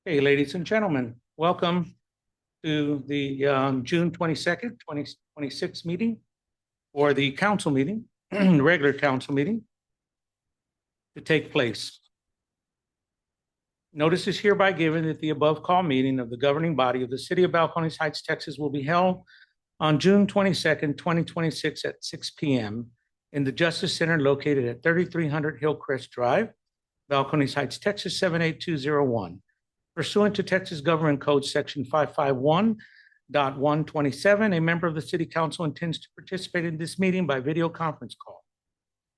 Hey, ladies and gentlemen, welcome to the June 22nd, 2026 meeting, or the council meeting, regular council meeting to take place. Notice is hereby given that the above call meeting of the governing body of the city of Balcones Heights, Texas will be held on June 22nd, 2026 at 6 p.m. in the Justice Center located at 3300 Hillcrest Drive, Balcones Heights, Texas 78201. Pursuant to Texas Government Code Section 551.127, a member of the City Council intends to participate in this meeting by video conference call.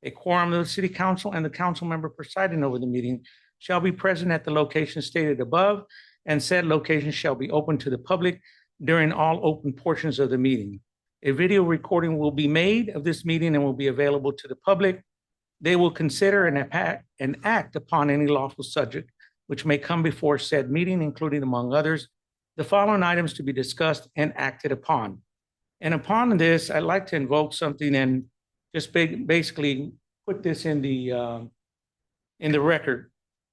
A quorum of the City Council and the council member presiding over the meeting shall be present at the location stated above, and said location shall be open to the public during all open portions of the meeting. A video recording will be made of this meeting and will be available to the public. They will consider and act upon any lawful subject which may come before said meeting, including, among others, the following items to be discussed and acted upon. And upon this, I'd like to invoke something and just basically put this in the record.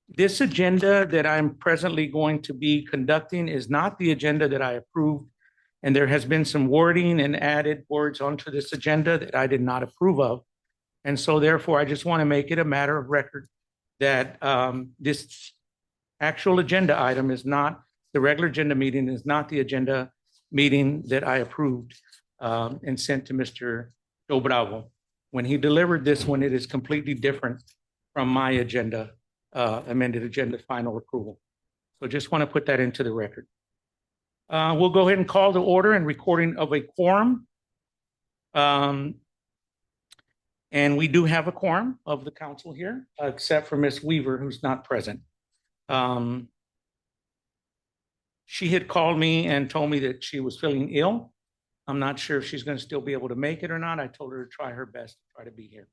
This agenda that I'm presently going to be conducting is not the agenda that I approved, and there has been some wording and added words onto this agenda that I did not approve of. And so therefore, I just want to make it a matter of record that this actual agenda item is not, the regular agenda meeting is not the agenda meeting that I approved and sent to Mr. Joe Bravo. When he delivered this one, it is completely different from my agenda, amended agenda final approval. So just want to put that into the record. We'll go ahead and call to order and recording of a quorum. And we do have a quorum of the council here, except for Ms. Weaver, who's not present. She had called me and told me that she was feeling ill. I'm not sure if she's going to still be able to make it or not. I told her to try her best to try to be here.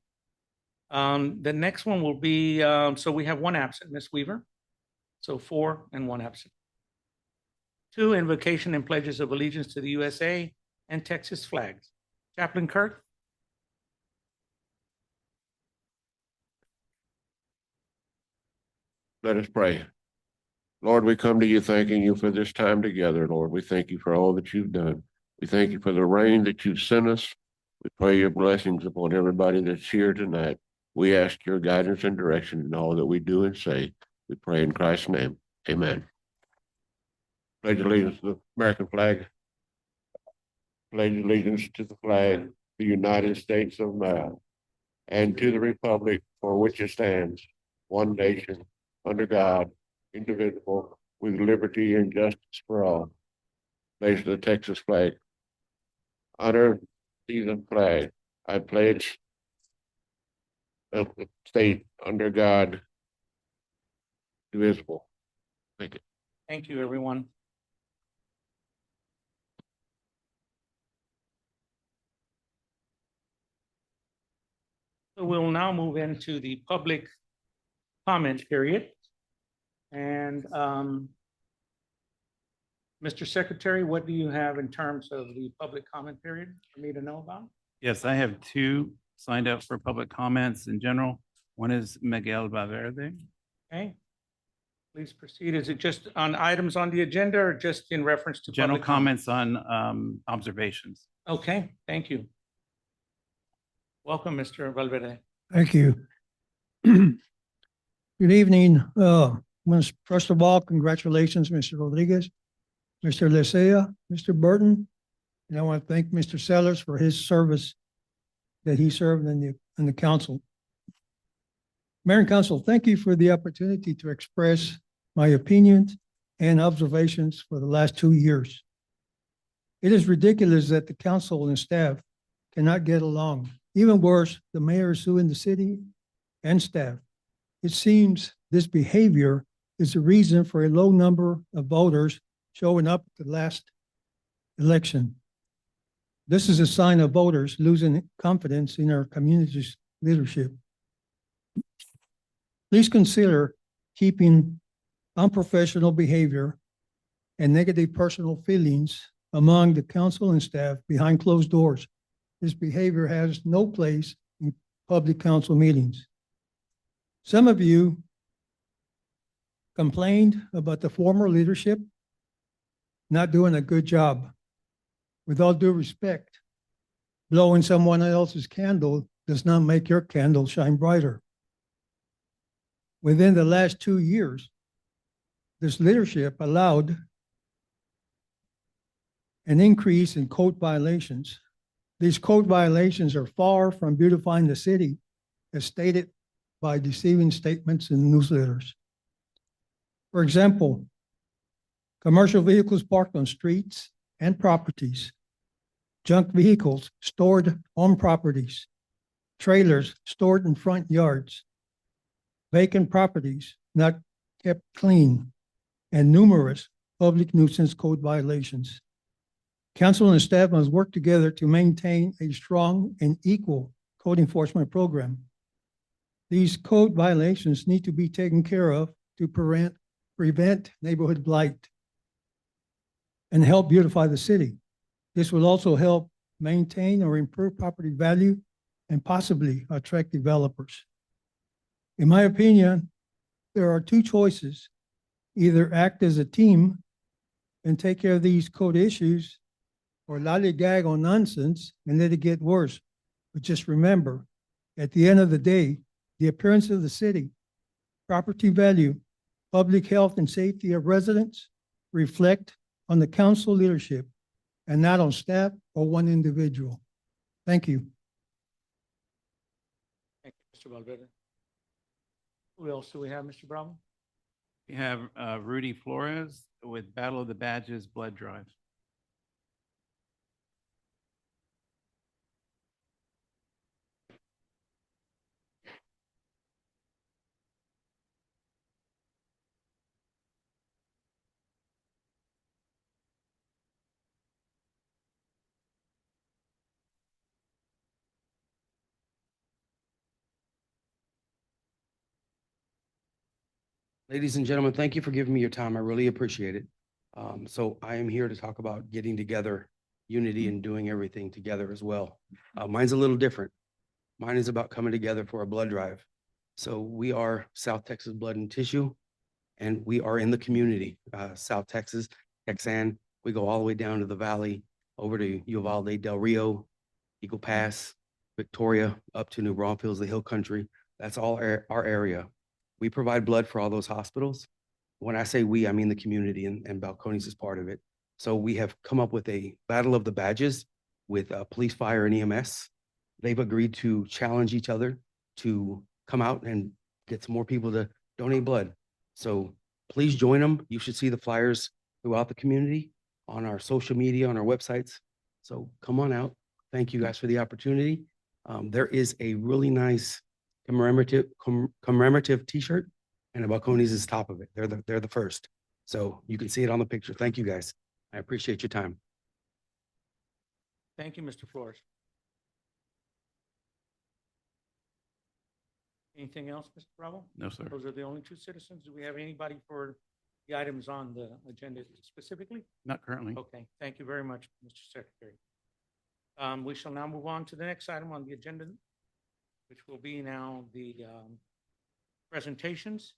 The next one will be, so we have one absent, Ms. Weaver. So 4 and 1 absent. 2, invocation and pledges of allegiance to the USA and Texas flags. Chaplain Kirk. Let us pray. Lord, we come to you thanking you for this time together, Lord. We thank you for all that you've done. We thank you for the rain that you've sent us. We pray your blessings upon everybody that's here tonight. We ask your guidance and direction in all that we do and say. We pray in Christ's name. Amen. Pledge allegiance to the American flag. Pledge allegiance to the flag of the United States of America and to the republic for which it stands, one nation, under God, indivisible, with liberty and justice for all. Pledge the Texas flag. Honor the flag. I pledge of the state under God, indivisible. Thank you. Thank you, everyone. So we'll now move into the public comment period. And Mr. Secretary, what do you have in terms of the public comment period for me to know about? Yes, I have 2 signed up for public comments in general. One is Miguel Valverde. Okay. Please proceed. Is it just on items on the agenda or just in reference to General public comments on observations. Okay, thank you. Welcome, Mr. Valverde. Thank you. Good evening. First of all, congratulations, Mr. Rodriguez, Mr. Lecea, Mr. Burton. And I want to thank Mr. Sellers for his service that he served in the council. Mayor and Council, thank you for the opportunity to express my opinions and observations for the last 2 years. It is ridiculous that the council and staff cannot get along. Even worse, the mayor is suing the city and staff. It seems this behavior is the reason for a low number of voters showing up at the last election. This is a sign of voters losing confidence in our community's leadership. Please consider keeping unprofessional behavior and negative personal feelings among the council and staff behind closed doors. This behavior has no place in public council meetings. Some of you complained about the former leadership not doing a good job. With all due respect, blowing someone else's candle does not make your candle shine brighter. Within the last 2 years, this leadership allowed an increase in code violations. These code violations are far from beautifying the city, as stated by deceiving statements in newsletters. For example, commercial vehicles parked on streets and properties, junk vehicles stored on properties, trailers stored in front yards, vacant properties not kept clean, and numerous public nuisance code violations. Council and staff must work together to maintain a strong and equal code enforcement program. These code violations need to be taken care of to prevent neighborhood blight and help beautify the city. This will also help maintain or improve property value and possibly attract developers. In my opinion, there are two choices: either act as a team and take care of these code issues, or lollygag on nonsense and let it get worse. But just remember, at the end of the day, the appearance of the city, property value, public health and safety of residents reflect on the council leadership and not on staff or one individual. Thank you. Thank you, Mr. Valverde. Who else do we have, Mr. Bravo? We have Rudy Flores with Battle of the Badges Blood Drive. Ladies and gentlemen, thank you for giving me your time. I really appreciate it. So I am here to talk about getting together, unity, and doing everything together as well. Mine's a little different. Mine is about coming together for a blood drive. So we are South Texas Blood and Tissue, and we are in the community, South Texas, Texan. We go all the way down to the valley, over to Uvalde, Del Rio, Eagle Pass, Victoria, up to New Braunfels, the Hill Country. That's all our area. We provide blood for all those hospitals. When I say we, I mean the community, and Balcones is part of it. So we have come up with a battle of the badges with police, fire, and EMS. They've agreed to challenge each other to come out and get some more people to donate blood. So please join them. You should see the flyers throughout the community, on our social media, on our websites. So come on out. Thank you guys for the opportunity. There is a really nice commemorative t-shirt, and Balcones is top of it. They're the first. So you can see it on the picture. Thank you guys. I appreciate your time. Thank you, Mr. Flores. Anything else, Mr. Bravo? No, sir. Those are the only two citizens. Do we have anybody for the items on the agenda specifically? Not currently. Okay, thank you very much, Mr. Secretary. We shall now move on to the next item on the agenda, which will be now the presentations.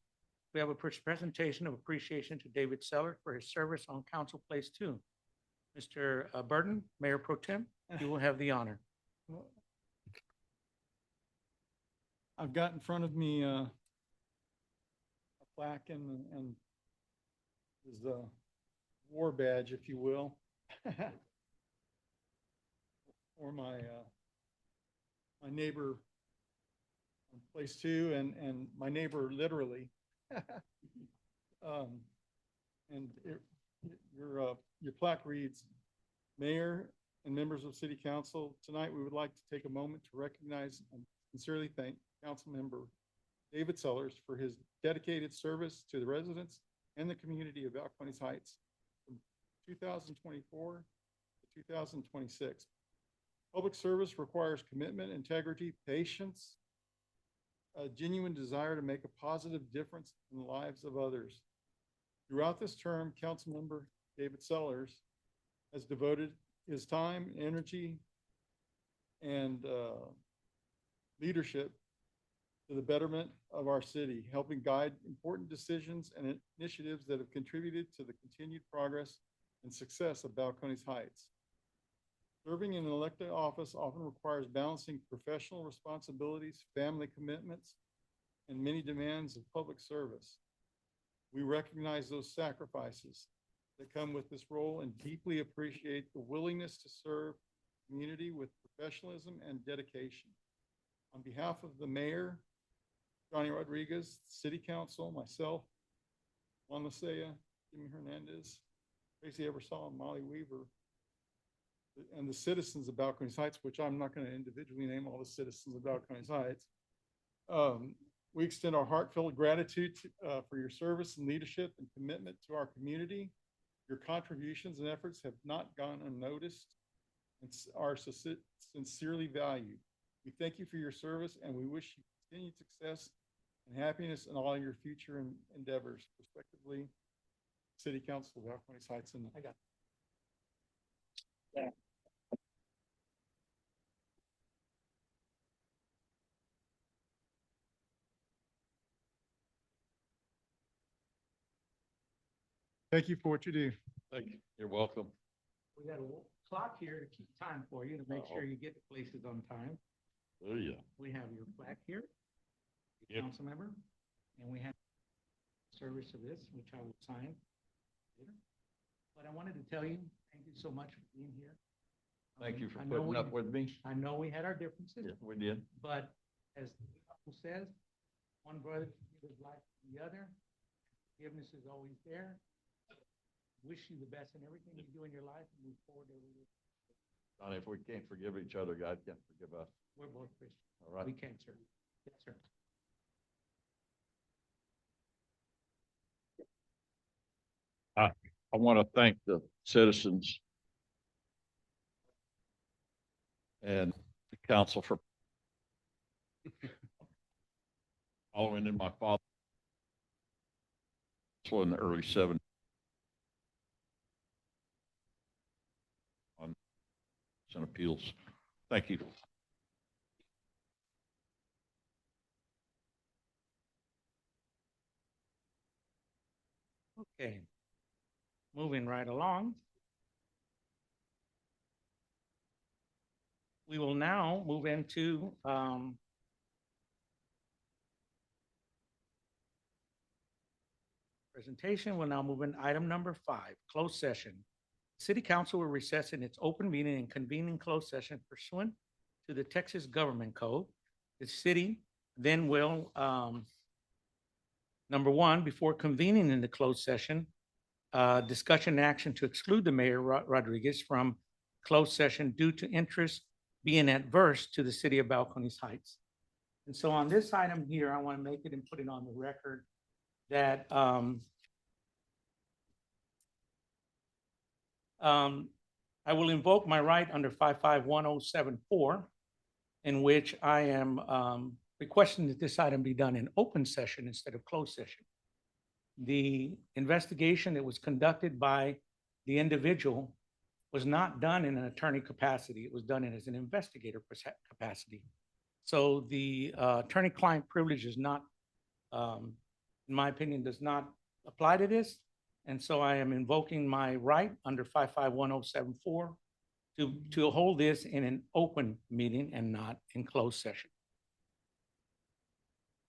We have a presentation of appreciation to David Seller for his service on Council Place 2. Mr. Burton, Mayor Pro Tem, you will have the honor. I've got in front of me a plaque and is a war badge, if you will, for my neighbor on Place 2 and my neighbor literally. And your plaque reads, Mayor and members of City Council, tonight we would like to take a moment to recognize and sincerely thank Councilmember David Sellers for his dedicated service to the residents and the community of Balcones Heights from 2024 to 2026. Public service requires commitment, integrity, patience, a genuine desire to make a positive difference in the lives of others. Throughout this term, Councilmember David Sellers has devoted his time, energy, and leadership to the betterment of our city, helping guide important decisions and initiatives that have contributed to the continued progress and success of Balcones Heights. Serving in an elected office often requires balancing professional responsibilities, family commitments, and many demands of public service. We recognize those sacrifices that come with this role and deeply appreciate the willingness to serve the community with professionalism and dedication. On behalf of the mayor, Johnny Rodriguez, city council, myself, Juan Lisea, Jimmy Hernandez, Tracy Ebersol, and Molly Weaver, and the citizens of Balcones Heights, which I'm not going to individually name all the citizens of Balcones Heights. We extend our heartfelt gratitude for your service and leadership and commitment to our community. Your contributions and efforts have not gone unnoticed and are sincerely valued. We thank you for your service and we wish you continued success and happiness in all your future endeavors. Respectively, City Council of Balcones Heights. And I got Thank you for what you do. Thank you. You're welcome. We got a clock here to keep time for you to make sure you get to places on time. Oh, yeah. We have your plaque here, Yep. council member, and we have service of this, which I will sign later. But I wanted to tell you, thank you so much for being here. Thank you for I know putting up with me. I know we had our differences, Yeah, we did. but as the Bible says, one brother can give his life to the other. Forgiveness is always there. Wish you the best in everything you do in your life and move forward every day. Donnie, if we can't forgive each other, God can't forgive us. We're both Christians. All right. We can, sir. Yes, sir. I want to thank the citizens and the council for following in my father in the early '70s. On and appeals. Thank you. Okay. Moving right along. We will now move into presentation. We'll now move in item number 5, closed session. City Council will recess in its open meeting and convene in closed session pursuant to the Texas Government Code. The city then will, number 1, before convening in the closed session, discussion and action to exclude the Mayor Rodriguez from closed session due to interest being adverse to the city of Balcones Heights. And so on this item here, I want to make it and put it on the record that I will invoke my right under 551074, in which I am requesting that this item be done in open session instead of closed session. The investigation that was conducted by the individual was not done in an attorney capacity. It was done as an investigator capacity. So the attorney-client privilege is not, in my opinion, does not apply to this. And so I am invoking my right under 551074 to hold this in an open meeting and not in closed session.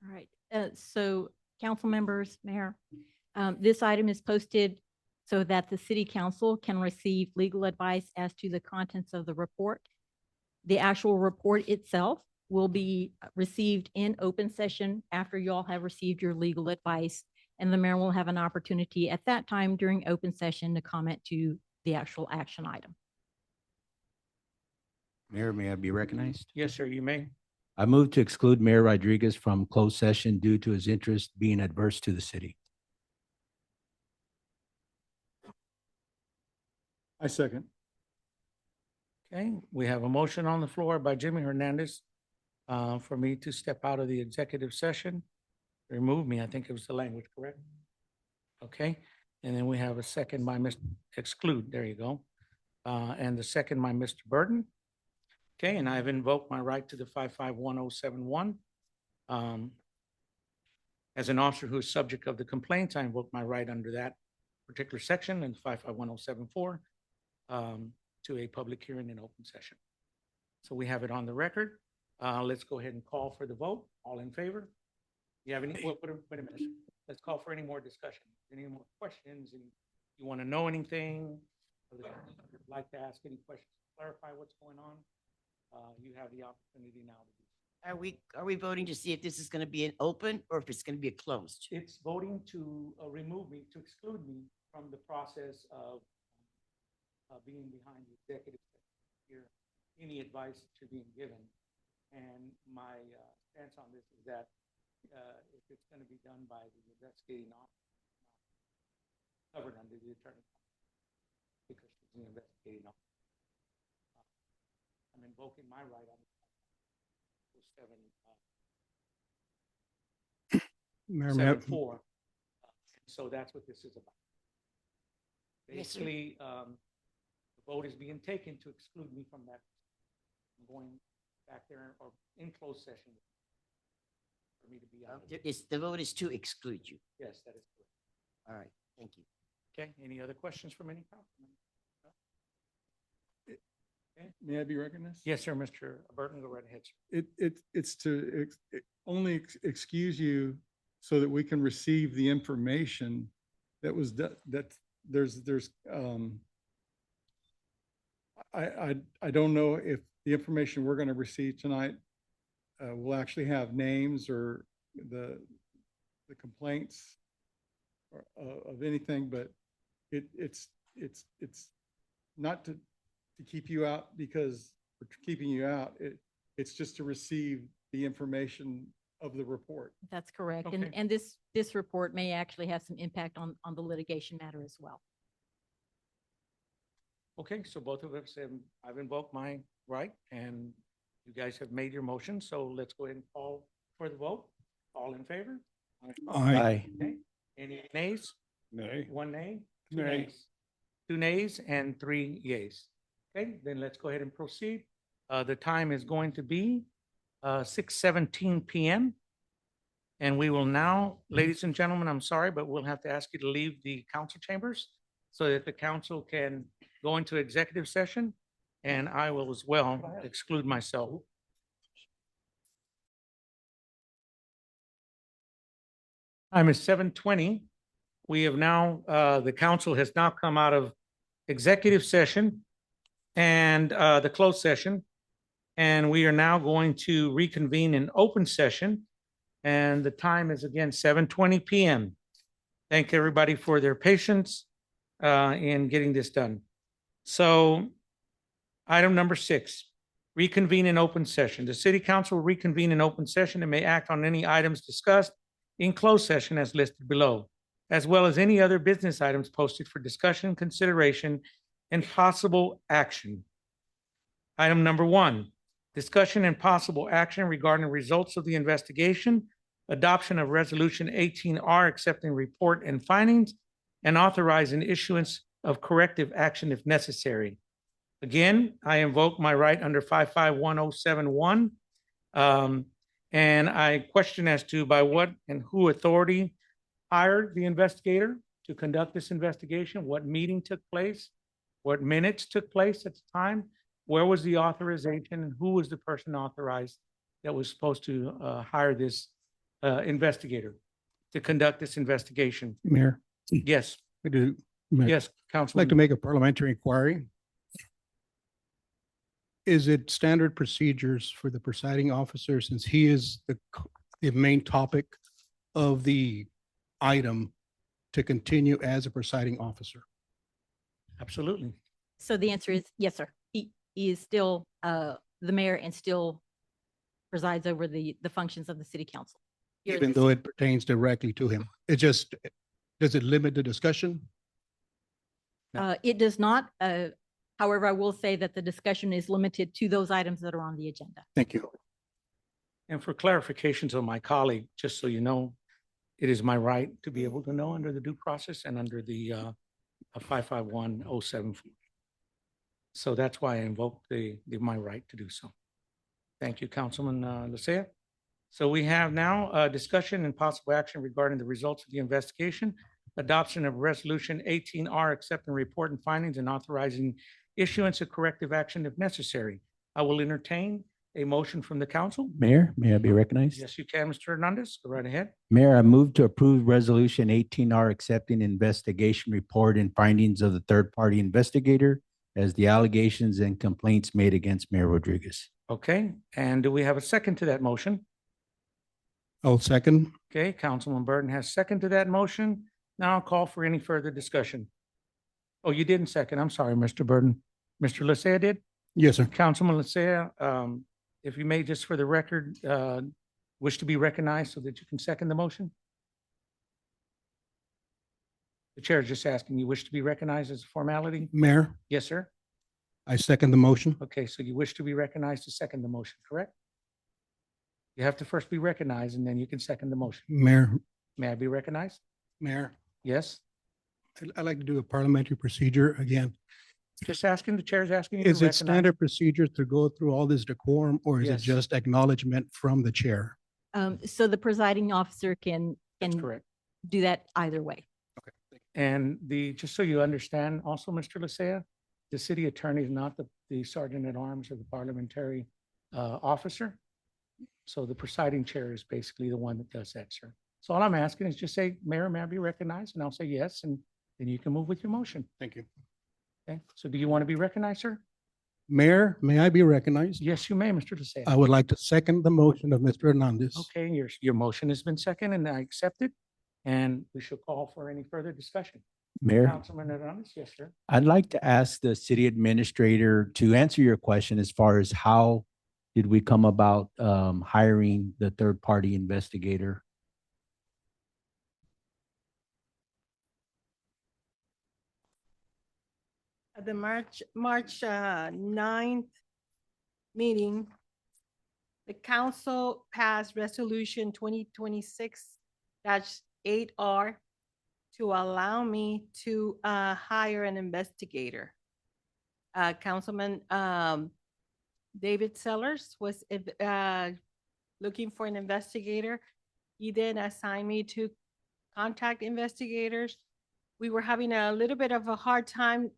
All right, so council members, Mayor, this item is posted so that the city council can receive legal advice as to the contents of the report. The actual report itself will be received in open session after you all have received your legal advice, and the mayor will have an opportunity at that time during open session to comment to the actual action item. Mayor, may I be recognized? Yes, sir, you may. I move to exclude Mayor Rodriguez from closed session due to his interest being adverse to the city. I second. Okay, we have a motion on the floor by Jimmy Hernandez for me to step out of the executive session. Remove me, I think it was the language, correct? Okay, and then we have a second by Mr. Exclude, there you go. And the second by Mr. Burton. Okay, and I've invoked my right to the 551071 As an officer who is subject of the complaints, I invoke my right under that particular section in 551074 to a public hearing in open session. So we have it on the record. Let's go ahead and call for the vote. All in favor? You have any, wait a minute. Let's call for any more discussion. Any more questions? And you want to know anything? Like to ask any questions, clarify what's going on? You have the opportunity now to do. Are we voting to see if this is going to be an open or if it's going to be a closed? It's voting to remove me, to exclude me from the process of being behind the executive here, any advice that you're being given. And my stance on this is that if it's going to be done by the investigating officer, covered under the attorney, because she's the investigating officer. I'm invoking my right on 7-4. So that's what this is about. Yes, sir. Basically, the vote is being taken to exclude me from that. I'm going back there or in closed session for me to be on. The vote is to exclude you. Yes, that is correct. All right, thank you. Okay, any other questions from any councilman? May I be recognized? Yes, sir, Mr. Burton, go right ahead, sir. It's to only excuse you so that we can receive the information that was, that I don't know if the information we're going to receive tonight will actually have names or the complaints of anything, but it's not to keep you out because we're keeping you out. It's just to receive the information of the report. That's correct. Okay. And this report may actually have some impact on the litigation matter as well. Okay, so both of us have, I've invoked my right and you guys have made your motion. So let's go ahead and call for the vote. All in favor? Aye. Okay, any nays? Nay. One nay? Two Nay. nays. Two nays and 3 yays. Okay, then let's go ahead and proceed. The time is going to be 6:17 p.m. And we will now, ladies and gentlemen, I'm sorry, but we'll have to ask you to leave the council chambers so that the council can go into executive session. And I will as well exclude myself. Time is 7:20. We have now, the council has now come out of executive session and the closed session. And we are now going to reconvene in open session. And the time is again 7:20 p.m. Thank everybody for their patience in getting this done. So item number 6, reconvene in open session. The city council will reconvene in open session and may act on any items discussed in closed session as listed below, as well as any other business items posted for discussion, consideration, and possible action. Item number 1, discussion and possible action regarding results of the investigation, adoption of resolution 18R accepting report and findings, and authorizing issuance of corrective action if necessary. Again, I invoke my right under 551071. And I question as to by what and who authority hired the investigator to conduct this investigation, what meeting took place, what minutes took place at the time, where was the authorization, and who was the person authorized that was supposed to hire this investigator to conduct this investigation. Mayor, Yes, I do. yes, I'd like to Councilman. make a parliamentary inquiry. Is it standard procedures for the presiding officer, since he is the main topic of the item, to continue as a presiding officer? Absolutely. So the answer is yes, sir. He is still the mayor and still presides over the functions of the city council. Here in Even the though city. it pertains directly to him? It just, does it limit the discussion? It does not. However, I will say that the discussion is limited to those items that are on the agenda. Thank you. And for clarifications of my colleague, just so you know, it is my right to be able to know under the due process and under the 551074. So that's why I invoked my right to do so. Thank you, Councilman Lysia. So we have now a discussion and possible action regarding the results of the investigation, adoption of Resolution 18R, accepting report and findings and authorizing issuance of corrective action if necessary. I will entertain a motion from the council. Mayor, may I be recognized? Yes, you can, Mr. Hernandez. Go right ahead. Mayor, I move to approve Resolution 18R accepting investigation report and findings of the third-party investigator as the allegations and complaints made against Mayor Rodriguez. Okay, and do we have a second to that motion? I'll second. Okay, Councilman Burton has second to that motion. Now I'll call for any further discussion. Oh, you didn't second. I'm sorry, Mr. Burton. Mr. Lysia did? Yes, sir. Councilman Lysia, if you may, just for the record, wish to be recognized so that you can second the motion? The chair is just asking, you wish to be recognized as a formality? Mayor, Yes, sir. I second the motion. Okay, so you wish to be recognized to second the motion, correct? You have to first be recognized and then you can second the motion. Mayor, May I be recognized? Mayor, Yes? I'd like to do a parliamentary procedure again. Just asking, the chair is asking you to Is it recognize. standard procedure to go through all this decorum, or is it Yes. just acknowledgement from the chair? So the presiding officer can That's correct. do that either way. And just so you understand, also, Mr. Lysia, the city attorney is not the sergeant at arms or the parliamentary officer. So the presiding chair is basically the one that does that, sir. So all I'm asking is just say, Mayor, may I be recognized? And I'll say yes, and then you can move with your motion. Thank you. Okay, so do you want to be recognized, sir? Mayor, may I be recognized? Yes, you may, Mr. Lysia. I would like to second the motion of Mr. Hernandez. Okay, your motion has been seconded and I accept it. And we shall call for any further discussion. Mayor, Councilman Hernandez, yes, sir. I'd like to ask the city administrator to answer your question as far as how did we come about hiring the third-party investigator? At the March 9th meeting, the council passed resolution 2026-8R to allow me to hire an investigator. Councilman David Sellers was looking for an investigator. He then assigned me to contact investigators. We were having a little bit of a hard time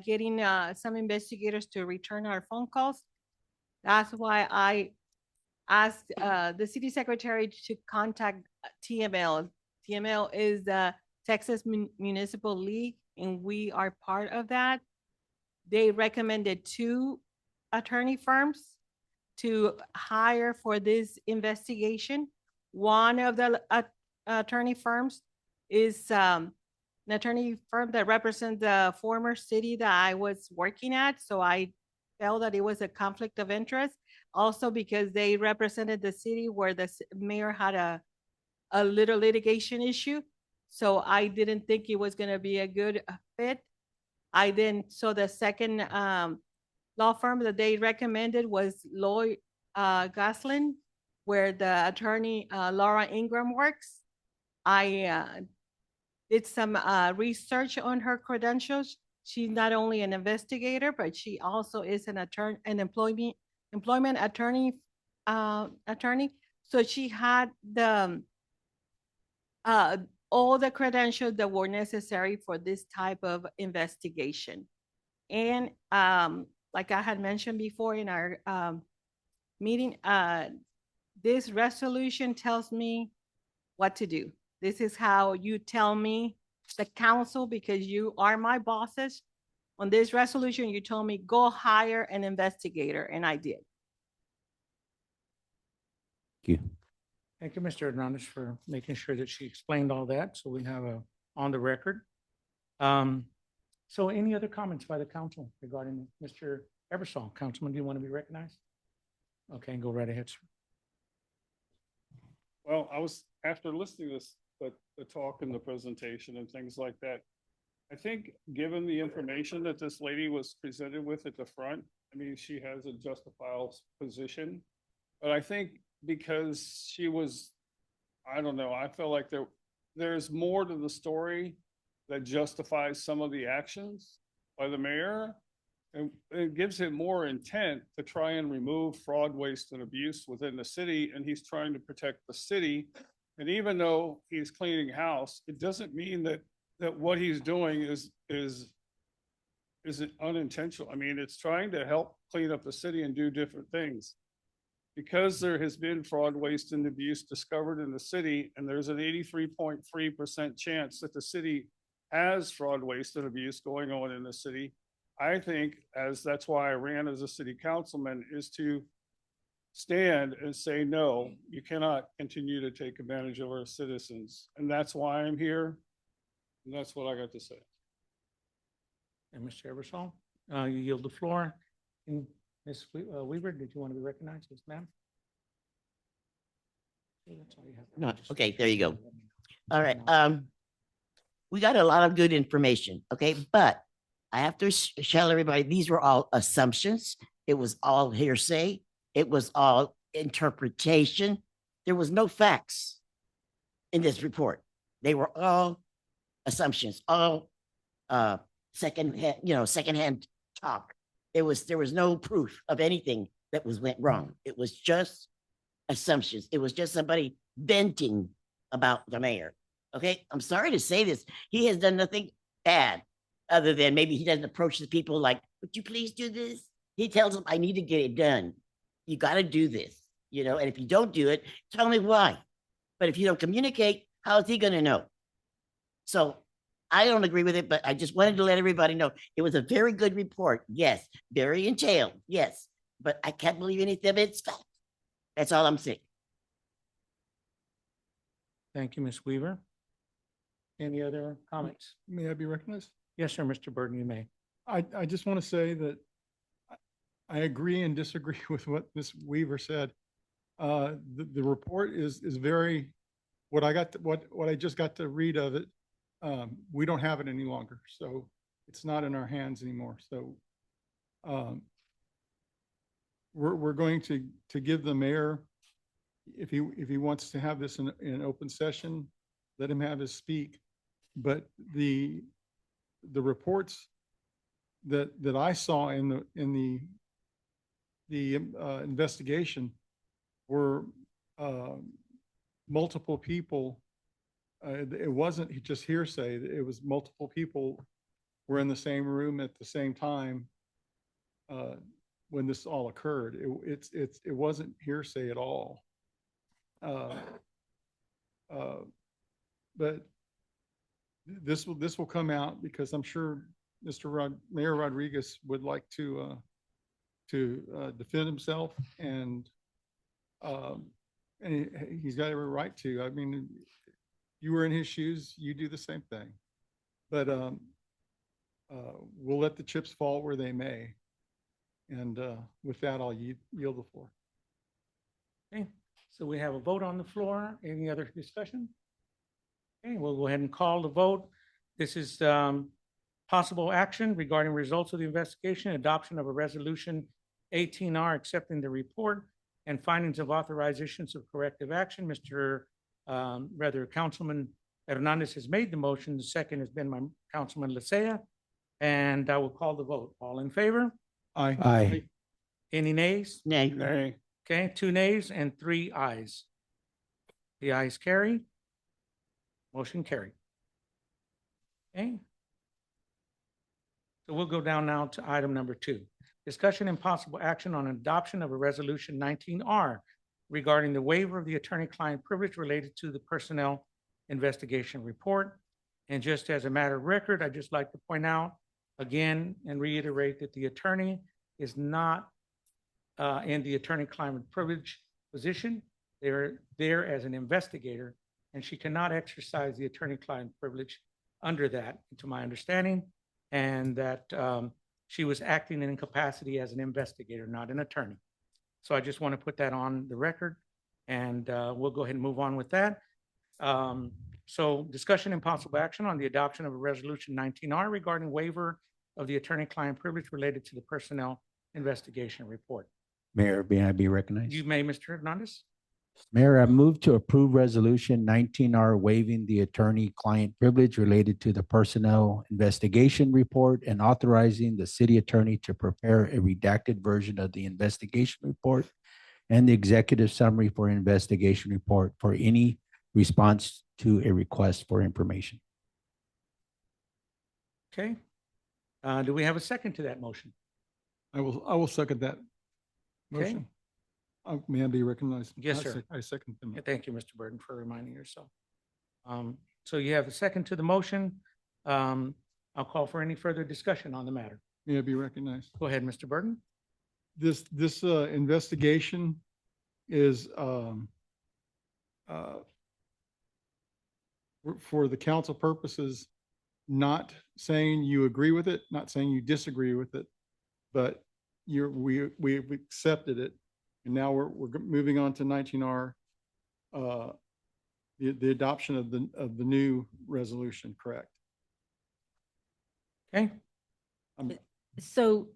getting some investigators to return our phone calls. That's why I asked the city secretary to contact TML. TML is the Texas Municipal League, and we are part of that. They recommended 2 attorney firms to hire for this investigation. One of the attorney firms is an attorney firm that represents the former city that I was working at. So I felt that it was a conflict of interest. Also because they represented the city where the mayor had a little litigation issue. So I didn't think it was gonna be a good fit. So the second law firm that they recommended was Lloyd Goslin, where the attorney Laura Ingram works. I did some research on her credentials. She's not only an investigator, but she also is an employment attorney. So she had all the credentials that were necessary for this type of investigation. And like I had mentioned before in our meeting, this resolution tells me what to do. This is how you tell me, the council, because you are my bosses. On this resolution, you told me, go hire an investigator, and I did. Thank you. Thank you, Mr. Hernandez, for making sure that she explained all that, so we have on the record. So any other comments by the council regarding Mr. Eversole? Councilman, do you want to be recognized? Okay, go right ahead, sir. Well, after listening to this, the talk and the presentation and things like that, I think given the information that this lady was presented with at the front, I mean, she has a justifiable position. But I think because she was, I don't know, I feel like there's more to the story that justifies some of the actions by the mayor And it gives him more intent to try and remove fraud, waste, and abuse within the city, and he's trying to protect the city. And even though he's cleaning house, it doesn't mean that what he's doing isn't unintentional. I mean, it's trying to help clean up the city and do different things. Because there has been fraud, waste, and abuse discovered in the city, and there's an 83.3% chance that the city has fraud, waste, and abuse going on in the city. I think, as that's why I ran as a city councilman, is to stand and say, no, you cannot continue to take advantage of our citizens. And that's why I'm here. And that's what I got to say. And Mr. Eversol, you yield the floor. And Ms. Weaver, did you want to be recognized? Yes, ma'am. Okay, that's all you have. No, okay, there you go. All right, we got a lot of good information, okay, but I have to tell everybody, these were all assumptions. It was all hearsay. It was all interpretation. There was no facts in this report. They were all assumptions, all secondhand talk. There was no proof of anything that went wrong. It was just assumptions. It was just somebody venting about the mayor. Okay, I'm sorry to say this. He has done nothing bad other than maybe he doesn't approach the people like, would you please do this? He tells them, I need to get it done. You got to do this, and if you don't do it, tell me why. But if you don't communicate, how is he going to know? So I don't agree with it, but I just wanted to let everybody know it was a very good report. Yes, very entailed. Yes, but I can't believe anything of it's fact. That's all I'm saying. Thank you, Ms. Weaver. Any other comments? May I be recognized? Yes, sir, Mr. Burton, you may. I just want to say that I agree and disagree with what Ms. Weaver said. The report is very, what I just got to read of it, we don't have it any longer. So it's not in our hands anymore. So we're going to give the mayor, if he wants to have this in an open session, let him have his speak. But the reports that I saw in the investigation were multiple people. It wasn't just hearsay. It was multiple people were in the same room at the same time when this all occurred. It wasn't hearsay at all. But this will come out because I'm sure Mayor Rodriguez would like to defend himself, and he's got every right to. I mean, you were in his shoes, you do the same thing. But we'll let the chips fall where they may. And with that, I'll yield the floor. Okay, so we have a vote on the floor. Any other discussion? Okay, we'll go ahead and call the vote. This is possible action regarding results of the investigation, adoption of a resolution 18R accepting the report and findings of authorizations of corrective action. Councilman Hernandez has made the motion. The second has been my Councilman Lisea. And I will call the vote. All in favor? Aye. Aye. Any nays? Nay. Nay. Okay, 2 nays and 3 ayes. The ayes carry. Motion carried. Okay. So we'll go down now to item number 2. Discussion and possible action on adoption of a resolution 19R regarding the waiver of the attorney-client privilege related to the personnel investigation report. And just as a matter of record, I'd just like to point out again and reiterate that the attorney is not in the attorney-client privilege position. They're there as an investigator, and she cannot exercise the attorney-client privilege under that, to my understanding, and that she was acting in capacity as an investigator, not an attorney. So I just want to put that on the record, and we'll go ahead and move on with that. So discussion and possible action on the adoption of a resolution 19R regarding waiver of the attorney-client privilege related to the personnel investigation report. Mayor, may I be recognized? You may, Mr. Hernandez. Mayor, I move to approve resolution 19R waiving the attorney-client privilege related to the personnel investigation report and authorizing the city attorney to prepare a redacted version of the investigation report and the executive summary for investigation report for any response to a request for information. Okay. Do we have a second to that motion? I will second that Okay. motion. May I be recognized? Yes, sir. I second the Yeah, motion. thank you, Mr. Burton, for reminding yourself. So you have a second to the motion. I'll call for any further discussion on the matter. May I be recognized? Go ahead, Mr. Burton. This investigation is for the council purposes, not saying you agree with it, not saying you disagree with it, but we've accepted it. And now we're moving on to 19R, the adoption of the new resolution, correct? Okay, So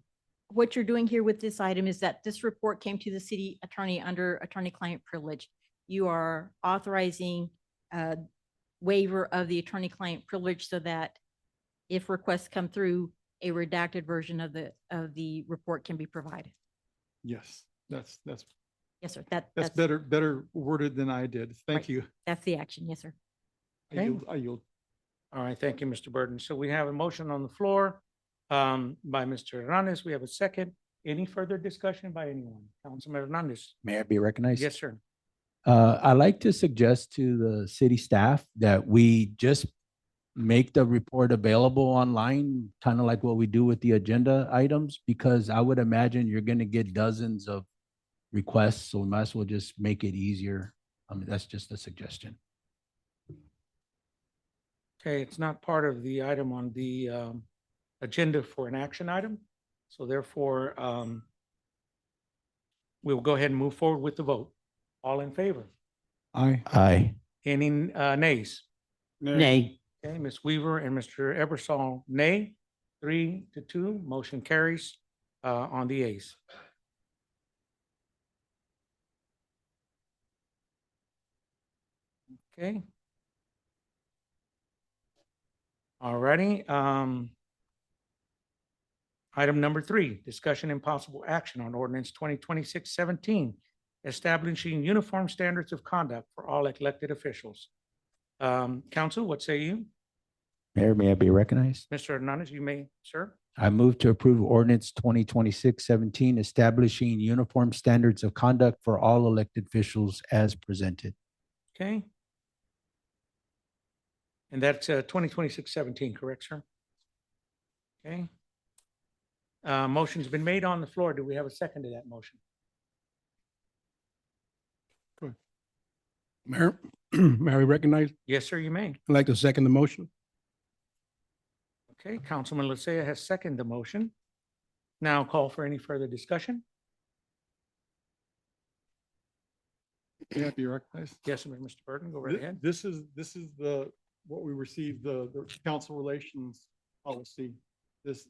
what you're doing here with this item is that this report came to the city attorney under attorney-client privilege. You are authorizing a waiver of the attorney-client privilege so that if requests come through, a redacted version of the report can be provided. Yes, that's Yes, sir. that's better worded than I did. Thank Right. you. That's the action. Yes, sir. I yield. all right, thank you, Mr. Burton. So we have a motion on the floor by Mr. Hernandez. We have a second. Any further discussion by anyone? Councilman Hernandez? May I be recognized? Yes, sir. I'd like to suggest to the city staff that we just make the report available online, kind of like what we do with the agenda items, because I would imagine you're going to get dozens of requests, so we might as well just make it easier. I mean, that's just a suggestion. Okay, it's not part of the item on the agenda for an action item. So therefore, we'll go ahead and move forward with the vote. All in favor? Aye. Any nays? Nay. Okay, Ms. Weaver and Mr. Ebersol, nay. 3-2, motion carries on the ayes. Okay. All righty. Item number 3, discussion and possible action on ordinance 2026-17, establishing uniform standards of conduct for all elected officials. Council, what say you? Mayor, may I be recognized? Mr. Hernandez, you may, sir. I move to approve ordinance 2026-17, establishing uniform standards of conduct for all elected officials as presented. Okay. And that's 2026-17, correct, sir? Okay. Motion's been made on the floor. Do we have a second to that motion? Mayor, may I be recognized? Yes, sir, you may. I'd like to second the motion. Okay, Councilman Lysia has seconded the motion. Now call for any further discussion. May I be recognized? Yes, Mr. Burton, go right ahead. This is what we received, the council relations policy. This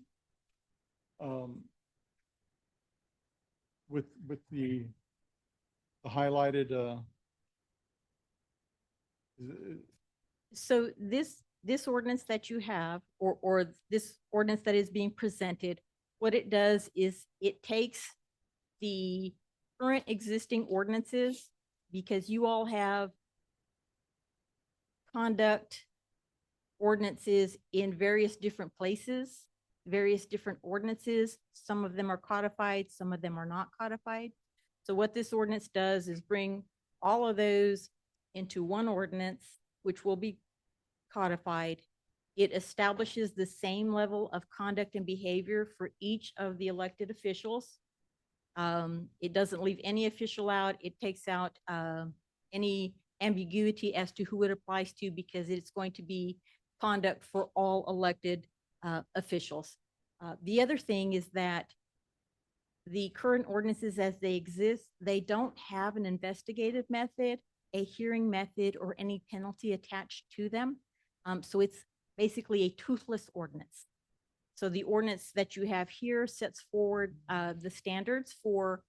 with the highlighted So this ordinance that you have, or this ordinance that is being presented, what it does is it takes the current existing ordinances, because you all have conduct ordinances in various different places, various different ordinances. Some of them are codified, some of them are not codified. So what this ordinance does is bring all of those into one ordinance, which will be codified. It establishes the same level of conduct and behavior for each of the elected officials. It doesn't leave any official out. It takes out any ambiguity as to who it applies to, because it's going to be conduct for all elected officials. The other thing is that the current ordinances as they exist, they don't have an investigative method, a hearing method, or any penalty attached to them. So it's basically a toothless ordinance. So the ordinance that you have here sets forward the standards for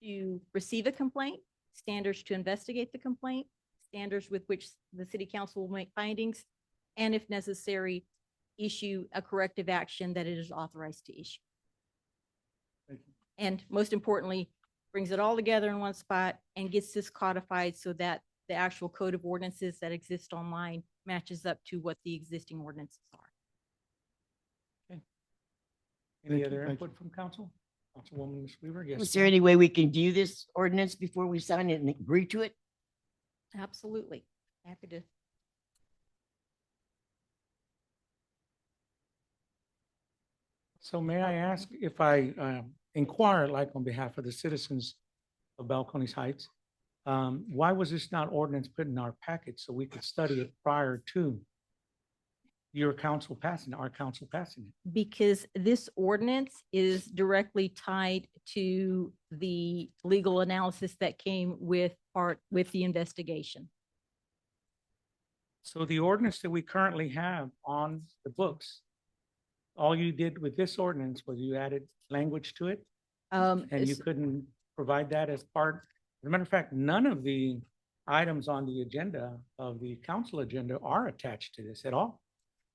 to receive a complaint, standards to investigate the complaint, standards with which the city council will make findings, and if necessary, issue a corrective action that it is authorized to issue. Thank you. And most importantly, brings it all together in one spot and gets this codified so that the actual code of ordinances that exist online matches up to what the existing ordinances are. Any Thank you, other thank you. input from council? Councilwoman Ms. Weaver? Yes. Was there any way we can do this ordinance before we sign it and agree to it? Absolutely. Happy to. So may I ask if I inquire, like on behalf of the citizens of Balcones Heights, why was this not ordinance put in our packet so we could study it prior to your council passing, our council passing it? Because this ordinance is directly tied to the legal analysis that came with the investigation. So the ordinance that we currently have on the books, all you did with this ordinance was you added language to it, and you couldn't provide that as part. As a matter of fact, none of the items on the agenda of the council agenda are attached to this at all.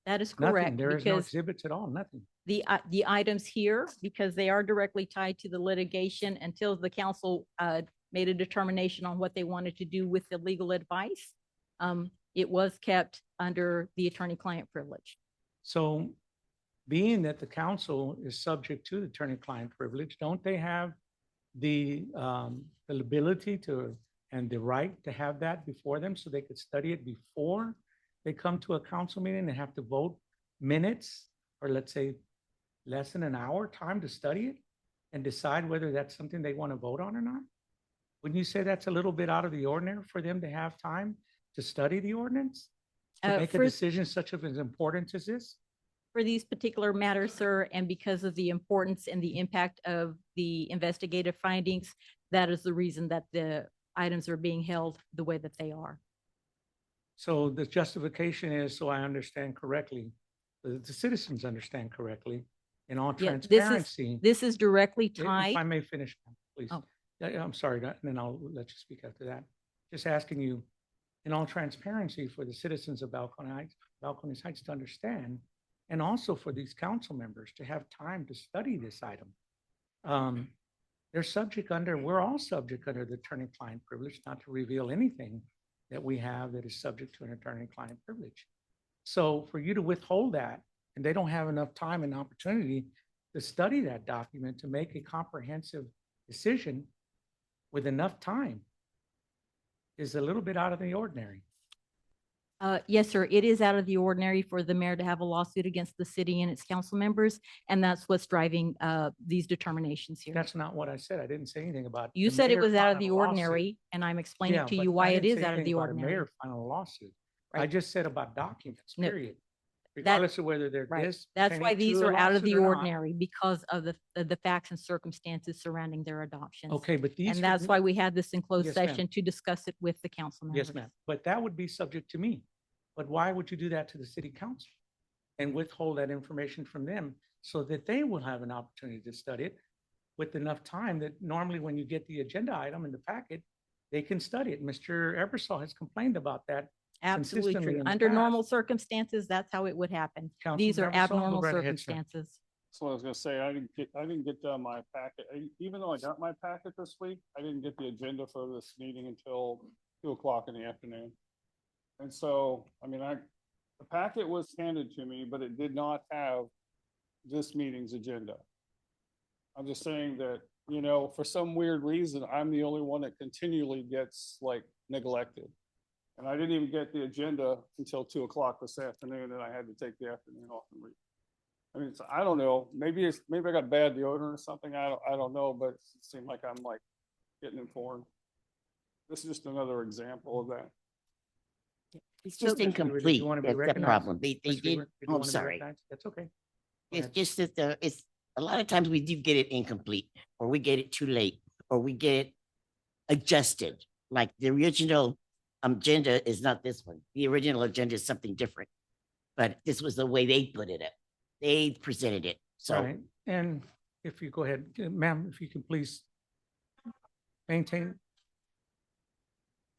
That is Nothing. correct, There is no because exhibits at all, nothing. the items here, because they are directly tied to the litigation until the council made a determination on what they wanted to do with the legal advice. It was kept under the attorney-client privilege. So being that the council is subject to the attorney-client privilege, don't they have the ability to, and the right to have that before them so they could study it before they come to a council meeting and have to vote minutes, or let's say less than an hour time to study it and decide whether that's something they want to vote on or not? Wouldn't you say that's a little bit out of the ordinary for them to have time to study the ordinance? To make a decision such of as important as this? For these particular matters, sir, and because of the importance and the impact of the investigative findings, that is the reason that the items are being held the way that they are. So the justification is, so I understand correctly, the citizens understand correctly, in all Yeah, this transparency. This is directly If tied. I may finish, please. Oh. Yeah, I'm sorry, and then I'll let you speak after that. Just asking you, in all transparency, for the citizens of Balcones Heights to understand, and also for these council members to have time to study this item. We're all subject under the attorney-client privilege, not to reveal anything that we have that is subject to an attorney-client privilege. So for you to withhold that, and they don't have enough time and opportunity to study that document to make a comprehensive decision with enough time, is a little bit out of the ordinary. Yes, sir. It is out of the ordinary for the mayor to have a lawsuit against the city and its council members, and that's what's driving these determinations here. That's not what I said. I didn't say anything about. You the said it mayor was out of filing the a lawsuit. ordinary, and I'm explaining Yeah, to but you I why it didn't is say out of anything the about a ordinary. Mayor filing a lawsuit. I Right. just said about documents, No, period. Regardless of whether they're Right. this. That's why pertaining these to a are out of lawsuit the or not. ordinary, because of the facts and circumstances surrounding their adoptions. Okay, but these. And that's why we had this in closed Yes, ma'am. session to discuss it with the council members. Yes, ma'am. But that would be subject to me. But why would you do that to the city council? And withhold that information from them so that they will have an opportunity to study it with enough time that normally when you get the agenda item in the packet, they can study it. Mr. Ebersol has complained about that. Absolutely consistently true. in the Under normal past. circumstances, that's how it would happen. Councilman These are Ebersol, go abnormal right ahead, sir. circumstances. That's what I was gonna say. I didn't get my packet. Even though I got my packet this week, I didn't get the agenda for this meeting until 2 o'clock in the afternoon. And so, I mean, the packet was handed to me, but it did not have this meeting's agenda. I'm just saying that, for some weird reason, I'm the only one that continually gets like neglected. And I didn't even get the agenda until 2 o'clock this afternoon, and I had to take the afternoon off and read. I mean, I don't know, maybe I got bad deodorant or something, I don't know, but it seemed like I'm like getting informed. This is just another example of that. It's So, just Mr. Weaver, did you incomplete. want to be That's the recognized? problem. They Mr. did, Weaver, did you I'm want to be sorry. recognized? That's okay. Go It's ahead. just that it's, a lot of times we do get it incomplete, or we get it too late, or we get it adjusted. Like the original agenda is not this one. The original agenda is something different. But this was the way they put it up. They presented it. So Right, and if you go ahead, ma'am, if you can please maintain.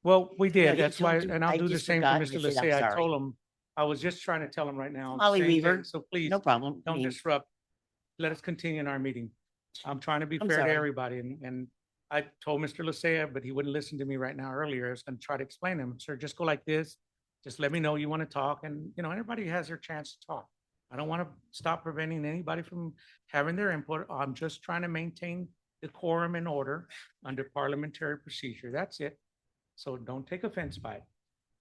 Well, we No, did. he That's why, told you. and I'll I do the just same for forgot and Mr. I said, I'm Lissay. I sorry. told him, I was just trying to tell him right now. Molly same thing. Weaver, So please, no problem. I don't mean, disrupt. Let us continue in our meeting. I'm trying to be I'm fair to sorry. everybody, and I told Mr. Lissay, but he wouldn't listen to me right now earlier. I was gonna try to explain to him, sir, just go like this. Just let me know you want to talk, and, everybody has their chance to talk. I don't want to stop preventing anybody from having their input. I'm just trying to maintain decorum and order under parliamentary procedure. That's it. So don't take offense by it.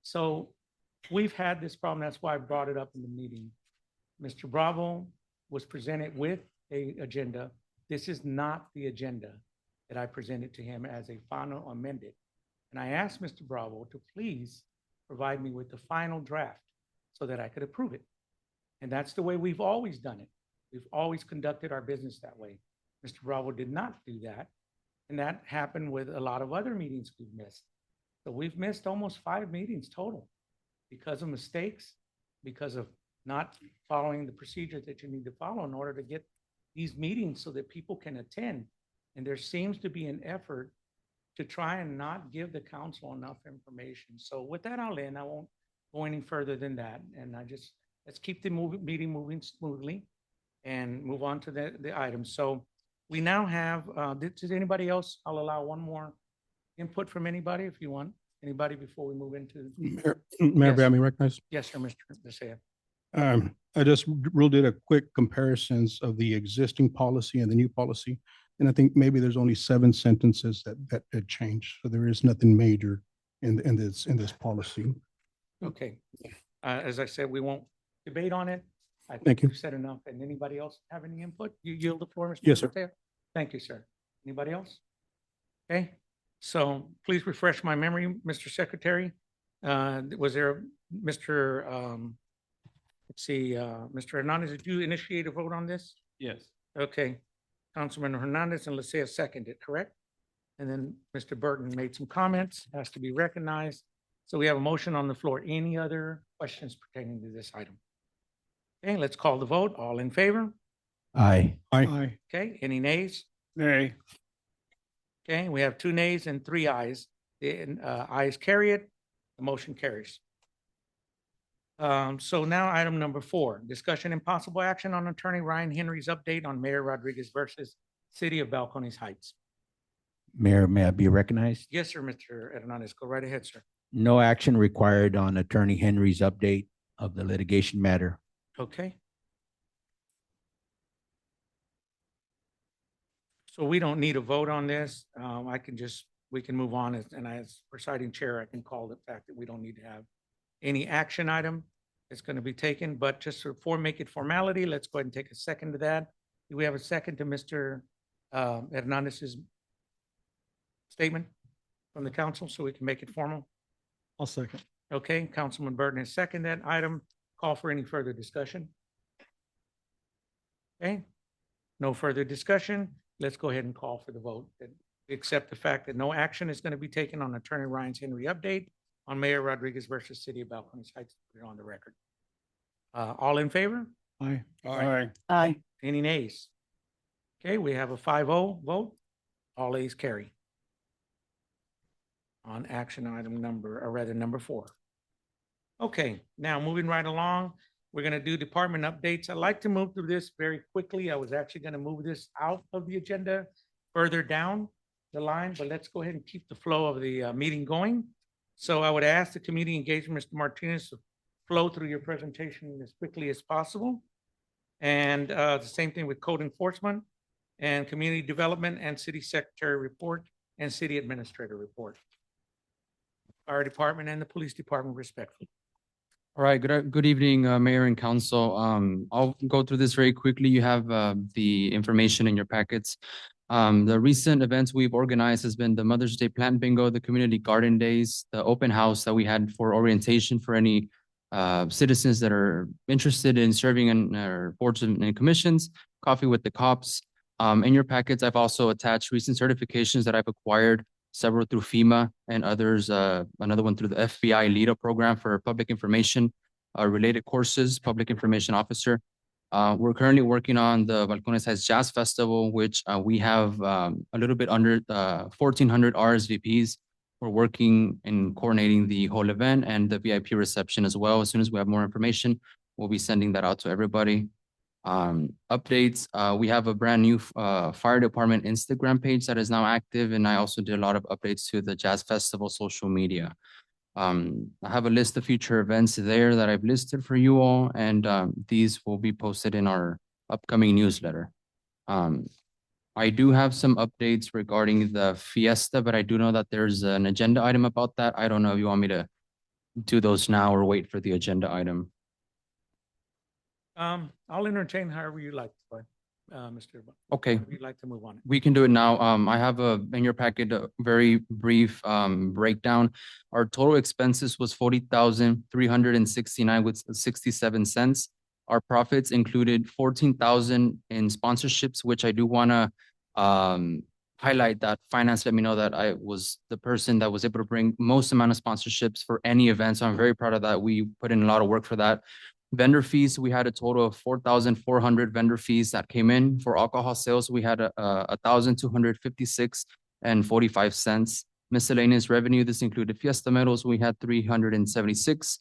So we've had this problem. That's why I brought it up in the meeting. Mr. Bravo was presented with a agenda. This is not the agenda that I presented to him as a final amended. And I asked Mr. Bravo to please provide me with the final draft so that I could approve it. And that's the way we've always done it. We've always conducted our business that way. Mr. Bravo did not do that. And that happened with a lot of other meetings we've missed. So we've missed almost 5 meetings total because of mistakes, because of not following the procedure that you need to follow in order to get these meetings so that people can attend. And there seems to be an effort to try and not give the council enough information. So with that, I'll end. I won't go any further than that. And let's keep the meeting moving smoothly and move on to the items. So we now have, does anybody else? I'll allow one more input from anybody if you want. Anybody before we move into? Mayor, Yes. may I be recognized? Yes, sir, Mr. Bessea. I just did a quick comparisons of the existing policy and the new policy. And I think maybe there's only 7 sentences that had changed. So there is nothing major in this policy. Okay. As I said, we won't debate on it. I Thank think you. you've said enough. And anybody else have any input? You yield the floor, Mr. Yes, sir. Bessea? Thank you, sir. Anybody else? Okay, so please refresh my memory, Mr. Secretary. Was there, let's see, Mr. Hernandez, did you initiate a vote on this? Yes. Okay, Councilman Hernandez and Lysia seconded, correct? And then Mr. Burton made some comments, has to be recognized. So we have a motion on the floor. Any other questions pertaining to this item? Okay, let's call the vote. All in favor? Aye. Aye. Okay, any nays? Nay. Okay, we have 2 nays and 3 ayes. The ayes carry it. The motion carries. So now item number 4, discussion and possible action on Attorney Ryan Henry's update on Mayor Rodriguez versus City of Balcones Heights. Mayor, may I be recognized? Yes, sir, Mr. Hernandez. Go right ahead, sir. No action required on Attorney Henry's update of the litigation matter. Okay. So we don't need a vote on this. We can move on, and as presiding chair, I can call the fact that we don't need to have any action item that's going to be taken, but just to make it formality, let's go ahead and take a second to that. Do we have a second to Mr. Hernandez's statement from the council so we can make it formal? I'll second. Okay, Councilman Burton has seconded that item. Call for any further discussion. Okay, no further discussion. Let's go ahead and call for the vote. Accept the fact that no action is going to be taken on Attorney Ryan Henry update on Mayor Rodriguez versus City of Balcones Heights. Put it on the record. All in favor? Aye. Aye. Aye. Any nays? Okay, we have a 5-0 vote. All ayes carry. On action item number 4. Okay, now moving right along, we're going to do department updates. I'd like to move through this very quickly. I was actually going to move this out of the agenda further down the line, but let's go ahead and keep the flow of the meeting going. So I would ask the community engagement, Mr. Martinez, to flow through your presentation as quickly as possible. And the same thing with code enforcement and community development and city secretary report and city administrator report. Fire department and the police department respectfully. All right, good evening, Mayor and Council. I'll go through this very quickly. You have the information in your packets. The recent events we've organized has been the Mother's Day Plant Bingo, the Community Garden Days, the open house that we had for orientation for any citizens that are interested in serving in our boards and commissions, coffee with the cops. In your packets, I've also attached recent certifications that I've acquired, several through FEMA and others, another one through the FBI LIDA program for public information related courses, public information officer. We're currently working on the Balcones Heights Jazz Festival, which we have a little bit under 1,400 RSVPs. We're working in coordinating the whole event and the VIP reception as well. As soon as we have more information, we'll be sending that out to everybody. Updates, we have a brand new fire department Instagram page that is now active, and I also did a lot of updates to the Jazz Festival social media. I have a list of future events there that I've listed for you all, and these will be posted in our upcoming newsletter. I do have some updates regarding the fiesta, but I do know that there's an agenda item about that. I don't know if you want me to do those now or wait for the agenda item. I'll entertain however you like, Mr. Okay. However you'd like to move on. We can do it now. I have in your packet a very brief breakdown. Our total expenses was 40,369 with 67 cents. Our profits included 14,000 in sponsorships, which I do want to highlight that finance let me know that I was the person that was able to bring most amount of sponsorships for any event. So I'm very proud of that. We put in a lot of work for that. Vendor fees, we had a total of 4,400 vendor fees that came in. For alcohol sales, we had 1,256 and 45 cents. Miscellaneous revenue, this included fiesta medals, we had 376.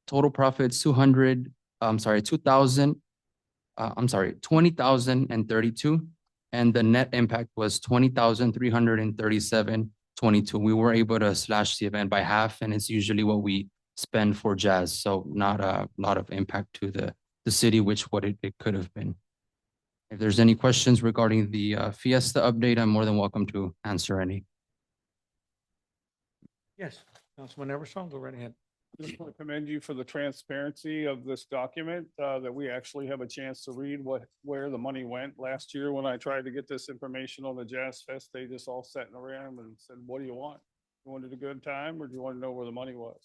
Total profits, 20,032. And the net impact was 20,337.22. We were able to slash the event by half, and it's usually what we spend for jazz. So not a lot of impact to the city, which what it could have been. If there's any questions regarding the fiesta update, I'm more than welcome to answer any. Yes, Councilman Eversole, go right ahead. Just want to commend you for the transparency of this document, that we actually have a chance to read where the money went. Last year, when I tried to get this information on the Jazz Fest, they just all sat in a room and said, what do you want? You wanted a good time, or do you want to know where the money was?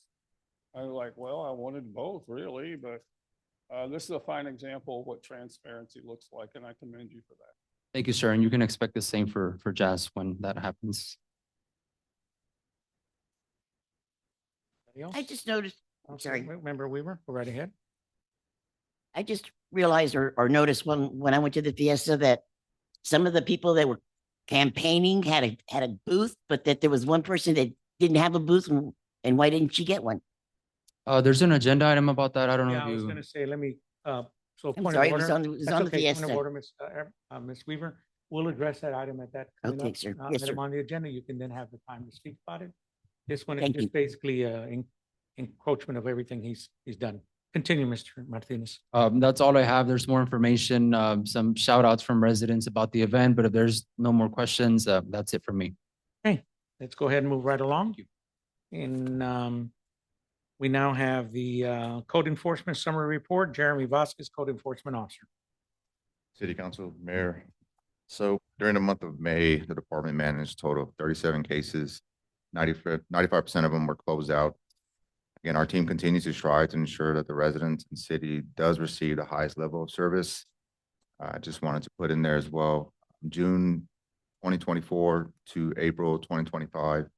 I was like, well, I wanted both really, but this is a fine example of what transparency looks like, and I commend you for that. Thank you, sir. And you can expect the same for jazz when that happens. Anybody else? I just noticed, sorry. Member Weaver, go right ahead. I just realized or noticed when I went to the fiesta that some of the people that were campaigning had a booth, but that there was one person that didn't have a booth, and why didn't she get one? There's an agenda item about that. I don't know Yeah, if I was you. gonna say, let me, so I'm point sorry, of it was order. on, it was That's on the okay. Point of fiesta. order, Ms. Weaver. We'll address that item at that. coming Okay, up. sir. Yes, Item sir. on the agenda, you can then have the time to speak about it. This one is Thank you. just basically encroachment of everything he's done. Continue, Mr. Martinez. That's all I have. There's more information, some shout outs from residents about the event, but if there's no more questions, that's it for me. Okay, let's go ahead and move right along. And we now have the Code Enforcement Summary Report. Jeremy Vasquez, Code Enforcement Officer. City Council, Mayor. So during the month of May, the department managed a total of 37 cases. 95% of them were closed out. Again, our team continues to strive to ensure that the residents and city does receive the highest level of service. I just wanted to put in there as well, June 2024 to April 2025,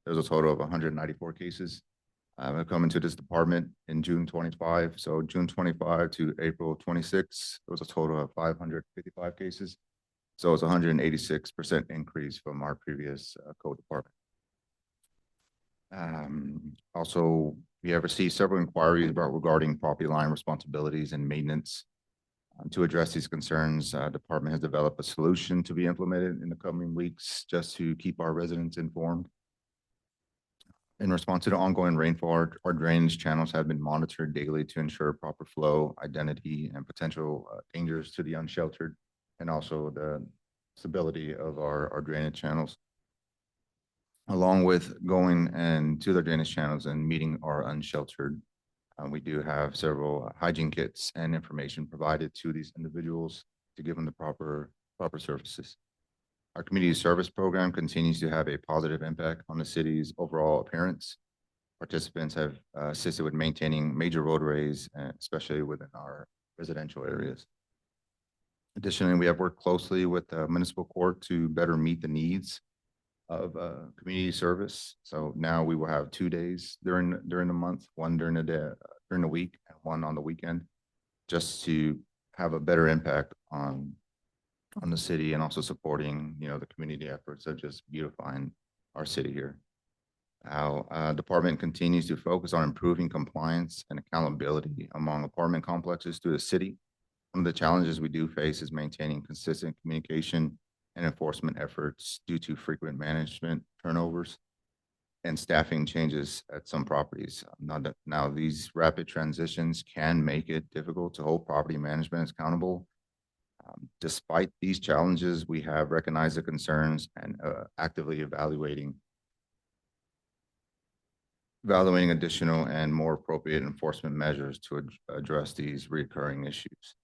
there was a total of 194 cases. Coming to this department in June 25. So June 25 to April 26, there was a total of 555 cases. So it's 186% increase from our previous code department. Also, we have received several inquiries regarding property line responsibilities and maintenance. To address these concerns, department has developed a solution to be implemented in the coming weeks just to keep our residents informed. In response to the ongoing rainfall, our drainage channels have been monitored daily to ensure proper flow, identity, and potential dangers to the unsheltered, and also the stability of our drainage channels. Along with going and to the drainage channels and meeting our unsheltered, we do have several hygiene kits and information provided to these individuals to give them the proper services. Our community service program continues to have a positive impact on the city's overall appearance. Participants have assisted with maintaining major roadways, especially within our residential areas. Additionally, we have worked closely with the municipal court to better meet the needs of community service. So now we will have 2 days during the month, one during the day, during the week, and one on the weekend, just to have a better impact on the city and also supporting, the community efforts of just beautifying our city here. Our department continues to focus on improving compliance and accountability among apartment complexes through the city. One of the challenges we do face is maintaining consistent communication and enforcement efforts due to frequent management turnovers and staffing changes at some properties. Now, these rapid transitions can make it difficult to hold property management accountable. Despite these challenges, we have recognized the concerns and actively evaluating additional and more appropriate enforcement measures to address these recurring issues.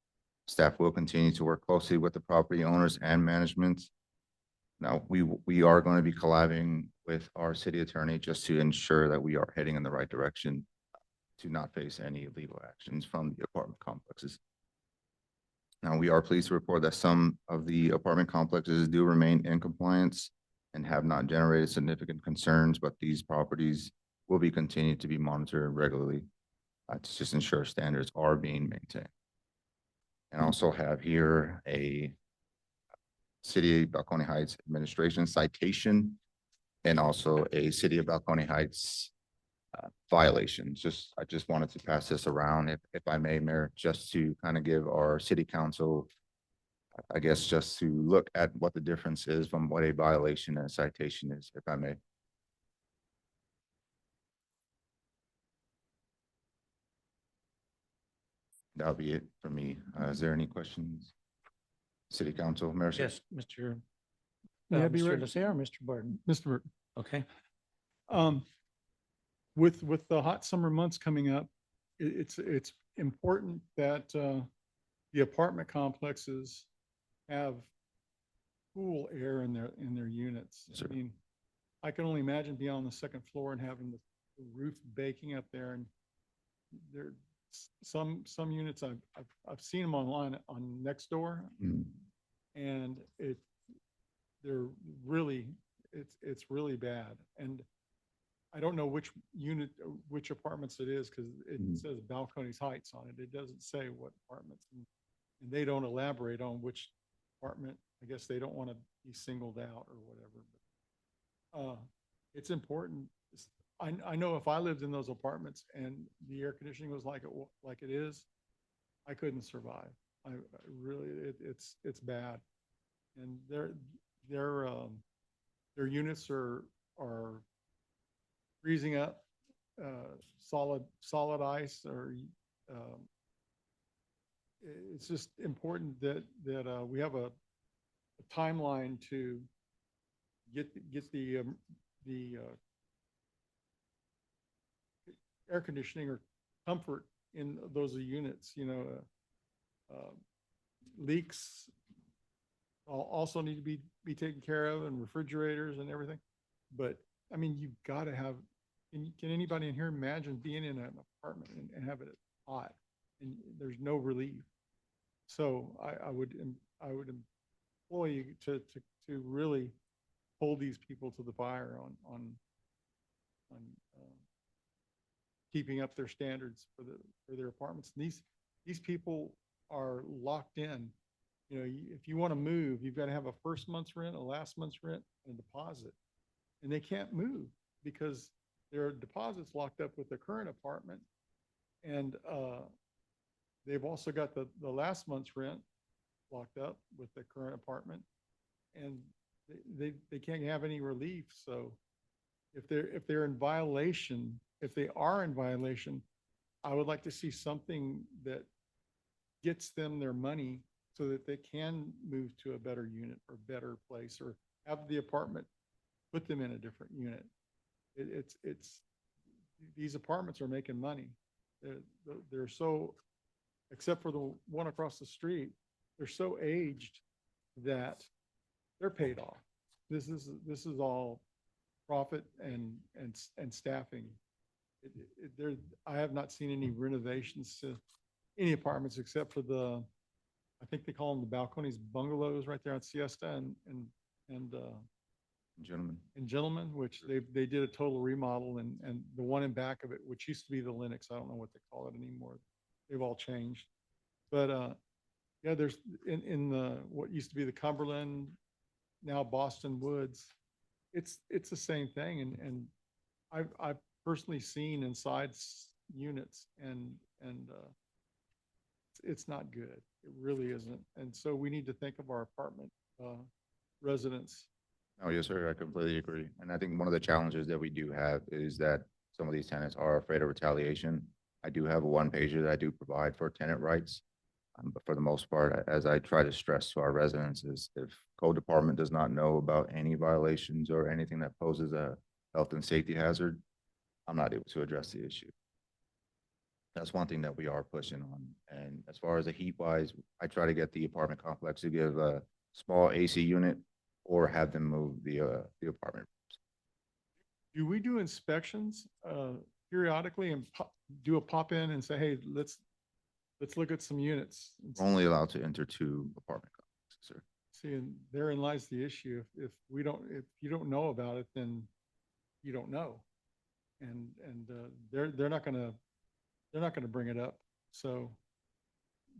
Staff will continue to work closely with the property owners and management. Now, we are going to be collabing with our city attorney just to ensure that we are heading in the right direction to not face any legal actions from the apartment complexes. Now, we are pleased to report that some of the apartment complexes do remain in compliance and have not generated significant concerns, but these properties will be continued to be monitored regularly to just ensure standards are being maintained. And also have here a City of Balcony Heights administration citation and also a City of Balcony Heights violation. I just wanted to pass this around, if I may, Mayor, just to kind of give our city council, I guess, just to look at what the difference is from what a violation and a citation is, if I may. That'll be it for me. Is there any questions? City Council, Mayor? Yes, Mr. May I be Mr. ready? Lysia or Mr. Barton? Mr. Burton, Okay. with the hot summer months coming up, it's important that the apartment complexes have cool air in their units. Sure. I mean, I can only imagine being on the second floor and having the roof baking up there, and there some units I've seen them online on Nextdoor, and they're really it's really bad. And I don't know which apartments it is, because it says Balcones Heights on it. It doesn't say what apartments, and they don't elaborate on which apartment. I guess they don't want to be singled out or whatever. It's important. I know if I lived in those apartments and the air conditioning was like it is, I couldn't survive. I really, it's bad, and their units are freezing up, solid ice, or it's just important that we have a timeline to get the air conditioning or comfort in those units. Leaks also need to be taken care of, and refrigerators and everything. But I mean, you've got to have. Can anybody in here imagine being in an apartment and having it hot and there's no relief? So I would employ you to really hold these people to the fire on keeping up their standards for their apartments. And these people are locked in. If you want to move, you've got to have a first month's rent, a last month's rent, and a deposit. And they can't move because their deposit's locked up with the current apartment. And they've also got the last month's rent locked up with the current apartment. And they can't have any relief. So if they're in violation, if they are in violation, I would like to see something that gets them their money so that they can move to a better unit or better place, or have the apartment put them in a different unit. It's these apartments are making money. They're so, except for the one across the street, they're so aged that they're paid off. This is all profit and staffing. I have not seen any renovations to any apartments except for I think they call them the Balcones bungalows right there on Siesta and Gentlemen, which they did a total remodel, and the one in back of it, which used to be the Linux, I don't know what they call it anymore. They've all changed. But yeah, there's in the what used to be the Cumberland, now Boston Woods. It's the same thing, and I've personally seen inside units and it's not good. It really isn't. And so we need to think of our apartment residents. Oh, yes, sir. I completely agree. And I think one of the challenges that we do have is that some of these tenants are afraid of retaliation. I do have a one pager that I do provide for tenant rights. But for the most part, as I try to stress to our residents, is if code department does not know about any violations or anything that poses a health and safety hazard, I'm not able to address the issue. That's one thing that we are pushing on. And as far as the heat wise, I try to get the apartment complex to give a small AC unit or have them move the apartment. Do we do inspections periodically and do a pop in and say, hey, let's look at some units? We're only allowed to enter 2 apartment complexes, sir. See, and therein lies the issue. If you don't know about it, then you don't know. And they're not gonna bring it up. So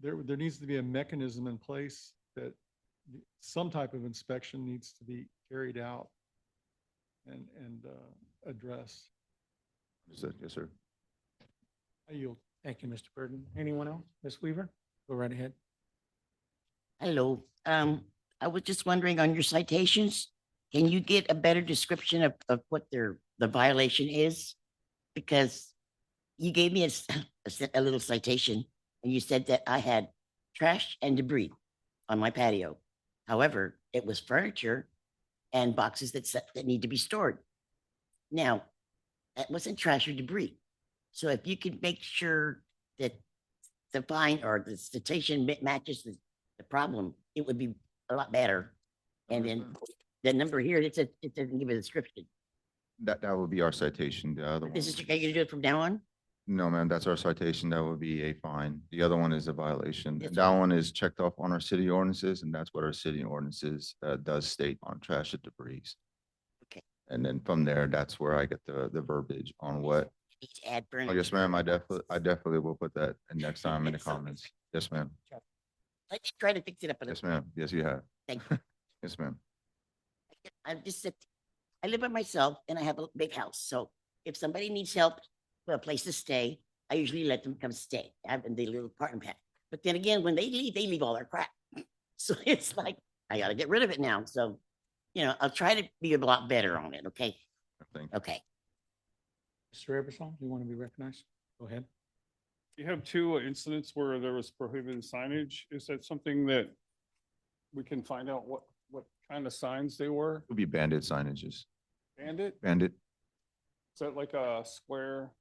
there needs to be a mechanism in place that some type of inspection needs to be carried out and addressed. Yes, sir. I yield. Thank you, Mr. Burton. Anyone else? Ms. Weaver, go right ahead. Hello. I was just wondering on your citations, can you get a better description of what the violation is? Because you gave me a little citation and you said that I had trash and debris on my patio. However, it was furniture and boxes that need to be stored. Now, that wasn't trash or debris. So if you could make sure that the fine or the citation matches the problem, it would be a lot better. And then the number here, it doesn't give a description. That would be our citation. The other one. This is, are you gonna do it from now on? No, ma'am, that's our citation. That would be a fine. The other one is a violation. Yes, That one is checked off on our city ordinances, and that's what our city ordinances does state on trash and debris. Okay. And then from there, that's where I get the verbiage on what. Need to add Oh, furniture. yes, ma'am. I definitely will put that in next time in the comments. Yes, ma'am. I did try to fix it up a Yes, little. ma'am. Yes, you have. Thank you. Yes, ma'am. I'm just, I live by myself and I have a big house. So if somebody needs help for a place to stay, I usually let them come stay. I have the little apartment pad. But then again, when they leave all their crap. So it's like, I gotta get rid of it now. So, I'll try to be a lot better on it. Okay. Thank you. Okay. Mr. Eversol, you want to be recognized? Go ahead. You have 2 incidents where there was prohibited signage. Is that something that we can find out what kind of signs they were? It would be bandit signages. Bandit? Bandit Is that like a square?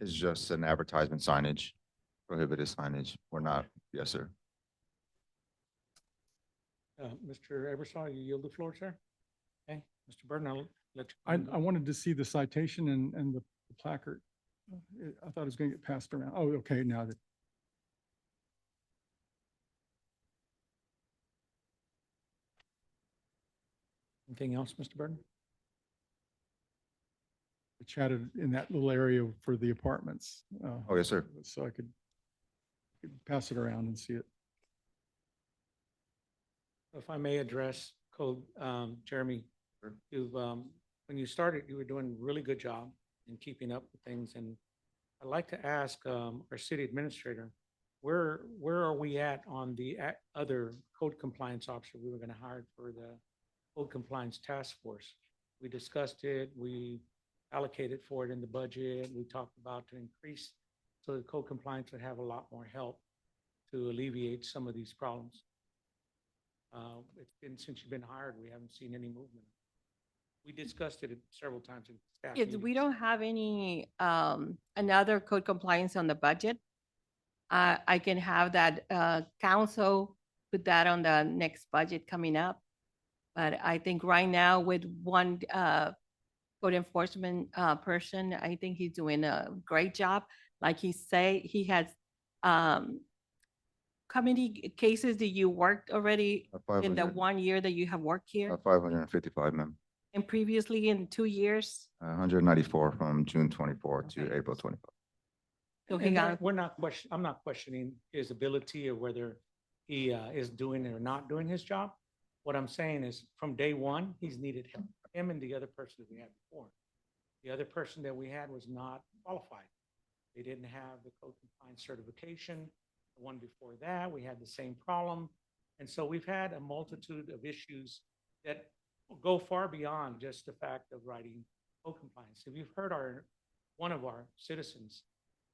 is just an advertisement signage, prohibited signage. We're not, yes, sir. Mr. Eversol, you yield the floor, sir? Okay, Mr. Burton, I'll let you. I wanted to see the citation and the placard. I thought it was gonna get passed around. Oh, okay, now that. Anything else, Mr. Burton? We chatted in that little area for the apartments. Oh, yes, sir. So I could pass it around and see it. If I may address Code, Jeremy, when you started, you were doing a really good job in keeping up with things. And I'd like to ask our city administrator, where are we at on the other code compliance officer we were going to hire for the code compliance task force? We discussed it. We allocated for it in the budget. We talked about to increase so the code compliance would have a lot more help to alleviate some of these problems. It's been since you've been hired, we haven't seen any movement. We discussed it several times in staff Yes, meetings. we don't have any, another code compliance on the budget. I can have that, council put that on the next budget coming up. But I think right now with one, code enforcement, person, I think he's doing a great job. Like he say, he has, how many cases do you worked already in the 500 1 year that you have worked here? 555, ma'am. And previously in 2 years? 194 from June 24 to Okay. April 25. So he And got, I'm not questioning his ability or whether he is doing or not doing his job. What I'm saying is from day one, he's needed help, him and the other person that we had before. The other person that we had was not qualified. They didn't have the code compliance certification. The one before that, we had the same problem. And so we've had a multitude of issues that go far beyond just the fact of writing code compliance. If you've heard one of our citizens,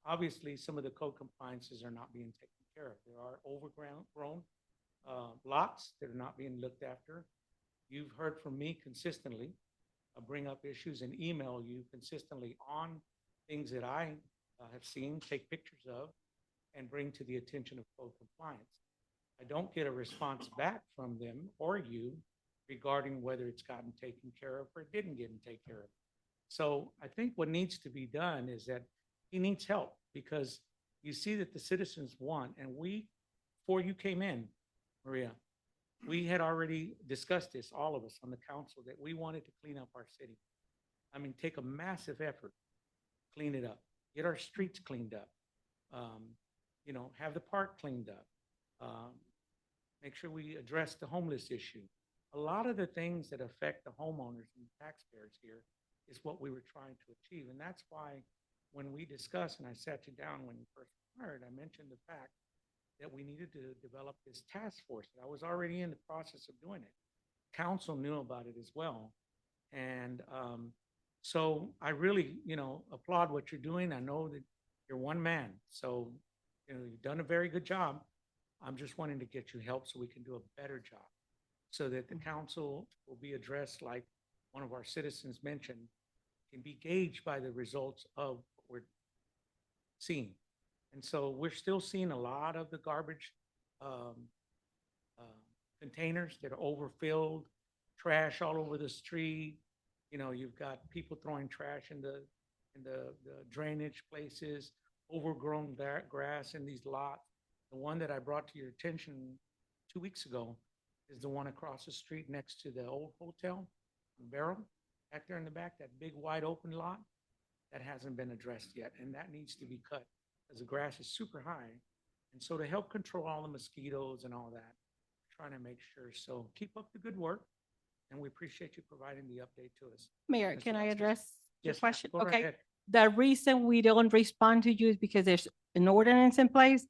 obviously some of the code compliances are not being taken care of. There are overgrown lots that are not being looked after. You've heard from me consistently, bring up issues and email you consistently on things that I have seen, take pictures of, and bring to the attention of code compliance. I don't get a response back from them or you regarding whether it's gotten taken care of or it didn't get taken care of. So I think what needs to be done is that he needs help, because you see that the citizens want, and before you came in, Maria, we had already discussed this, all of us on the council, that we wanted to clean up our city. I mean, take a massive effort, clean it up, get our streets cleaned up, have the park cleaned up, make sure we address the homeless issue. A lot of the things that affect the homeowners and taxpayers here is what we were trying to achieve. And that's why when we discussed, and I sat you down when you first hired, I mentioned the fact that we needed to develop this task force. I was already in the process of doing it. Council knew about it as well. And so I really, applaud what you're doing. I know that you're one man. So, you've done a very good job. I'm just wanting to get you help so we can do a better job, so that the council will be addressed like one of our citizens mentioned, can be gauged by the results of what we're seeing. And so we're still seeing a lot of the garbage containers that are overfilled, trash all over the street. You've got people throwing trash in the drainage places, overgrown grass in these lots. The one that I brought to your attention 2 weeks ago is the one across the street next to the old hotel, Barrel, back there in the back, that big wide open lot, that hasn't been addressed yet. And that needs to be cut, because the grass is super high. And so to help control all the mosquitoes and all that, trying to make sure. So keep up the good work, and we appreciate you providing the update to us. Mayor, Mr. can I Vasquez? address your Yes, ma'am. question? Go right Okay. ahead. The reason we don't respond to you is because there's an ordinance in place,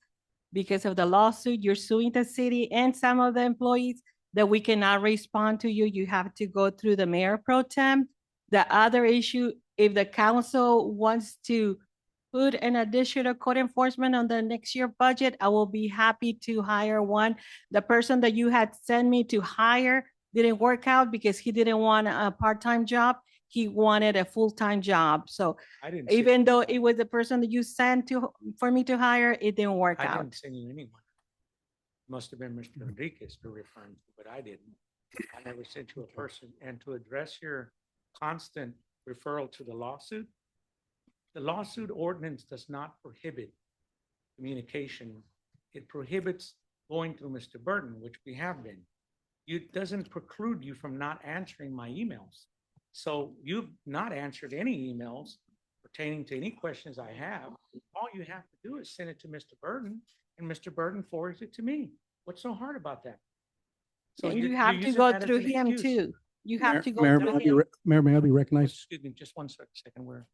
because of the lawsuit, you're suing the city and some of the employees, that we cannot respond to you. You have to go through the mayor pro tem. The other issue, if the council wants to put an additional code enforcement on the next year budget, I will be happy to hire one. The person that you had sent me to hire didn't work out because he didn't want a part-time job. He wanted a full-time job. So I didn't. send even you though anyone. it was the person that you sent for me to hire, it didn't work I out. didn't send you anyone. Must have been Mr. Enriquez you're referring to, but I didn't. I never sent you a person. And to address your constant referral to the lawsuit ordinance does not prohibit communication. It prohibits going through Mr. Burton, which we have been. It doesn't preclude you from not answering my emails. So you've not answered any emails pertaining to any questions I have. All you have to do is send it to Mr. Burton, and Mr. Burton forwards it to me. What's so hard about that? So And you're- you have you're to using go that as through an him excuse. too. You have to go Mayor, through may I be him. Mayor, may I be recognized? Excuse me, just one second.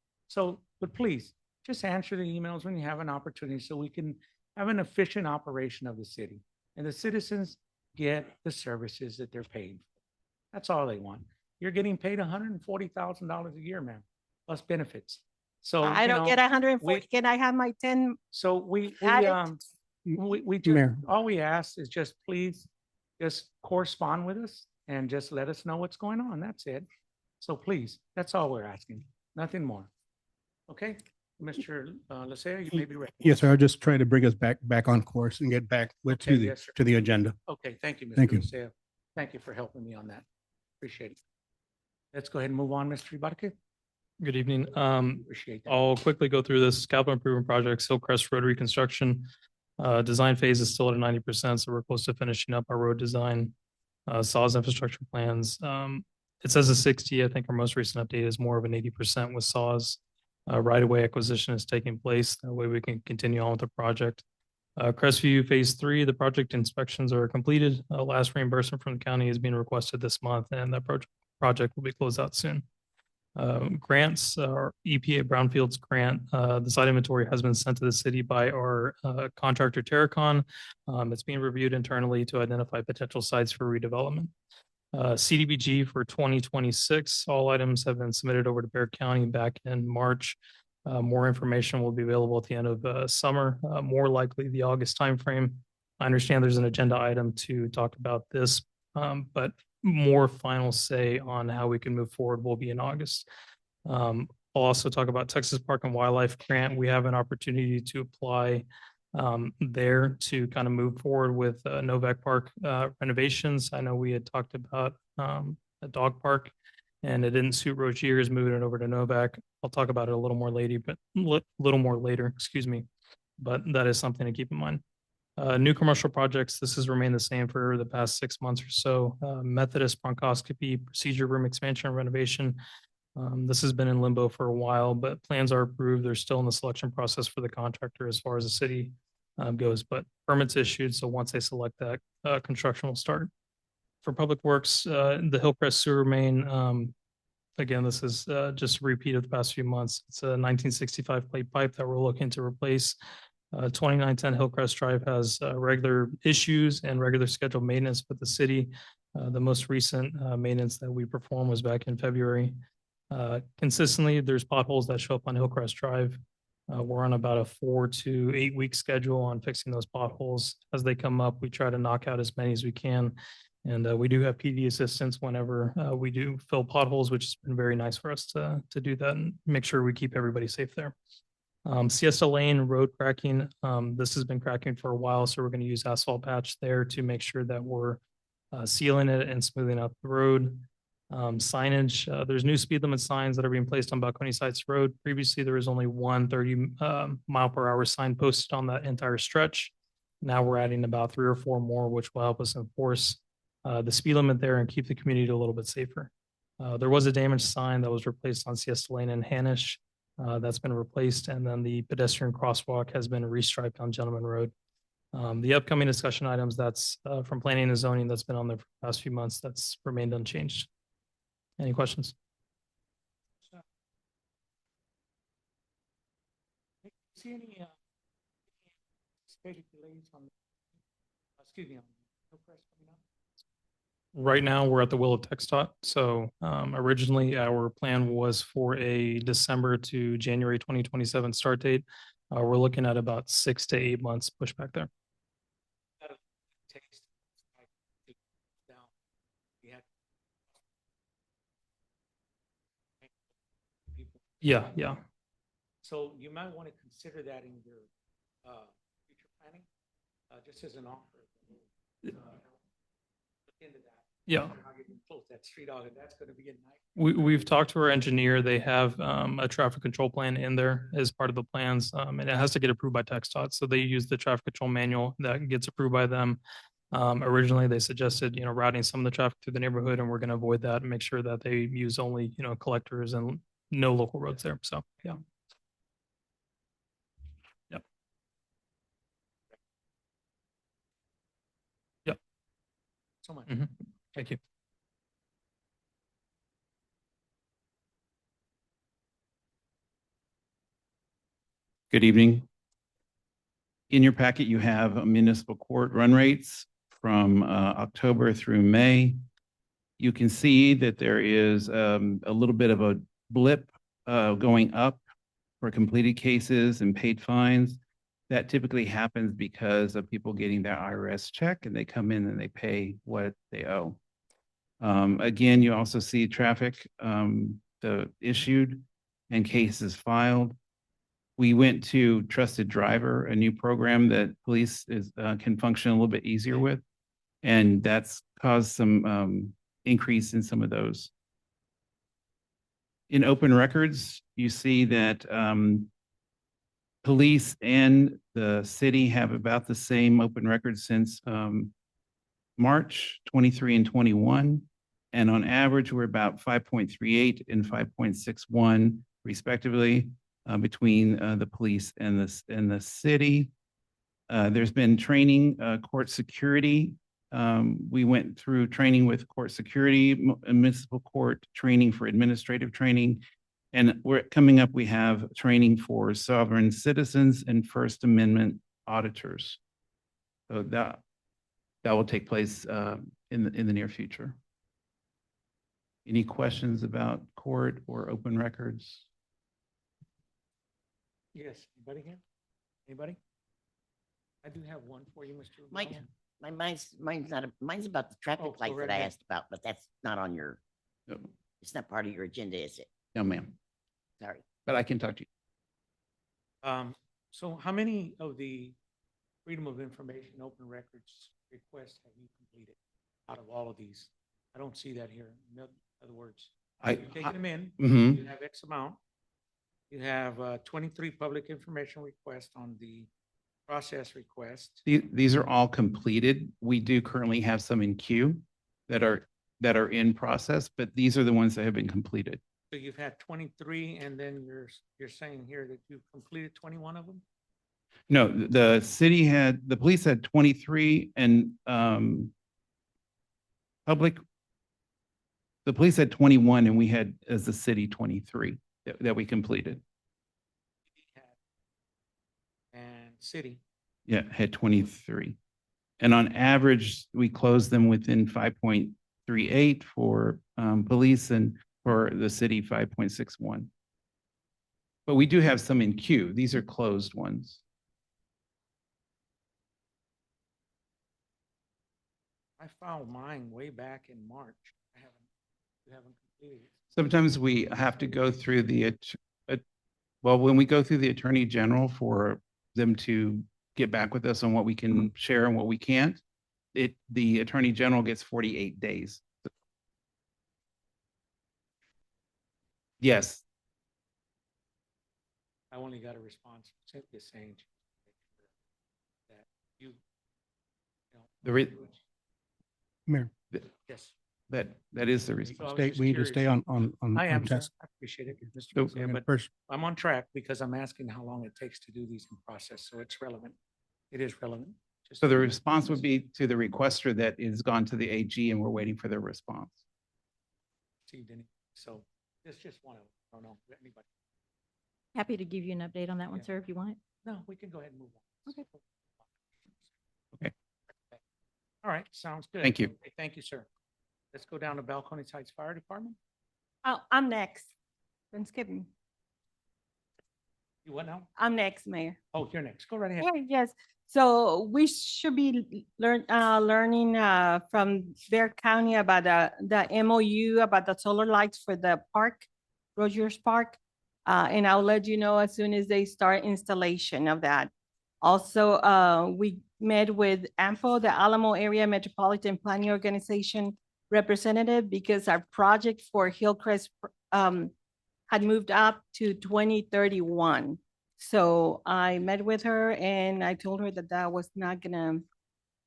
But please, just answer the emails when you have an opportunity so we can have an efficient operation of the city. And the citizens get the services that they're paying for. That's all they want. You're getting paid $140,000 a year, ma'am, plus benefits. So, I don't get 140. Can I have my 10? So we added? just, Mayor. all we ask is just please just correspond with us and just let us know what's going on. That's it. So please, that's all we're asking. Nothing more. Okay, Mr. Lasea, you may be ready. Yes, sir. I'll just try to bring us back on course and get back Okay, yes, sir. to the agenda. Okay, thank you, Thank Mr. you. Lasea. Thank you for helping me on that. Appreciate it. Let's go ahead and move on, Mr. Ibarque. Good evening. Appreciate that. I'll quickly go through this capital improvement project, Hillcrest Road reconstruction. Design phase is still at 90%, so we're close to finishing up our road design. SAWS infrastructure plans. It says a 60. I think our most recent update is more of an 80% with SAWS. Right-of-way acquisition is taking place. That way we can continue on with the project. Crestview Phase 3, the project inspections are completed. Last reimbursement from the county is being requested this month, and that project will be closed out soon. Grants, our EPA Brownfields grant, the site inventory has been sent to the city by our contractor Terracon. It's being reviewed internally to identify potential sites for redevelopment. CDBG for 2026, all items have been submitted over to Bear County back in March. More information will be available at the end of summer, more likely the August timeframe. I understand there's an agenda item to talk about this, but more final say on how we can move forward will be in August. I'll also talk about Texas Park and Wildlife Grant. We have an opportunity to apply there to kind of move forward with Novak Park renovations. I know we had talked about a dog park and it didn't suit Rogier's moving it over to Novak. I'll talk about it a little more later, excuse me. But that is something to keep in mind. New commercial projects, this has remained the same for the past 6 months or so. Methodist bronchoscopy, procedure room expansion and renovation. This has been in limbo for a while, but plans are approved. They're still in the selection process for the contractor as far as the city goes, but permits issued. So once they select that, construction will start. For Public Works, the Hillcrest Sewer Main, again, this is just a repeat of the past few months. It's a 1965 plate pipe that we're looking to replace. 2910 Hillcrest Drive has regular issues and regular scheduled maintenance with the city. The most recent maintenance that we performed was back in February. Consistently, there's potholes that show up on Hillcrest Drive. We're on about a 4 to 8 week schedule on fixing those potholes. As they come up, we try to knock out as many as we can. And we do have PD assistance whenever we do fill potholes, which has been very nice for us to do that and make sure we keep everybody safe there. Siesta Lane road cracking. This has been cracking for a while, so we're going to use asphalt patch there to make sure that we're sealing it and smoothing out the road. Signage, there's new speed limit signs that are being placed on Balcony Sites Road. Previously, there was only one 30 mile per hour sign posted on that entire stretch. Now we're adding about 3 or 4 more, which will help us enforce the speed limit there and keep the community a little bit safer. There was a damaged sign that was replaced on Siesta Lane and Hanish. That's been replaced, and then the pedestrian crosswalk has been restriped on Gentleman Road. The upcoming discussion items that's from planning and zoning that's been on there for the past few months, that's remained unchanged. Any questions? See any delays on, excuse me, on Hillcrest coming up? Right now, we're at the will of TxDOT. So originally, our plan was for a December to January 2027 start date. We're looking at about 6 to 8 months pushback there. Yeah, yeah. So you might want to consider that in your future planning, just as an offer. Look into that. Yeah. How you can close that street out, and that's going to be a night. We've talked to our engineer. They have a traffic control plan in there as part of the plans, and it has to get approved by TxDOT. So they use the traffic control manual that gets approved by them. Originally, they suggested, routing some of the traffic through the neighborhood, and we're going to avoid that and make sure that they use only, collectors and no local roads there. So, yeah. Yep. Yep. So much. Mhm. Thank you. Good evening. In your packet, you have municipal court run rates from October through May. You can see that there is a little bit of a blip going up for completed cases and paid fines. That typically happens because of people getting their IRS check and they come in and they pay what they owe. Again, you also see traffic issued and cases filed. We went to Trusted Driver, a new program that police can function a little bit easier with, and that's caused some increase in some of those. In open records, you see that police and the city have about the same open records since March 23 and 21. And on average, we're about 5.38 and 5.61 respectively between the police and the city. There's been training, court security We went through training with court security, municipal court training for administrative training. And we're coming up, we have training for sovereign citizens and First Amendment auditors. So that will take place in the near future. Any questions about court or open records? Yes, anybody here? Anybody? I do have one for you, Mr. Mike, Brown. mine's not, mine's about the traffic Oh, go lights right that I ahead. asked about, but that's not on your, No, it's not part of your agenda, is it? no, ma'am, Sorry. but I can talk to you. So how many of the Freedom of Information open records requests have you completed out of all of these? I don't see that here. In other words, you've taken them in, Mhm. you have X amount. You have 23 public information requests on the process request. These are all completed. We do currently have some in queue that are in process, but these are the ones that have been completed. So you've had 23, and then you're saying here that you've completed 21 of them? No, the police had 23 and the police had 21 and we had, as the city, 23 that we completed. And city, Yeah, had 23. And on average, we closed them within 5.38 for police and for the city, 5.61. But we do have some in queue. These are closed ones. I filed mine way back in March. You haven't completed it. Sometimes we have to go through well, when we go through the Attorney General for them to get back with us on what we can share and what we can't, the Attorney General gets 48 days. Yes, I only got a response from Cynthia saying that you know. the re- Mayor, Yes. that is the response. So I was just we need to stay curious. on I am, sir. task. I appreciate it, Mr. So, Garcia, but First, I'm on track because I'm asking how long it takes to do these in process, so it's relevant. It is relevant. Just- So the response would be to the requester that is gone to the AG and we're waiting for their response. received any. So it's just one of them. I don't know if anybody. Happy to give you an update on that one, Yeah. sir, if you want it. No, we can go ahead and move on. Okay. Okay. All right, sounds good. Thank you. Okay, thank you, sir. Let's go down to Balcones Heights Fire Department. Oh, I'm next. Don't skip me. You what now? I'm next, Mayor. Oh, you're next. Go right ahead. Yeah, yes. So we should be learning from Bear County about the MOU about the solar lights for the park, Rogers Park. And I'll let you know as soon as they start installation of that. Also, we met with AMPO, the Alamo Area Metropolitan Planning Organization representative, because our project for Hillcrest had moved up to 2031. So I met with her and I told her that that was not gonna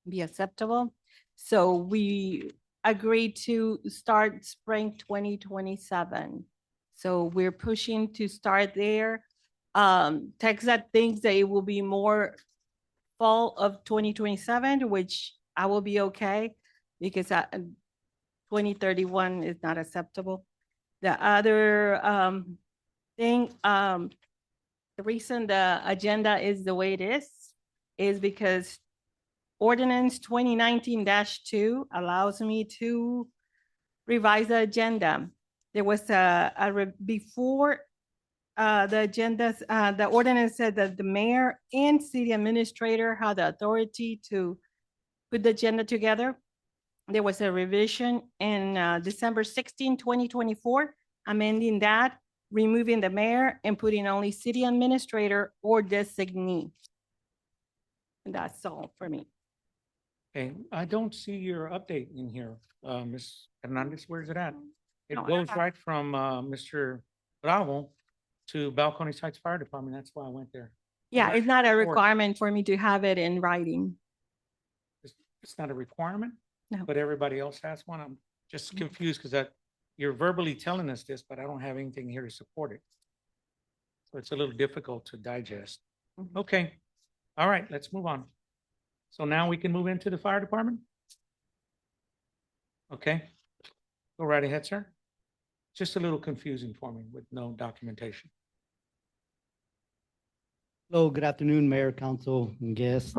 be acceptable. So we agreed to start spring 2027. So we're pushing to start there. Texas thinks that it will be more fall of 2027, which I will be okay because 2031 is not acceptable. The other thing, the reason the agenda is the way it is because ordinance 2019-2 allows me to revise the agenda. There was before the agendas, the ordinance said that the mayor and city administrator had the authority to put the agenda together. There was a revision in December 16, 2024, amending that, removing the mayor and putting only city administrator or designee. And that's all for me. Okay, I don't see your update in here, Ms. Hernandez. Where's it at? It No, I goes have- right from Mr. Bravo to Balcones Heights Fire Department. That's why I went there. Yeah, it's not a Report. requirement for me to have it in writing. It's not a requirement? No. But everybody else has one? I'm just confused because you're verbally telling us this, but I don't have anything here to support it. So it's a little difficult to digest. Mhm. Okay, all right, let's move on. So now we can move into the fire department? Okay? Go right ahead, sir. Just a little confusing for me with no documentation. Hello, good afternoon, Mayor, Council, and guests.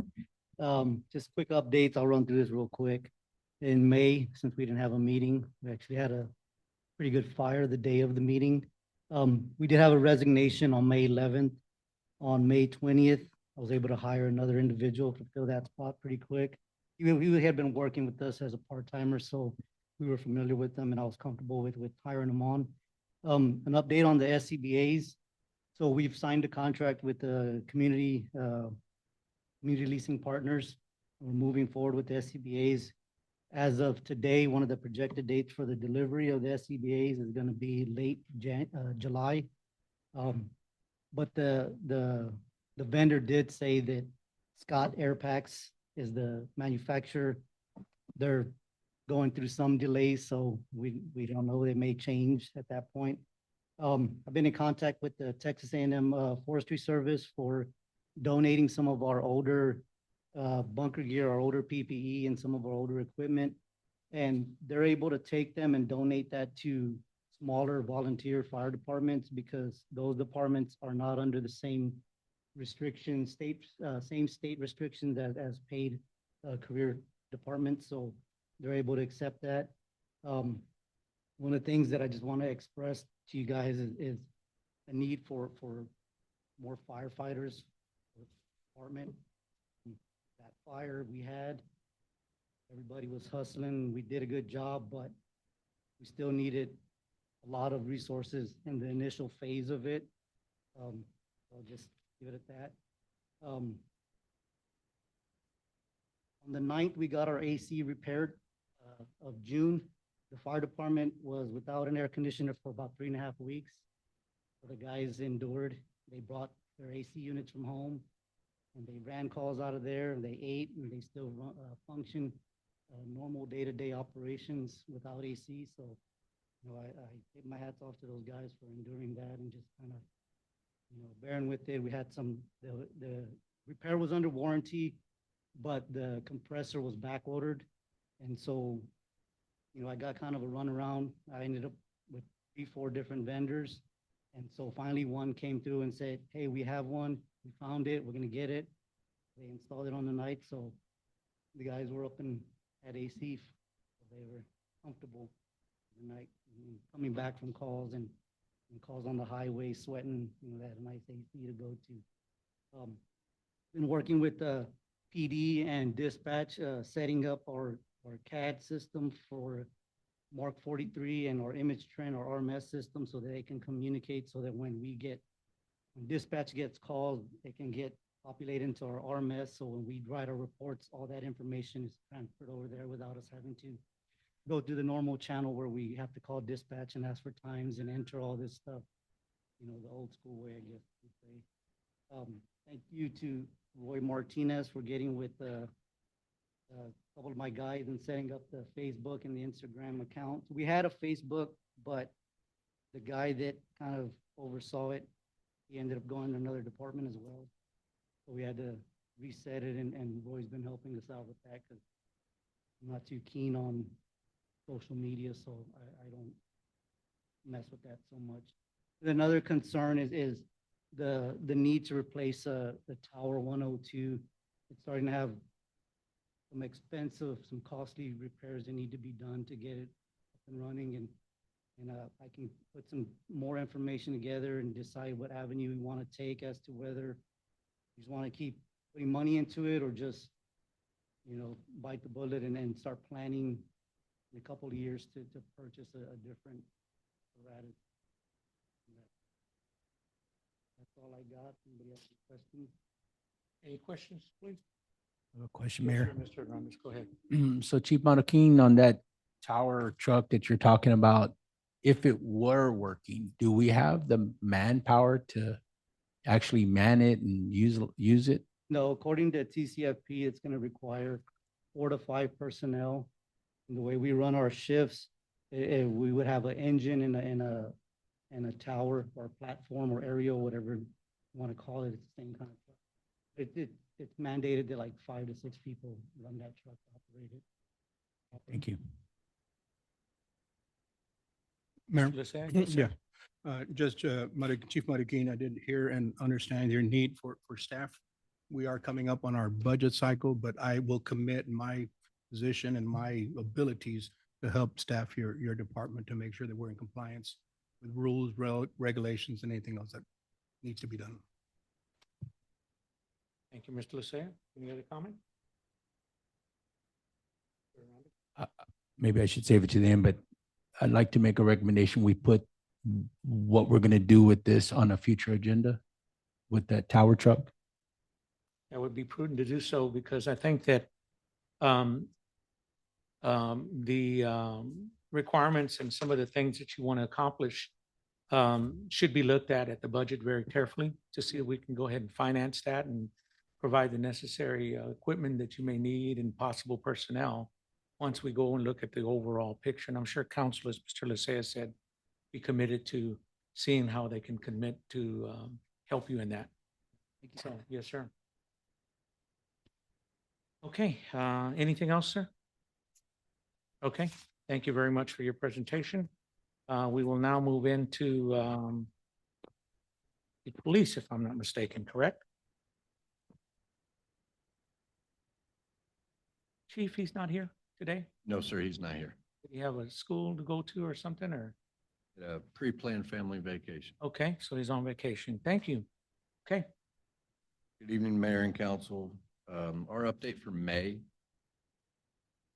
Just quick updates. I'll run through this real quick. In May, since we didn't have a meeting, we actually had a pretty good fire the day of the meeting. We did have a resignation on May 11th. On May 20th, I was able to hire another individual to fill that spot pretty quick. He had been working with us as a part-timer, so we were familiar with him and I was comfortable with hiring him on. An update on the SCBA's. So we've signed a contract with the community leasing partners. We're moving forward with the SCBA's. As of today, one of the projected dates for the delivery of the SCBA's is going to be late July. But the vendor did say that Scott Air Packs is the manufacturer. They're going through some delays, so we don't know. They may change at that point. I've been in contact with the Texas A&M Forestry Service for donating some of our older bunker gear, our older PPE, and some of our older equipment. And they're able to take them and donate that to smaller volunteer fire departments because those departments are not under the same restrictions, same state restrictions as paid career departments. So they're able to accept that. One of the things that I just want to express to you guys is a need for more firefighters for the department. That fire we had, everybody was hustling. We did a good job, but we still needed a lot of resources in the initial phase of it. I'll just give it at that. On the 9th, we got our AC repaired of June. The fire department was without an air conditioner for about 3.5 weeks. So the guys endured. They brought their AC units from home and they ran calls out of there and they ate and they still function normal day-to-day operations without AC. So, you know, I take my hats off to those guys for enduring that and just kind of, you know, bearing with it. We had the repair was under warranty, but the compressor was back ordered. And so, you know, I got kind of a runaround. I ended up with 3-4 different vendors. And so finally one came through and said, hey, we have one. We found it. We're going to get it. They installed it on the night. So the guys were up and had AC. So they were comfortable the night. And coming back from calls and calls on the highway, sweating, you know, they had a nice AC to go to. Been working with the PD and dispatch, setting up our CAD system for Mark 43 and our image trend, our RMS system, so that they can communicate, so that when dispatch gets called, they can get populated into our RMS. So when we write our reports, all that information is transferred over there without us having to go through the normal channel where we have to call dispatch and ask for times and enter all this stuff, you know, the old school way, I guess you'd say. Thank you to Roy Martinez for getting with a couple of my guys and setting up the Facebook and the Instagram account. We had a Facebook, but the guy that kind of oversaw it, he ended up going to another department as well. So we had to reset it, and Roy's been helping us out with that because I'm not too keen on social media, so I don't mess with that so much. Another concern is the need to replace the Tower 102. It's starting to have some costly repairs that need to be done to get it up and running. And I can put some more information together and decide what avenue we want to take as to whether you just want to keep putting money into it or just, you know, bite the bullet and start planning in a couple of years to purchase a different apparatus. That's all I got. Anybody have any questions? Any questions, please? A question, Yes, Mayor. sir, Mr. Hernandez, go ahead. So Chief Montequin, on that tower truck that you're talking about, if it were working, do we have the manpower to actually man it and use it? No, according to TCFP, it's going to require 4 to 5 personnel. And the way we run our shifts, we would have an engine and a tower or platform or aerial, whatever you want to call it. It's the same kind of truck. It's mandated that like 5 to 6 people run that truck, operate it. Thank you. Mayor, Mr. Lysia? yeah, Chief Marroquin, I did hear and understand your need for staff. We are coming up on our budget cycle, but I will commit my position and my abilities to help staff your department to make sure that we're in compliance with rules, regulations, and anything else that needs to be done. Thank you, Mr. Lysia. Any other comment? Maybe I should save it to the end, but I'd like to make a recommendation. We put what we're going to do with this on a future agenda with that tower truck. That would be prudent to do so because I think that the requirements and some of the things that you want to accomplish should be looked at the budget very carefully to see if we can go ahead and finance that and provide the necessary equipment that you may need and possible personnel once we go and look at the overall picture. And I'm sure council, as Mr. Lysia said, be committed to seeing how they can commit to help you in that. So, yes, sir. Okay, anything else, sir? Okay, thank you very much for your presentation. We will now move into the police, if I'm not mistaken, correct? Chief, he's not here today? No, sir, he's not here. Did he have a school to go to or something, or? Pre-planned family vacation. Okay, so he's on vacation. Thank you. Okay, Good evening, Mayor and Council. Our update for May.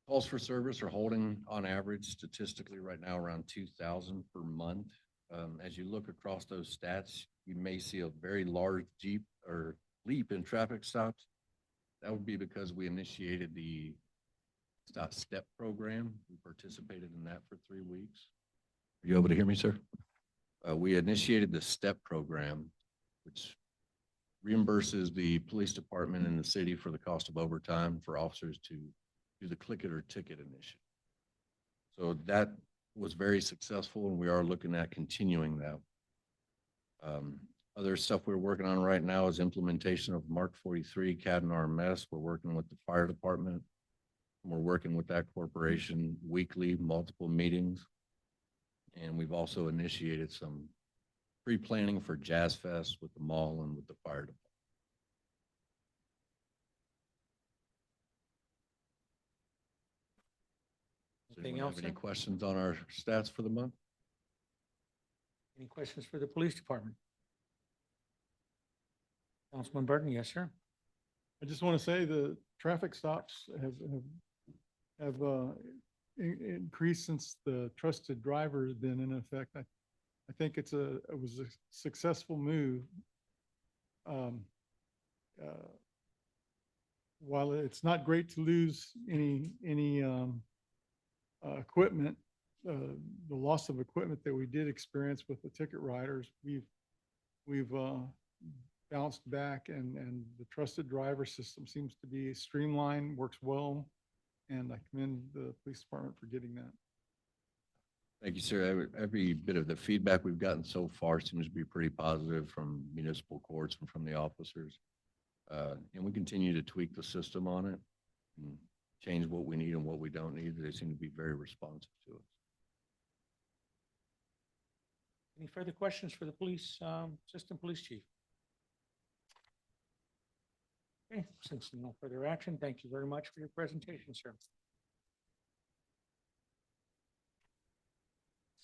Calls for service are holding on average statistically right now around 2,000 per month. As you look across those stats, you may see a very large leap in traffic stops. That would be because we initiated the STEP program. We participated in that for 3 weeks. Are you able to hear me, sir? We initiated the STEP program, which reimburses the police department and the city for the cost of overtime for officers to do the click it or ticket initiative. So that was very successful, and we are looking at continuing that. Other stuff we're working on right now is implementation of Mark 43 CAD and RMS. We're working with the fire department. We're working with that corporation weekly, multiple meetings. And we've also initiated some pre-planning for Jazz Fest with the mall and with the fire department. Does anything anyone else, have any sir? questions on our stats for the month? Any questions for the police department? Councilman Burton, yes, sir. I just want to say the traffic stops have increased since the trusted driver has been in effect. I think it was a successful move. While it's not great to lose any equipment, the loss of equipment that we did experience with the ticket riders, we've bounced back, and the trusted driver system seems to be streamlined, works well, and I commend the police department for getting that. Thank you, sir. Every bit of the feedback we've gotten so far seems to be pretty positive from municipal courts and from the officers. And we continue to tweak the system on it and change what we need and what we don't need. They seem to be very responsive to us. Any further questions for the police, Assistant Police Chief? Okay, since no further action, thank you very much for your presentation, sir.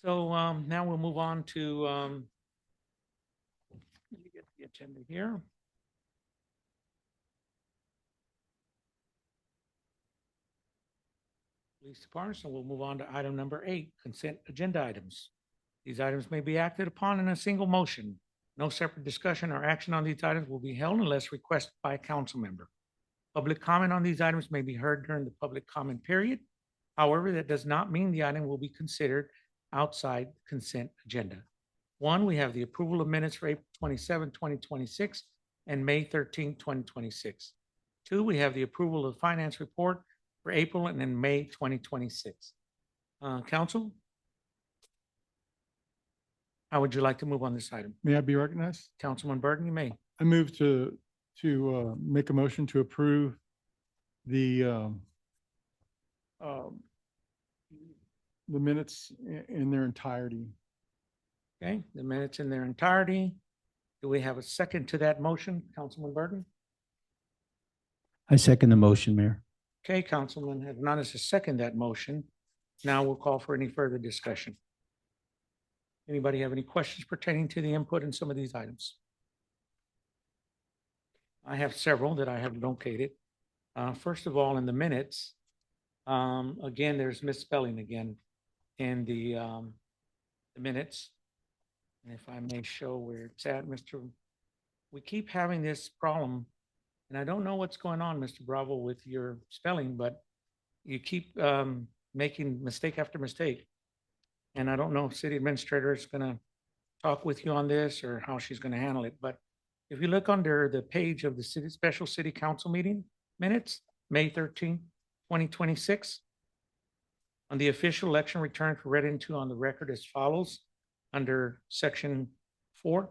So now we'll move on to, let me get the agenda here. Police Department, so we'll move on to item number 8, consent agenda items. These items may be acted upon in a single motion. No separate discussion or action on these items will be held unless requested by a council member. Public comment on these items may be heard during the public comment period. However, that does not mean the item will be considered outside the consent agenda. 1, we have the approval of minutes for April 27, 2026 and May 13, 2026. 2, we have the approval of finance report for April and in May 2026. Council? How would you like to move on this item? May I be recognized? Councilman Burton, you may. I move to make a motion to approve the minutes in their entirety Okay, the minutes in their entirety. Do we have a second to that motion, Councilman Burton? I second the motion, Mayor. Okay, Councilman Hernandez has seconded that motion. Now we'll call for any further discussion. Anybody have any questions pertaining to the input in some of these items? I have several that I have located. First of all, in the minutes, again, there's misspelling again in the minutes. And if I may show where it's at, we keep having this problem, and I don't know what's going on, Mr. Bravo, with your spelling, but you keep making mistake after mistake. And I don't know if city administrator is gonna talk with you on this or how she's gonna handle it, but if you look under the page of the special city council meeting minutes, May 13, 2026, on the official election returns were read into on the record as follows under section 4,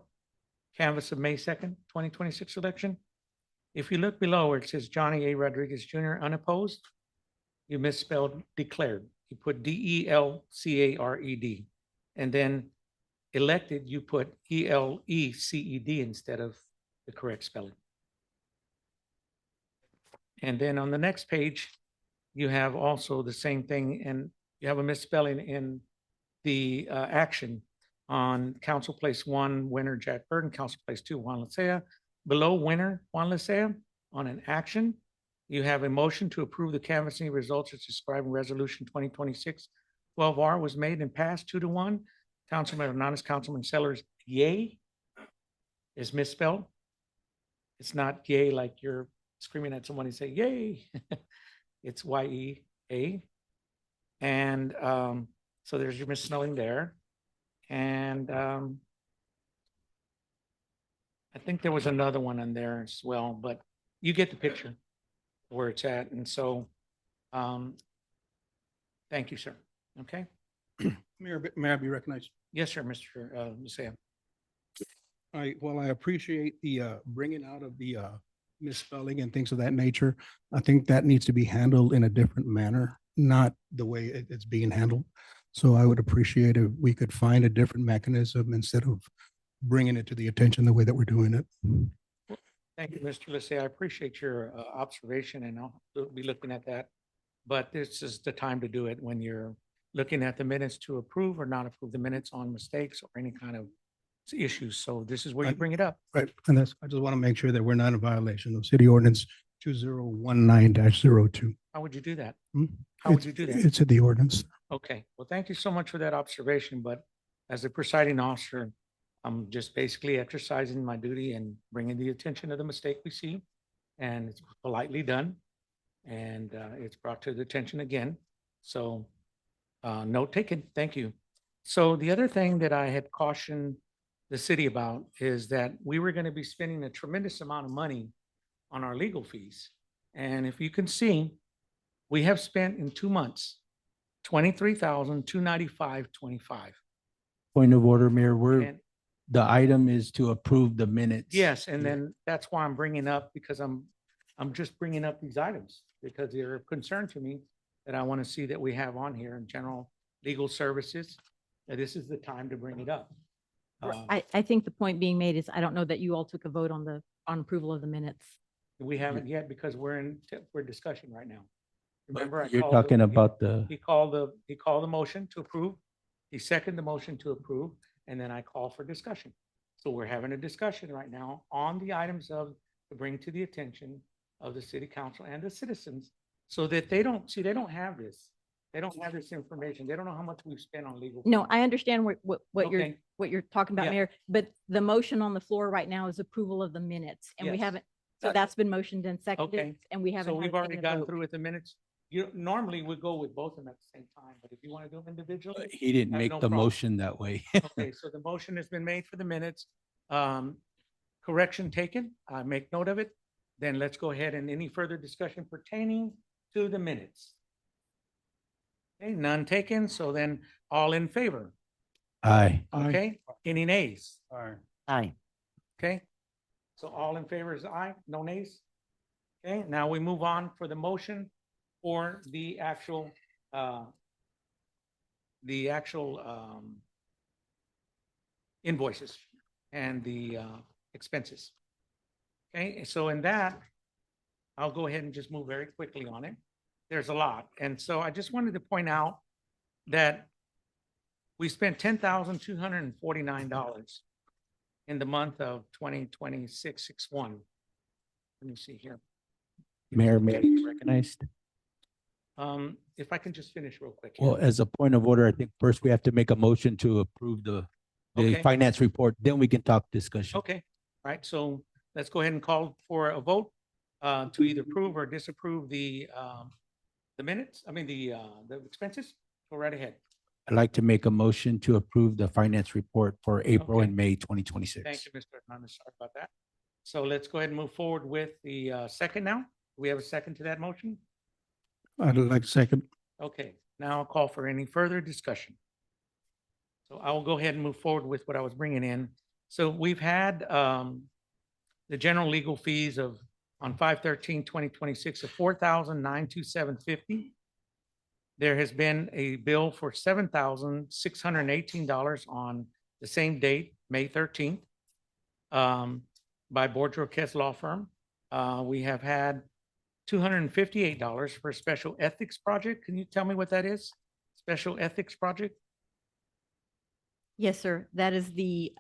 canvass of May 2nd, 2026 election. If you look below where it says Johnny A. Rodriguez Jr. unopposed, you misspelled declared. You put DELCARED. And then elected, you put ELECED instead of the correct spelling. And then on the next page, you have also the same thing, and you have a misspelling in the action on Council Place 1, winner Jack Burton, Council Place 2, Juan Licea. Below winner Juan Licea, on an action, you have a motion to approve the canvassing results as described in Resolution 2026-12R was made and passed 2-1. Councilman Hernandez, Councilman Sellers, yay is misspelled. It's not yay like you're screaming at someone and say yay. It's YEA. And so there's your misspelling there. And I think there was another one in there as well, but you get the picture where it's at. And so thank you, sir. Okay. Mayor, may I be recognized? Yes, sir, Mr. Licea. Well, I appreciate the bringing out of the misspelling and things of that nature. I think that needs to be handled in a different manner, not the way it's being handled. So I would appreciate if we could find a different mechanism instead of bringing it to the attention the way that we're doing it. Thank you, Mr. Licea. I appreciate your observation, and I'll be looking at that. But this is the time to do it when you're looking at the minutes to approve or not approve the minutes on mistakes or any kind of issues. So this is where you bring it up. Right, and I just want to make sure that we're not in violation of City Ordinance 2019-02. How would you do that? Hmm? How would you do that? It's in the ordinance. Okay, well, thank you so much for that observation, but as a presiding officer, I'm just basically exercising my duty and bringing the attention of the mistake we see, and it's politely done, and it's brought to the attention again. So note taken, thank you. So the other thing that I had cautioned the city about is that we were going to be spending a tremendous amount of money on our legal fees. And if you can see, we have spent in 2 months, $23,295.25. Point of order, Mayor, And the item is to approve the minutes. yes, and then that's why I'm bringing up, because I'm just bringing up these items because they're of concern to me that I want to see that we have on here in general legal services. That this is the time to bring it up. I think the point being made is I don't know that you all took a vote on approval of the minutes. We haven't yet because we're discussion right now. Remember, You're talking about the, he called the motion to approve. He seconded the motion to approve, and then I call for discussion. So we're having a discussion right now on the items to bring to the attention of the city council and the citizens so that they don't have this. They don't have this information. They don't know how much we've spent on legal. No, fees. I understand what Okay. you're talking about, Yeah. Mayor, but the motion on the floor right now is approval of the minutes, and we Yes. haven't, so that's been motioned and seconded, Okay. and we haven't. So we've had already taken a gotten vote. through with the minutes. Normally we go with both of them at the same time, but if you want to do them individually. he didn't I have make no the problem. motion that way. Okay, so the motion has been made for the minutes. Correction taken. I make note of it. Then let's go ahead and any further discussion pertaining to the minutes. Okay, none taken. So then all in favor? Aye. Okay, any nays? All right. Aye. Okay, so all in favor is aye, no nays? Okay, now we move on for the motion for the actual invoices and the expenses. Okay, so in that, I'll go ahead and just move very quickly on it. There's a lot. And so I just wanted to point out that we spent $10,249 in the month of 2026-61. Let me see here. Mayor, may I be recognized? If I can just finish real quick. Well, as a point of order, I think first we have to make a motion to approve the Okay. finance report, then we can talk discussion. Okay, all right, so let's go ahead and call for a vote to either approve or disapprove the minutes, the expenses. Go right ahead. I'd like to make a motion to approve the finance report for April Okay. and May 2026. Thank you, Mr. Hernandez. Sorry about that. So let's go ahead and move forward with the second now. Do we have a second to that motion? I'd like second. Okay, now I'll call for any further discussion. So I will go ahead and move forward with what I was bringing in. So we've had the general legal fees on 5/13/2026 of $4,927.50. There has been a bill for $7,618 on the same date, May 13th, by Boardroquez Law Firm. We have had $258 for a special ethics project. Can you tell me what that is? Special ethics project? Yes, sir. That is the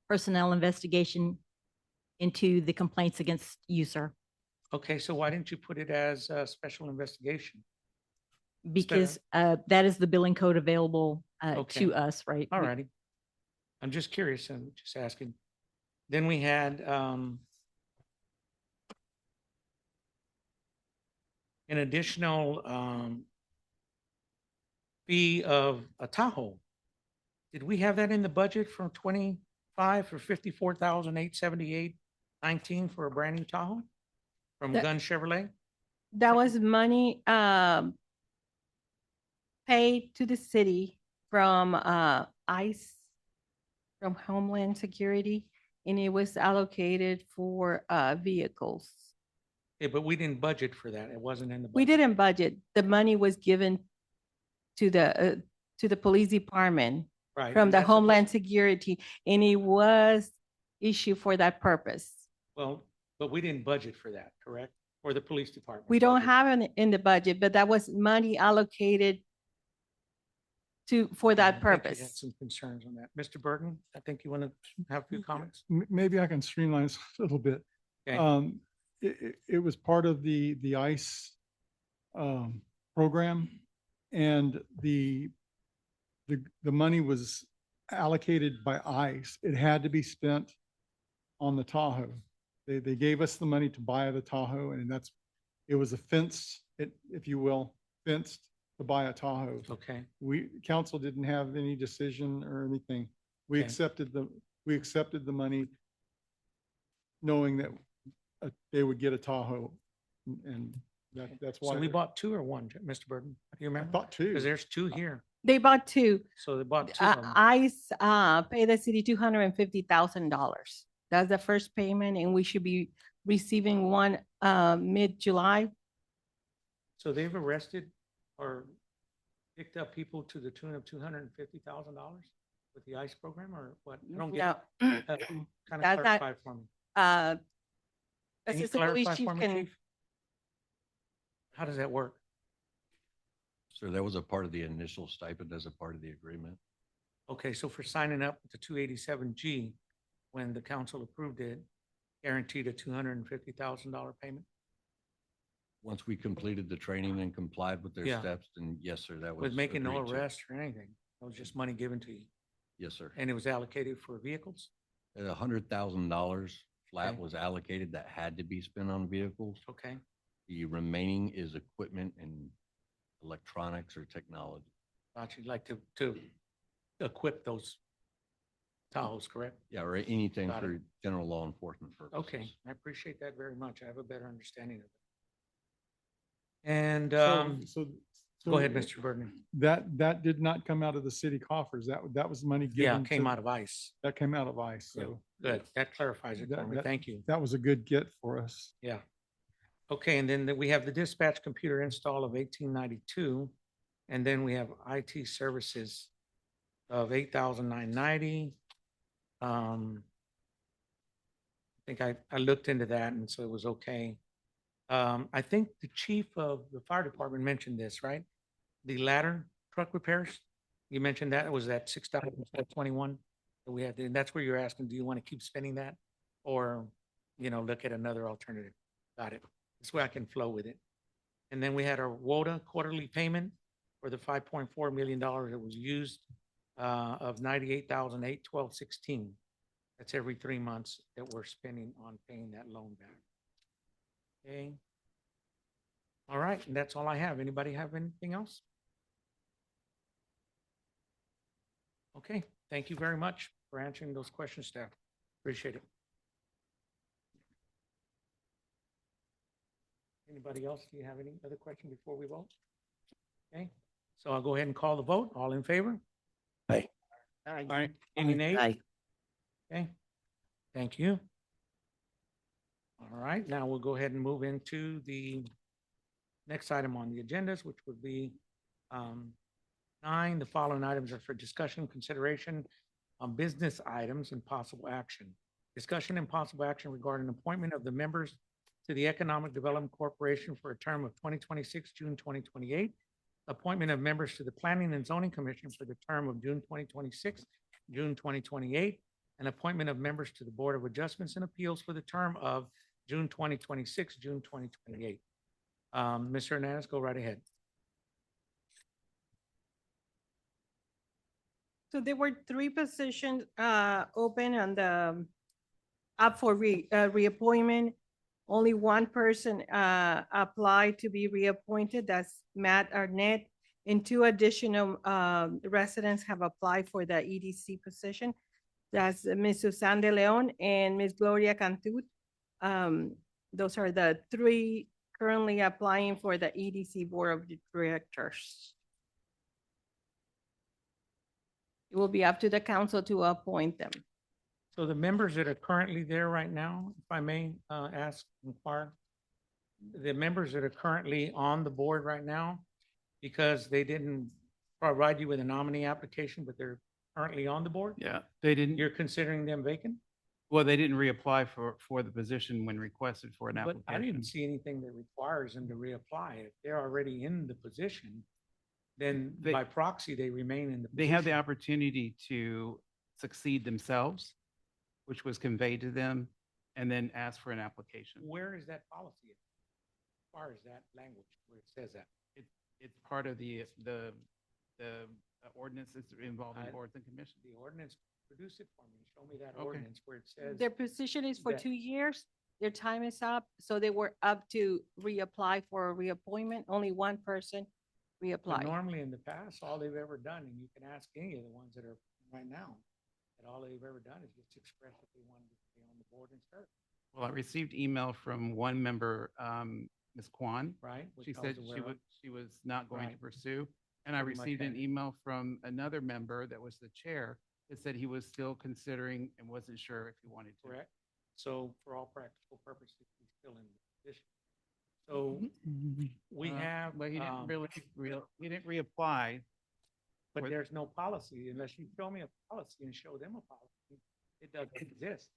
personnel investigation into the complaints against you, sir. Okay, so why didn't you put it as a special investigation? Because that is the billing code available Okay. to us, right? All righty. I'm just curious. I'm just asking. Then we had an additional fee of a Tahoe. Did we have that in the budget from 25 for $54,878.19 for a brand new Tahoe from That- Gun Chevrolet? That was money paid to the city from ICE, from Homeland Security, and it was allocated for vehicles. Yeah, but we didn't budget for that. It wasn't in the budget. We didn't budget. The money was given to the police department Right, from and the that's supposed- Homeland Security, and it was issued for that purpose. Well, but we didn't budget for that, correct? Or the police department? We don't budget? have it in the budget, but that was money allocated for I that think you had purpose. some concerns on that. Mr. Burton, I think you want to have a few comments? Maybe I can streamline this a little bit. Okay. It was part of the ICE program, and the money was allocated by ICE. It had to be spent on the Tahoe. They gave us the money to buy the Tahoe, and it was a fenced, if you will, fenced to buy a Tahoe. Okay, Council didn't have any decision or anything. We Okay. accepted the money knowing that they would get a Tahoe, and that's why. so we bought two or one, Mr. Burton? Do you I remember? thought two. Because there's two here. They bought two. So they bought two of them. ICE paid the city $250,000. That's the first payment, and we should be receiving one mid-July. So they've arrested or picked up people to the tune of $250,000 with the ICE program, or what? I don't get, No. kind of That's not- clarify for me. Uh, Can you Assistant Police clarify Chief for me, can, Chief? How does that work? So that was a part of the initial stipend as a part of the agreement. Okay, so for signing up with the 287G, when the council approved it, guaranteed a $250,000 payment Once we completed the training and complied with their Yeah. steps, then yes, sir, that was. with making no agreed to. arrest or anything. It was just money given to you, Yes, sir. and it was allocated for vehicles? $100,000 flat Okay. was allocated that had to be spent on vehicles. Okay, The remaining is equipment and electronics or technology. thought you'd like to equip those Tahoes, correct? Yeah, or anything Got it. for general law enforcement purposes. Okay, I appreciate that very much. I have a better understanding of it. And, So go ahead, Mr. Burton. That did not come out of the city coffers. That was money Yeah, given. it came out of ICE. That came out of ICE, Yeah, so good. That clarifies it for me. Thank you. that was a good get for us. Yeah. Okay, and then we have the dispatch computer install of 1892, and then we have IT services of 8,990. I think I looked into that and so it was okay. I think the chief of the fire department mentioned this, right? The ladder truck repairs. You mentioned that, was that 6,21 that we had, and that's where you're asking, do you want to keep spending that? Or, look at another alternative? Got it. This way I can flow with it. And then we had our WODA quarterly payment for the $5.4 million that was used of $98,812.16. That's every 3 months that we're spending on paying that loan back. Okay. All right, and that's all I have. Anybody have anything else? Okay, thank you very much for answering those questions, staff. Appreciate it. Anybody else? Do you have any other question before we vote? Okay, so I'll go ahead and call the vote. All in favor? Aye. Aye. Any nays? Aye. Okay, thank you. All right, now we'll go ahead and move into the next item on the agendas, which would be 9. The following items are for discussion, consideration on business items and possible action. Discussion and possible action regarding appointment of the members to the Economic Development Corporation for a term of 2026, June 2028. Appointment of members to the Planning and Zoning Commission for the term of June 2026, June 2028. And appointment of members to the Board of Adjustments and Appeals for the term of June 2026, June 2028. Mr. Hernandez, go right ahead. So there were 3 positions open on the up for reappointment. Only 1 person applied to be reappointed. That's Matt Arnett. And 2 additional residents have applied for the EDC position. That's Ms. Susan De Leon and Ms. Gloria Cantut. Those are the 3 currently applying for the EDC Board of Directors. It will be up to the council to appoint them. So the members that are currently there right now, if I may inquire, the members that are currently on the board right now, because they didn't provide you with a nominee application, but they're currently on the board, Yeah, they didn't, you're considering them vacant? well, they didn't reapply for the position when requested for an But I application. didn't see anything that requires them to reapply. If they're already in the position, then They- by proxy, they remain in the They have the position. opportunity to succeed themselves, which was conveyed to them, and then ask for an application. Where is that policy? As far as that language where it says that? It's part of the ordinances involving I- boards and commissions. The ordinance, produce it for me. Show me that Okay. ordinance where it says. Their position is for that- 2 years. Their time is up, so they were up to reapply for a reappointment. Only 1 person But reapplied. normally in the past, all they've ever done, and you can ask any of the ones that are right now, that all they've ever done is just express that they wanted to stay on the board and serve, Well, I received email from one member, Ms. Kwan. right? Which She I was said aware of. she was not going to Right. pursue. And I Pretty much received an that. email from another member that was the chair that said he was still considering and wasn't sure if he wanted to. Correct? So for all practical purposes, he's still in the position. So we have, But he didn't he didn't reapply. but for- there's no policy unless you show me a policy and show them a policy. It doesn't exist.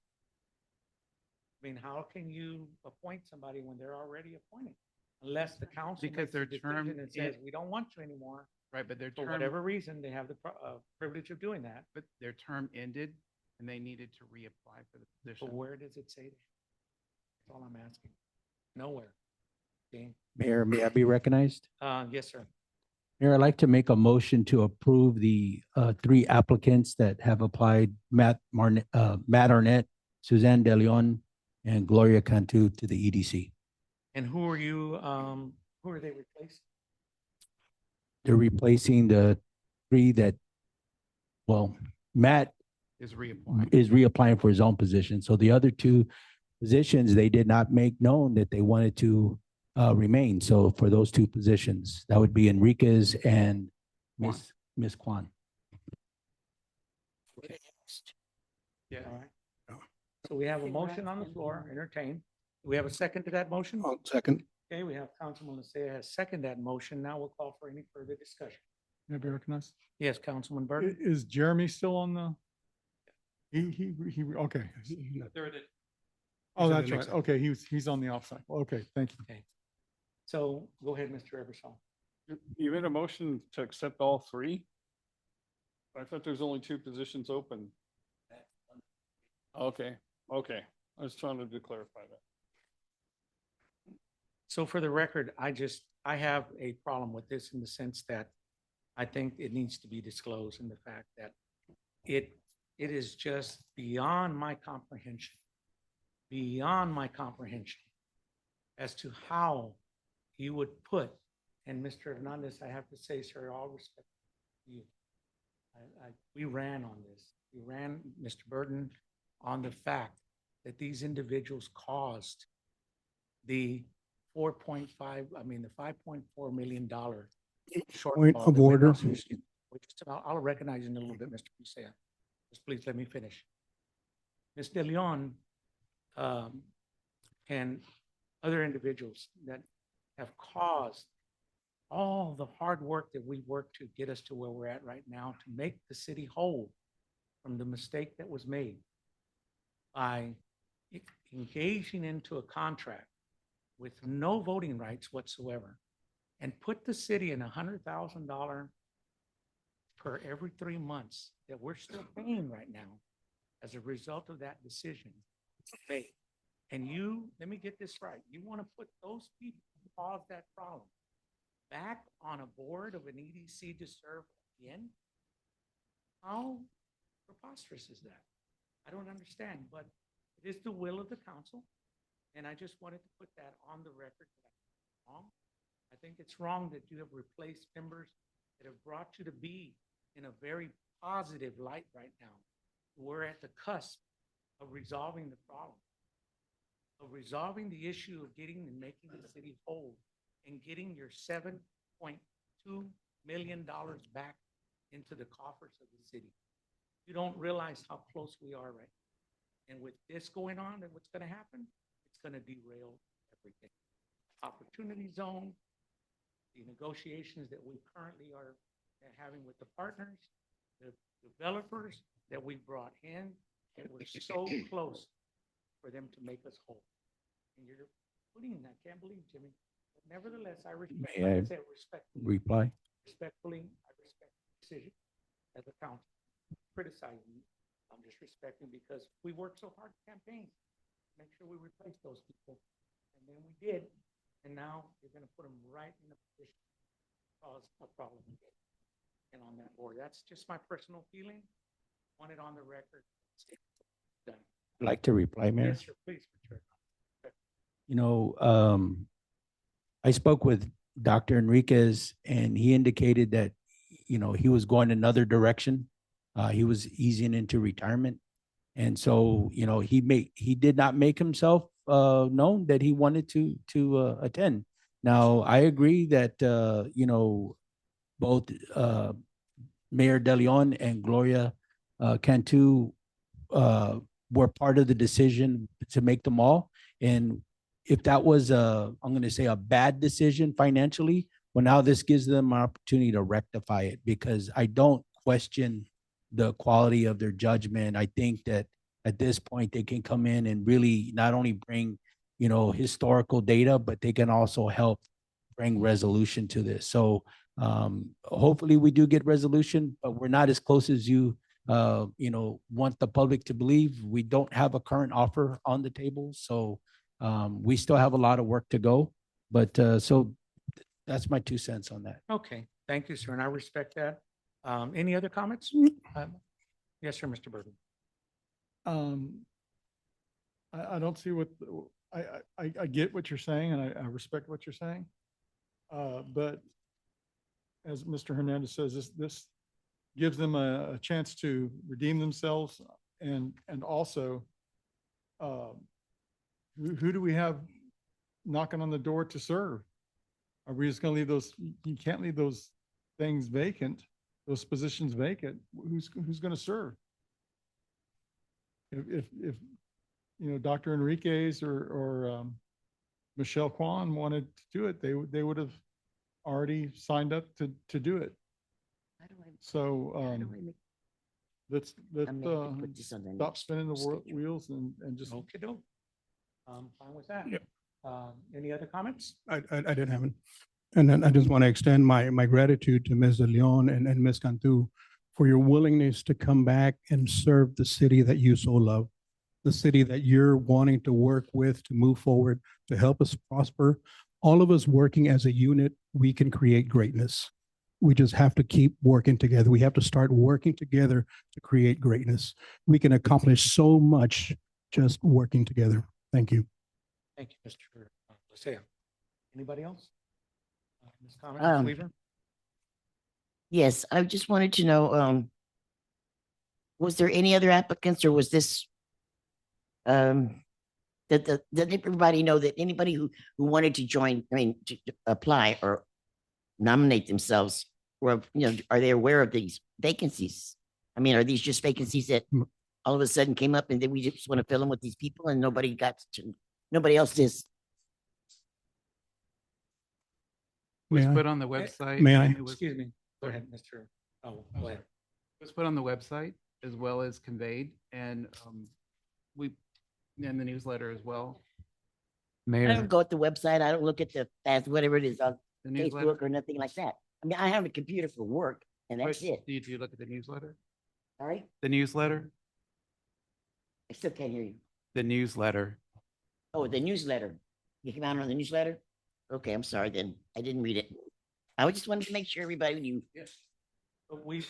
I mean, how can you appoint somebody when they're already appointed? Unless the council Because makes a their term decision and says, is- we don't want you anymore. Right, but their For term, whatever reason, they have the privilege of doing that. but their term ended and they needed to reapply for the position. But where does it say that? That's all I'm asking. Nowhere. Okay, Mayor, may I be recognized? yes, sir. Mayor, I'd like to make a motion to approve the 3 applicants that have applied, Matt Arnett, Suzanne De Leon, and Gloria Cantu to the EDC. And who are you, who are they replacing? They're replacing the 3 that, well, Matt Is reapplying. is reapplying for his own position. So the other 2 positions, they did not make known that they wanted to remain. So for those 2 positions, that would be Enriquez and Ms. Kwan. Yeah. All right. So we have a motion on the floor, entertained. Do we have a second to that motion? I'll second. Okay, we have Councilman Lysia has seconded that motion. Now we'll call for any further discussion. May I be recognized? Yes, Councilman Burton? Is Jeremy still on the? Okay. There it is. Oh, He's on the that's next right. item. Okay, he's on the off cycle. Okay, thank you. Okay. So go ahead, Mr. Eversol. You made a motion to accept all three? I thought there's only two positions open. Okay, okay. I was trying to clarify that. So for the record, I have a problem with this in the sense that I think it needs to be disclosed in the fact that it is just beyond my comprehension as to how he would put, and Mr. Hernandez, I have to say, sir, all respect to you. We ran on this. We ran, Mr. Burton, on the fact that these individuals caused the the $5.4 million shortfall. Point of that we order. lost. I'll recognize you in a little bit, Mr. Pisea. Just please let me finish. Ms. De Leon, and other individuals that have caused all the hard work that we worked to get us to where we're at right now, to make the city whole from the mistake that was made by engaging into a contract with no voting rights whatsoever, and put the city in $100,000 per every 3 months that we're still paying right now as a result of that decision. And you, let me get this right, you want to put those people who caused that problem back on a board of an EDC to serve again? How preposterous is that? I don't understand, but it is the will of the council. And I just wanted to put that on the record. Wrong. I think it's wrong that you have replaced members that have brought you to be in a very positive light right now. We're at the cusp of resolving the problem, of resolving the issue of getting and making the city whole and getting your $7.2 million back into the coffers of the city. You don't realize how close we are right now. And with this going on and what's going to happen, it's going to derail everything. Opportunity zone, the negotiations that we currently are having with the partners, the developers that we brought in, and we're so close for them to make us whole. And you're putting, I can't believe, Jimmy, but nevertheless, I respect, May I like I said, reply? respectfully, I respect the decision as a council. Criticizing me, I'm just respecting because we worked so hard to campaign, make sure we replace those people. And then we did, and now you're gonna put them right in a position to cause a problem again. And on that board, that's just my personal feeling. Want it on the record. Done. I'd like to reply, Mayor. Yes, sir, please, Mr. You know, I spoke with Dr. Enriquez and he indicated that, you know, he was going another direction. He was easing into retirement. And so, you know, he did not make himself known that he wanted to attend. Now, I agree that, you know, both Mayor De Leon and Gloria Cantu were part of the decision to make them all. And if that was I'm going to say a bad decision financially, well, now this gives them an opportunity to rectify it, because I don't question the quality of their judgment. I think that at this point they can come in and really not only bring, you know, historical data, but they can also help bring resolution to this. So hopefully we do get resolution, but we're not as close as you want the public to believe. We don't have a current offer on the table. So we still have a lot of work to go, but so that's my 2 cents on that. Okay, thank you, sir, and I respect that. Any other comments? Yes, sir, Mr. Burton. I don't see what, I get what you're saying and I respect what you're saying. But as Mr. Hernandez says, this gives them a chance to redeem themselves and also who do we have knocking on the door to serve? Are we just going to leave those? You can't leave those things vacant, those positions vacant. Who's going to serve? If you know, Dr. Enriquez or Michelle Kwan wanted to do it, they would have already signed up to do it. So let's, I'm gonna put this on the stop next spinning the schedule. wheels and just. Okey-doke. Fine with that. Yep. Any other comments? I didn't have it. And then I just want to extend my gratitude to Ms. De Leon and Ms. Cantu for your willingness to come back and serve the city that you so love, the city that you're wanting to work with to move forward, to help us prosper. All of us working as a unit, we can create greatness. We just have to keep working together. We have to start working together to create greatness. We can accomplish so much just working together. Thank you. Thank you, Mr. Lysia. Anybody else? Ms. Comment, Ms. Weaver? Yes, I just wanted to know, was there any other applicants or was this, did everybody know that anybody who wanted to join, I mean, to apply or nominate themselves, or, you know, are they aware of these vacancies? I mean, are these just vacancies that all of a sudden came up and then we just want to fill them with these people and nobody else is? Was May I? put on the website. May I? and it was- Excuse me. Go ahead, Mr. Oh, go ahead. Was put on the website as well as conveyed, and we, in the newsletter as well. I don't go at the website. I don't look at whatever it is on The newsletter. Facebook or nothing like that. I mean, I have a computer for work and that's But it. Did you look at the newsletter? All right? The newsletter? I still can't hear you. The newsletter. Oh, the newsletter. You came out on the newsletter? Okay, I'm sorry then. I didn't read it. I just wanted to make sure everybody knew. Yes. But we've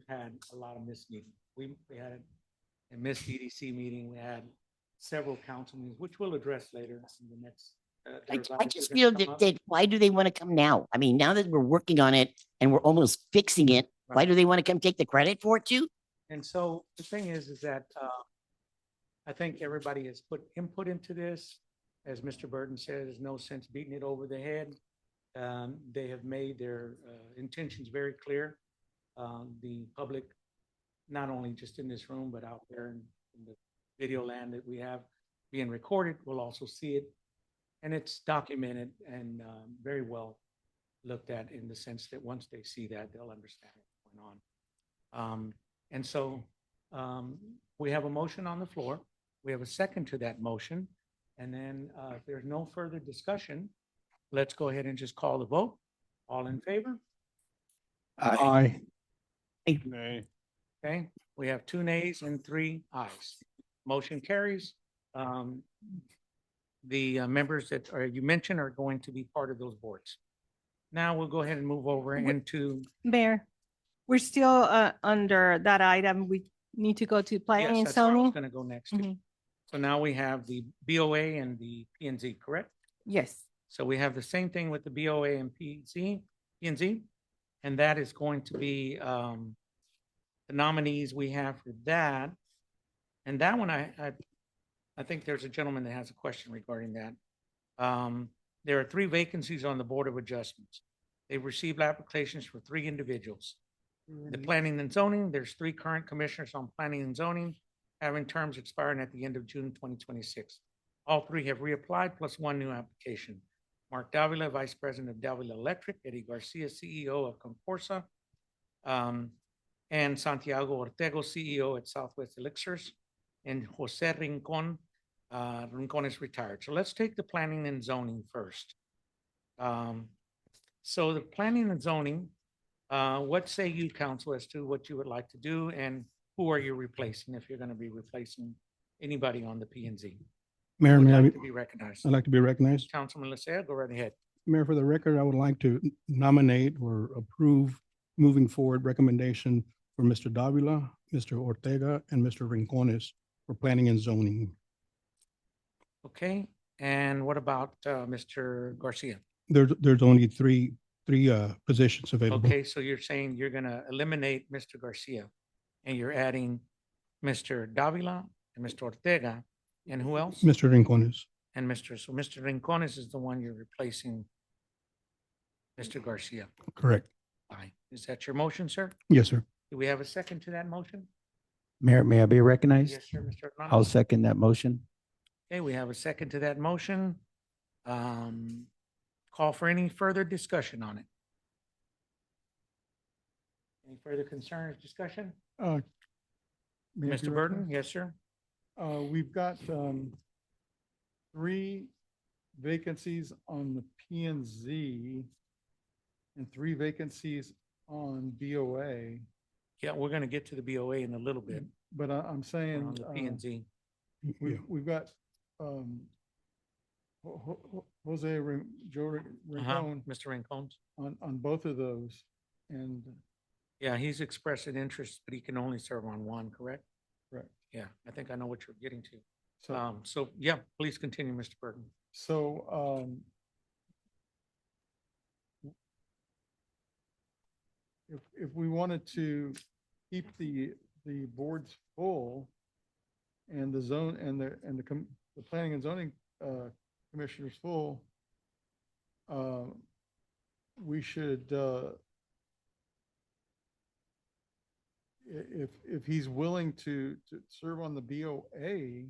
had a lot of missed meetings. We had a missed EDC meeting. We had several council meetings, which we'll address later in the next. I just feel that why do they want to come now? I mean, now that we're working on it and we're almost fixing it, why do they want to come take the credit for it too? And so the thing is that I think everybody has put input into this. As Mr. Burton said, there's no sense beating it over the head. They have made their intentions very clear. The public, not only just in this room, but out there in the video land that we have being recorded, will also see it. And it's documented and very well looked at in the sense that once they see that, they'll understand what's going on. And so we have a motion on the floor. We have a second to that motion. And then if there's no further discussion, let's go ahead and just call the vote. All in favor? Aye. Nay. Okay, we have 2 nays and 3 ayes. Motion carries. The members that you mentioned are going to be part of those boards. Now we'll go ahead and move over into. Mayor, we're still under that item. We need to go to planning Yes, and that's where I was zoning. going to go next. to. Mhm. So now we have the BOA and the P&Z, correct? Yes. So we have the same thing with the BOA and P&Z, and that is going to be the nominees we have for that. And that one, I think there's a gentleman that has a question regarding that. There are 3 vacancies on the Board of Adjustments. They've received applications for 3 individuals. The Planning and Zoning, there's 3 current commissioners on Planning and Zoning, having terms expiring at the end of June 2026. All 3 have reapplied, plus 1 new application. Mark Davila, Vice President of Davila Electric, Eddie Garcia, CEO of Comporsa, and Santiago Ortego, CEO at Southwest Elixirs, and Jose Rincon. Rincon is retired. So let's take the planning and zoning first. So the planning and zoning, what say you, council, as to what you would like to do, and who are you replacing if you're going to be replacing anybody on the P&Z? Mayor, Would may I like be- to be recognized. I'd like to be recognized. Councilman Lysia, go right ahead. Mayor, for the record, I would like to nominate or approve moving forward recommendation for Mr. Davila, Mr. Ortega, and Mr. Rincones for planning and zoning. Okay, and what about Mr. Garcia? There's only three positions available. Okay, so you're saying you're gonna eliminate Mr. Garcia and you're adding Mr. Davila and Mr. Ortega, and who else? Mr. Rincones. And so Mr. Rincones is the one you're replacing Mr. Garcia. Correct. Aye. Is that your motion, sir? Yes, sir. Do we have a second to that motion? Mayor, may I be recognized? Yes, sir, Mr. I'll Hernandez. second that motion. Okay, we have a second to that motion. Call for any further discussion on it. Any further concerns, discussion? may I be Mr. Burton? recognized? Yes, sir. We've got 3 vacancies on the P and Z and 3 vacancies on BOA. Yeah, we're gonna get to the BOA in a little bit. But I'm We're saying on the P and Z. we've got Joe Rincon Mr. Rincon. on both of those. And Yeah, he's expressed an interest, but he can only serve on one, correct? correct. Yeah, I think I know what you're getting to. So, So yeah, please continue, Mr. Burton. so if we wanted to keep the boards full and the zone and the planning and zoning commissioners full, we should if he's willing to serve on the BOA,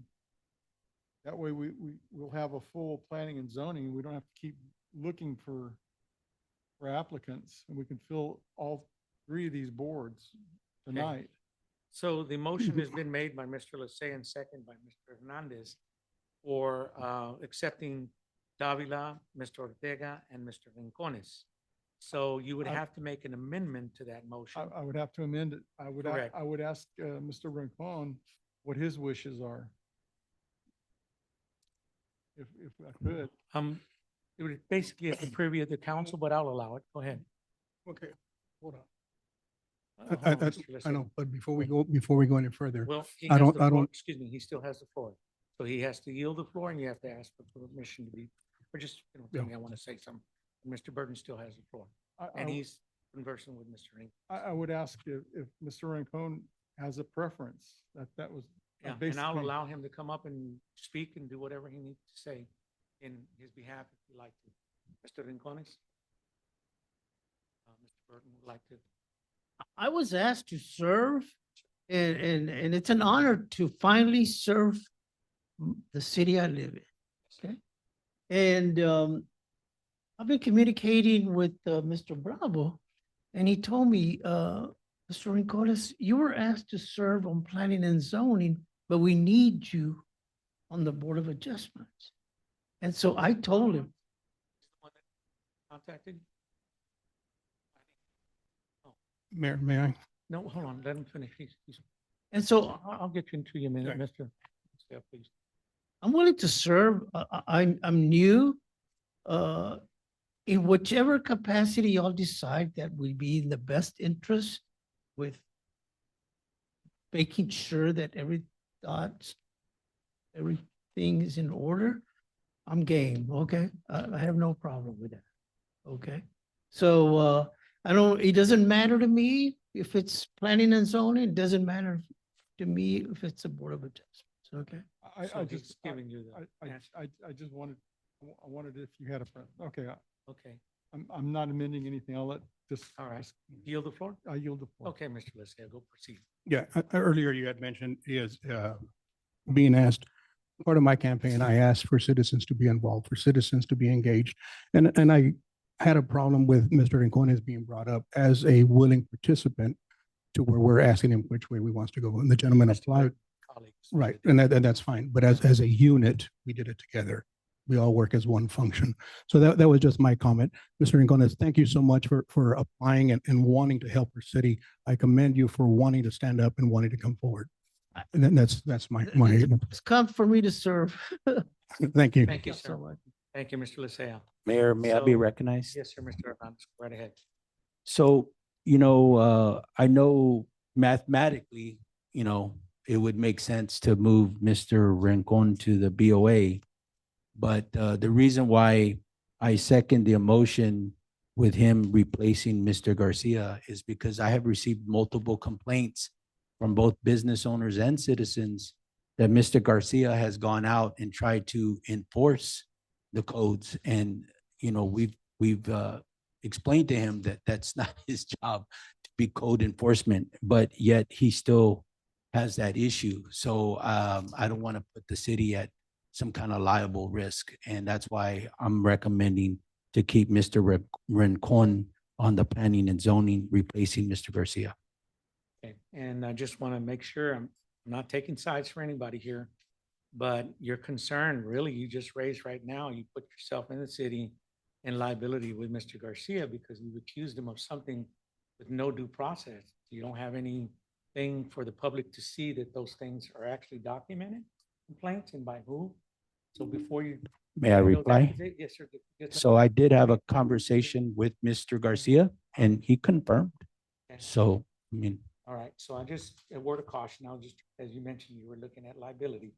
that way we'll have a full planning and zoning. We don't have to keep looking for applicants, and we can fill all 3 of these boards tonight. So the motion has been made by Mr. Lassay and second by Mr. Hernandez for accepting Davila, Mr. Ortega, and Mr. Rincones. So you would have to make an amendment to that motion. I would have to amend it. Correct. I would ask Mr. Rincon what his wishes are. If I could. It would basically at the privy of the council, but I'll allow it. Go ahead. Okay, hold on. Hold I on, Mr. I Lassay. know, but before we go any further, Well, he I has don't- the I floor. don't- Excuse me, he still has the floor. So he has to yield the floor and you have to ask for permission to be, or just, tell me I want to say something. Mr. Burton still has the floor and he's conversing with Mr. Ring. I would ask if Mr. Rincon has a preference, that was Yeah, and I'll basically. allow him to come up and speak and do whatever he needs to say in his behalf if he'd like to. Mr. Rincones? Mr. Burton would like to. I was asked to serve and it's an honor to finally serve the city I live in. Okay. And I've been communicating with Mr. Bravo and he told me, Mr. Rincones, you were asked to serve on planning and zoning, but we need you on the Board of Adjustments. And so I told him, Contacted? Mayor, may I? No, hold on, let him finish. and so I'll get you into your minute, Okay. Mr. Yeah, please. I'm willing to serve. I'm new. In whichever capacity y'all decide that will be in the best interest with making sure that everything is in order, I'm game, okay? I have no problem with that, okay? So, it doesn't matter to me if it's planning and zoning, it doesn't matter to me if it's a Board of Adjustments, okay? So I he's just, giving you the I answer. just wanted, I wanted if you had a friend. Okay, Okay, I'm not amending anything. I'll let this. all right. Yield the floor? I yield the floor. Okay, Mr. Lassay, go proceed. Yeah, earlier you had mentioned is being asked, part of my campaign, I asked for citizens to be involved, for citizens to be engaged. And I had a problem with Mr. Rincones being brought up as a willing participant to where we're asking him which way we wants to go. And the gentleman applied, Colleagues. right, and that's fine. But as a unit, we did it together. We all work as one function. So that was just my comment. Mr. Rincones, thank you so much for applying and wanting to help our city. I commend you for wanting to stand up and wanting to come forward. And then that's my, It's come for me to serve. thank you. Thank you, so sir. much. Thank you, Mr. Lassay. Mayor, may I be So- recognized? Yes, sir, Mr. Hernandez, go right ahead. So, I know mathematically, it would make sense to move Mr. Rincon to the BOA. But the reason why I second the motion with him replacing Mr. Garcia is because I have received multiple complaints from both business owners and citizens that Mr. Garcia has gone out and tried to enforce the codes. And, we've explained to him that that's not his job to be code enforcement, but yet he still has that issue. So I don't want to put the city at some kind of liable risk. And that's why I'm recommending to keep Mr. Rincon on the planning and zoning, replacing Mr. Garcia. Okay, and I just want to make sure I'm I'm not taking sides for anybody here, but your concern really you just raised right now, you put yourself in the city in liability with Mr. Garcia because you've accused him of something with no due process. You don't have anything for the public to see that those things are actually documented, complaints, and by who? So before you. May I those reply? Yes, sir. Yes, sir. So I did have a conversation with Mr. Garcia and he confirmed. Okay. So, I mean, All right, so I just, a word of caution, I'll just, as you mentioned, you were looking at liability.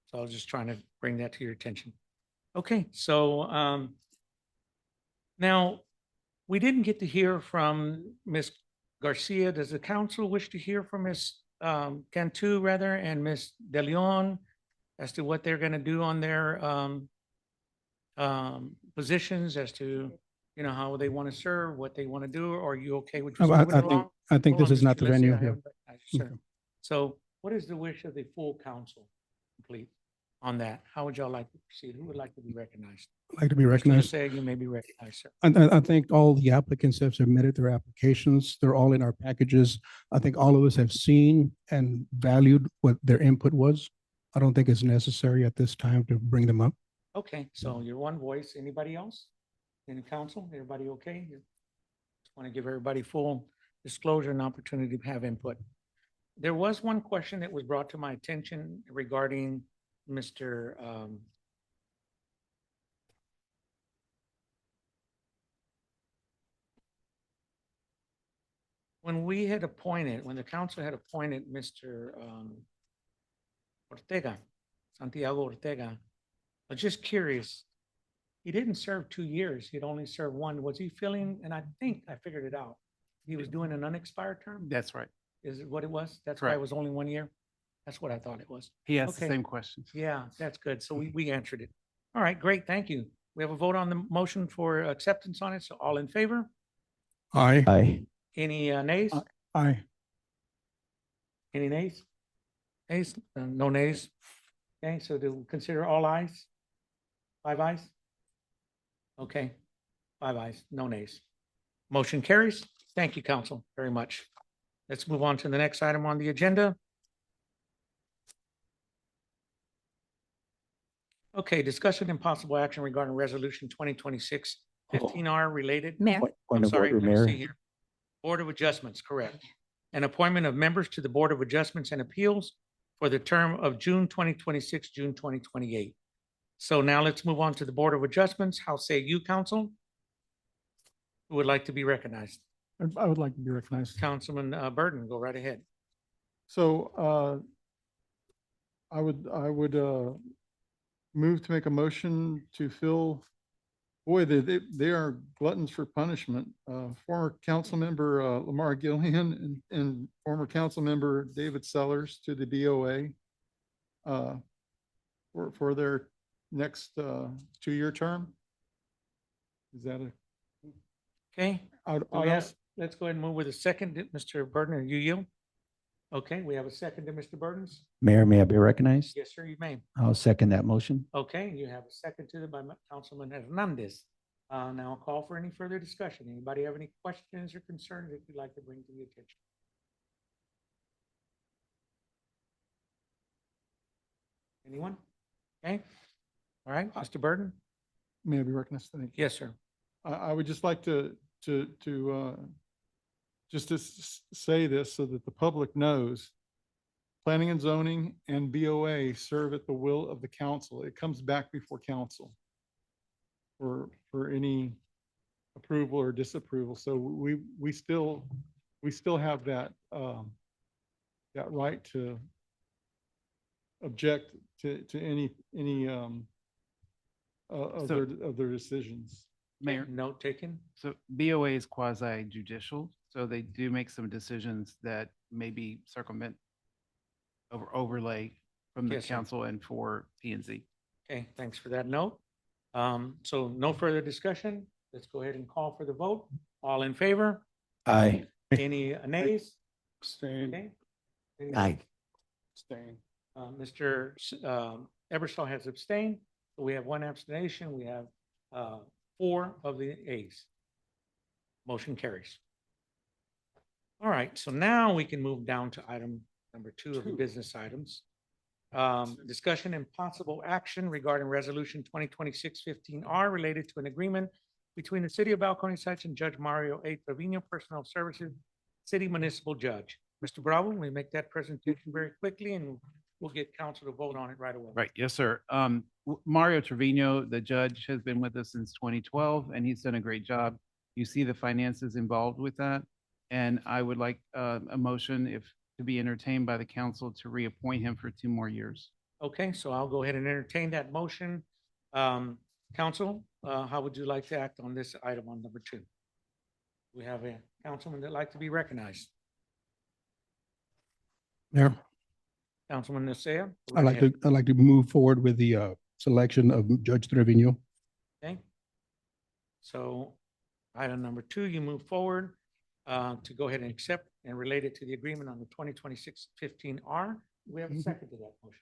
So I was just trying to bring that to your attention. Okay, so now, we didn't get to hear from Ms. Garcia. Does the council wish to hear from Ms. Cantu rather and Ms. De Leon as to what they're gonna do on their positions as to, you know, how they want to serve, what they want to do, or are you okay with just moving along? I think Hold this on, is not Mr. the Leslie, venue I here. haven't recognized you, sir. Okay. So what is the wish of the full council, complete, on that? How would y'all like to proceed? Who would like to be recognized? I'd like to be Mr. recognized. Lysia, you may be recognized, sir. I think all the applicants have submitted their applications. They're all in our packages. I think all of us have seen and valued what their input was. I don't think it's necessary at this time to bring them up. Okay, so you're one voice. Anybody else in the council? Everybody okay? Just want to give everybody full disclosure and opportunity to have input. There was one question that was brought to my attention regarding Mr. When we had appointed, when the council had appointed Mr. Ortega, Santiago Ortega, I was just curious. He didn't serve 2 years. He'd only served one. Was he feeling, and I think I figured it out. He was doing an unexpired term? That's right. Is it what it was? That's why it Correct. was only 1 year? That's what I thought it was. He asked the Okay. same questions. Yeah, that's good. So we answered it. All right, great. Thank you. We have a vote on the motion for acceptance on it. So all in favor? Aye. aye. Any nays? Aye. Any nays? Nays? No nays? Okay, so to consider all ayes? 5 ayes? Okay, 5 ayes, no nays. Motion carries. Thank you, council, very much. Let's move on to the next item on the agenda. Okay, discussion and possible action regarding resolution 2026-15R related. Mayor, Point I'm of sorry, order, let me see Mayor. here. Board of Adjustments, correct. An appointment of members to the Board of Adjustments and Appeals for the term of June 2026, June 2028. So now let's move on to the Board of Adjustments. How say you, council? Who would like to be recognized? I would like to be recognized. Councilman Burton, go right ahead. So I would move to make a motion to fill, boy, they are gluttons for punishment. Former council member Lamar Gillian and former council member David Sellers to the BOA for their next 2-year term. Is that a? Okay, I'd do we have- ask- let's go ahead and move with a second. Mr. Burton, are you yield? Okay, we have a second to Mr. Burton's. Mayor, may I be recognized? Yes, sir, you may. I'll second that motion. Okay, you have a second to it by Councilman Hernandez. Now I'll call for any further discussion. Anybody have any questions or concerns that you'd like to bring to the attention? Anyone? Okay, all right, Mr. Burton? May I be recognized? Thank you. Yes, sir. I would just like to say this so that the public knows. Planning and zoning and BOA serve at the will of the council. It comes back before council for any approval or disapproval. So we still have that that right to object to any of their decisions. Mayor, Note taken. so BOA is quasi judicial, so they do make some decisions that maybe circumvent overlay from the Yes, sir. council and for P and Z. Okay, thanks for that note. So no further discussion. Let's go ahead and call for the vote. All in favor? Aye. Any nays? Abstain. Okay. Any- Aye. Abstain. Mr. Ebersol has abstained. So we have 1 abstention. We have 4 of the ayes. Motion carries. All right, so now we can move down to item number two of the business items. Discussion and possible action regarding resolution 2026-15R related to an agreement between the city of Balcony Heights and Judge Mario A. Trevino, Personnel Services, City Municipal Judge. Mr. Bravo, we make that presentation very quickly and we'll get council to vote on it right away. Right, yes, sir. Mario Trevino, the judge, has been with us since 2012, and he's done a great job. You see the finances involved with that, and I would like a motion if to be entertained by the council to reappoint him for 2 more years. Okay, so I'll go ahead and entertain that motion. Council, how would you like to act on this item on number 2? We have a councilman that'd like to be recognized. Mayor, Councilman Nasea? I'd like to move forward with the selection of Judge Trevino. Okay. So item number 2, you move forward to go ahead and accept and relate it to the agreement on the 2026-15R. We have a second to that motion.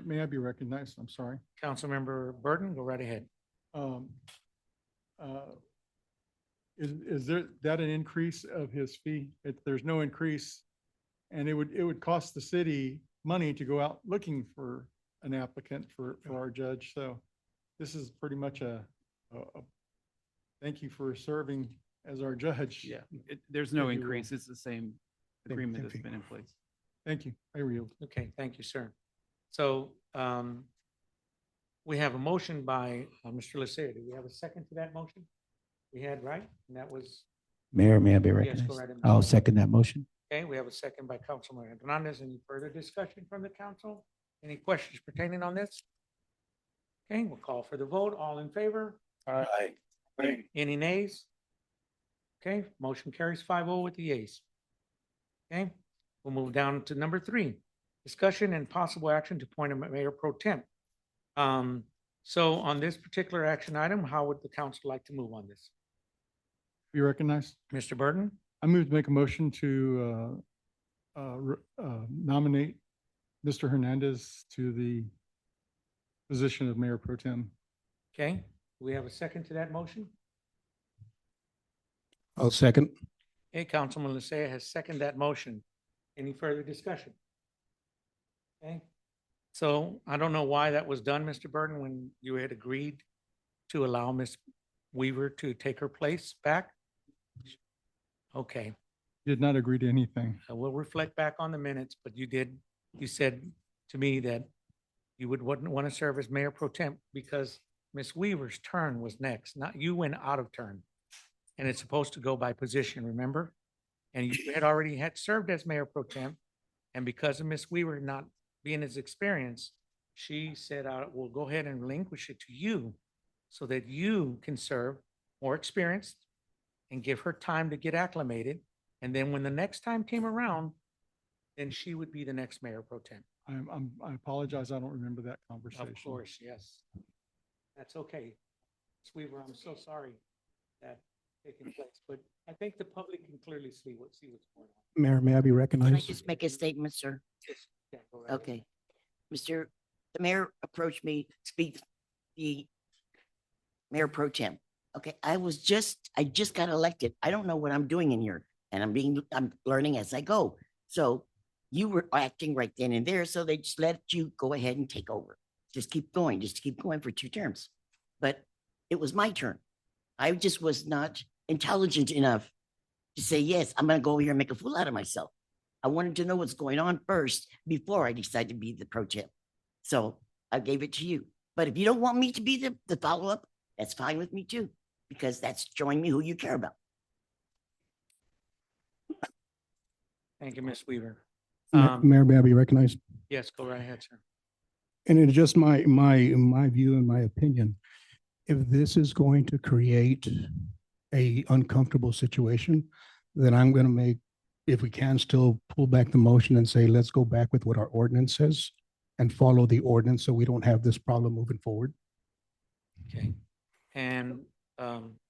May I be recognized? I'm sorry. Councilmember Burton, go right ahead. Is there that an increase of his fee? There's no increase, and it would cost the city money to go out looking for an applicant for our judge. So this is pretty much a thank you for serving as our judge. Yeah, there's no If you will. increase. It's the same agreement that's been in place. Thank you. I yield. Okay, thank you, sir. So we have a motion by Mr. Lysia. Do we have a second to that motion? We had, right? And that was, Mayor, may I be Yes, go recognized? right ahead. I'll second that motion. okay, we have a second by Councilman Hernandez. Any further discussion from the council? Any questions pertaining on this? Okay, we'll call for the vote. All in favor? Aye. Any nays? Okay, motion carries 5-0 with the yeas. Okay, we'll move down to number 3, discussion and possible action to appoint a mayor pro temp. So on this particular action item, how would the council like to move on this? Be recognized. Mr. Burton, I move to make a motion to nominate Mr. Hernandez to the position of Mayor Pro Tem. okay, do we have a second to that motion? I'll second. Okay, Councilman Lysia has seconded that motion. Any further discussion? Okay, so I don't know why that was done, Mr. Burton, when you had agreed to allow Ms. Weaver to take her place back? Okay, Did not agree to anything. we'll reflect back on the minutes, but you said to me that you wouldn't want to serve as mayor pro temp because Ms. Weaver's turn was next, not you went out of turn. And it's supposed to go by position, remember? And you had served as mayor pro temp. And because of Ms. Weaver not being as experienced, she said, we'll go ahead and relinquish it to you so that you can serve more experienced and give her time to get acclimated. And then when the next time came around, then she would be the next mayor pro temp. I apologize. I don't remember that conversation. Of course, yes. That's okay. Ms. Weaver, I'm so sorry that taking place, but I think the public can clearly see what's going on. Mayor, may I be Can I recognized? just make a statement, sir? Yeah, go right ahead. Okay. The mayor approached me, speak the mayor pro tem. Okay, I just got elected. I don't know what I'm doing in here and I'm learning as I go. So you were acting right then and there. So they just let you go ahead and take over. Just keep going for 2 terms. But it was my turn. I just was not intelligent enough to say, yes, I'm going to go over here and make a fool out of myself. I wanted to know what's going on first before I decide to be the pro temp. So I gave it to you. But if you don't want me to be the follow-up, that's fine with me too, because that's showing me who you care about. Thank you, Ms. Weaver. Mayor, may I be recognized? Yes, go right ahead, sir. And it's just my view and my opinion. If this is going to create a uncomfortable situation, then I'm going to make, if we can still pull back the motion and say, let's go back with what our ordinance says and follow the ordinance so we don't have this problem moving forward. Okay. And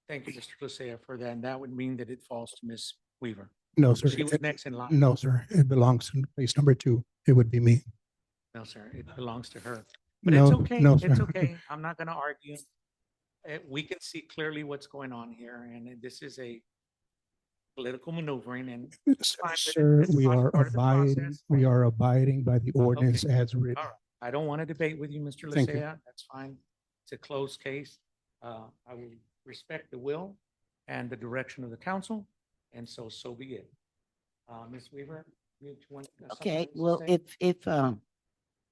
thank you, Mr. Lysia, for that. And that would mean that it falls to Ms. Weaver. No, sir. She was next in line. No, sir. It belongs in place number 2. It would be me. No, sir, it belongs to her. But No, it's okay. no, It's sir. okay. I'm not going to argue. we can see clearly what's going on here, and this is a political maneuvering, and it's fine with it. Sir, It's we fine, are part of the abiding, process. we are abiding by the ordinance Okay. as written. All right. I don't want to debate with you, Mr. Thank you. Lysia. That's fine. It's a closed case. I will respect the will and the direction of the council, and so be it. Ms. Weaver, you want something Okay, else to well, say? if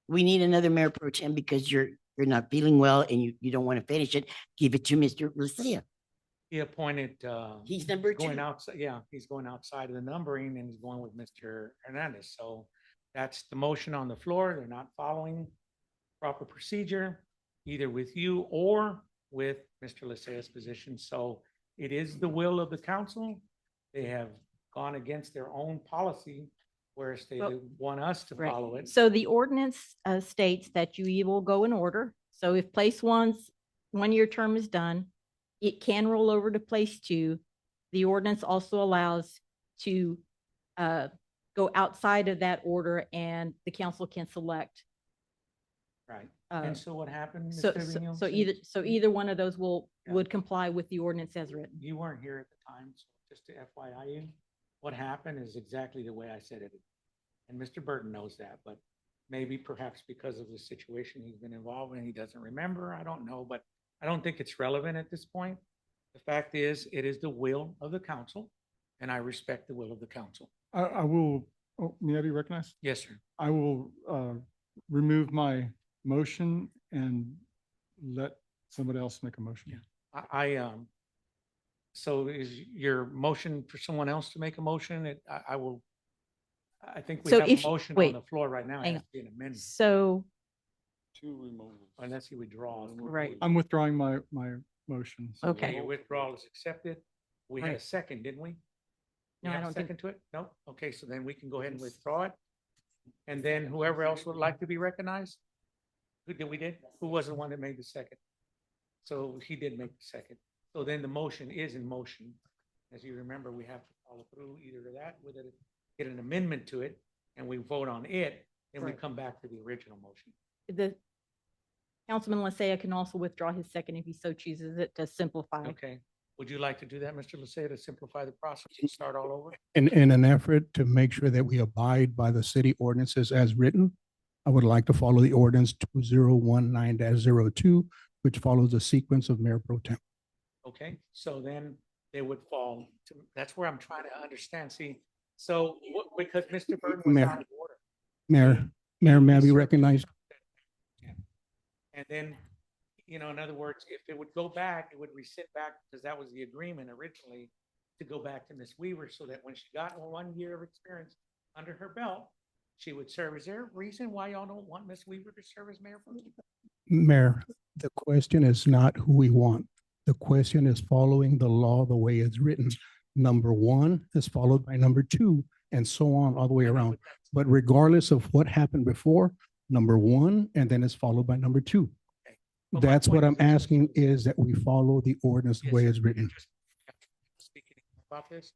we need another mayor pro tem because you're not feeling well and you don't want to finish it, give it to Mr. Lucia. He appointed, He's number going two. outside, yeah, he's going outside of the numbering and he's going with Mr. Hernandez. So that's the motion on the floor. They're not following proper procedure, either with you or with Mr. Lysia's position. So it is the will of the council. They have gone against their own policy, whereas they Well, want us to Right. follow it. So the ordinance states that you will go in order. So if place one's 1-year term is done, it can roll over to place two. The ordinance also allows to go outside of that order and the council can select. Right. uh, And so what happened, So, Mr. so Trevino? so Since either one of those Yeah. would comply with the ordinance as written. You weren't here at the time, so just to FYI you, what happened is exactly the way I said it. And Mr. Burton knows that, but maybe perhaps because of the situation he's been involved in, he doesn't remember. I don't know, but I don't think it's relevant at this point. The fact is, it is the will of the council, and I respect the will of the council. I will, oh, may I be recognized? Yes, sir. I will remove my motion and let somebody else make a motion. Yeah. So is your motion for someone else to make a motion? I will, I think we So have a if- motion on wait, the floor right now. It hang has on. to be an amendment, So, Two removals. unless he withdraws. Right. I'm withdrawing my motion. So Okay. Your withdrawal is accepted. We had a Right. second, didn't we? We No, I have a don't think- second to it? No? Okay, so then we can go ahead and withdraw it. And then whoever else would like to be recognized? Who did we did? Who was the one that made the second? So he did make the second. So then the motion is in motion. As you remember, we have to follow through either of that, whether it get an amendment to it and we vote on it, and we Correct. come back to the original motion. the Councilman Lysia can also withdraw his second if he so chooses it to simplify. Okay. Would you like to do that, Mr. Lysia, to simplify the process and start all over? In an effort to make sure that we abide by the city ordinances as written, I would like to follow the ordinance 2019-02, which follows a sequence of mayor pro tem. Okay, so then they would fall to, that's where I'm trying to understand. See, so because Mr. Burton was Mayor. out of order. Mayor, may I be recognized? And then, in other words, if it would go back, it would rescind back because that was the agreement originally to go back to Ms. Weaver so that when she got 1 year of experience under her belt, she would serve. Is there a reason why y'all don't want Ms. Weaver to serve as mayor? Mayor, the question is not who we want. The question is following the law the way it's written. Number one is followed by number two, and so on all the way around. But regardless of what happened before, number one, and then it's followed by number two. But my That's what point I'm is- asking, is that we follow the ordinance the Yes, way sir. it's written. Just speaking about this,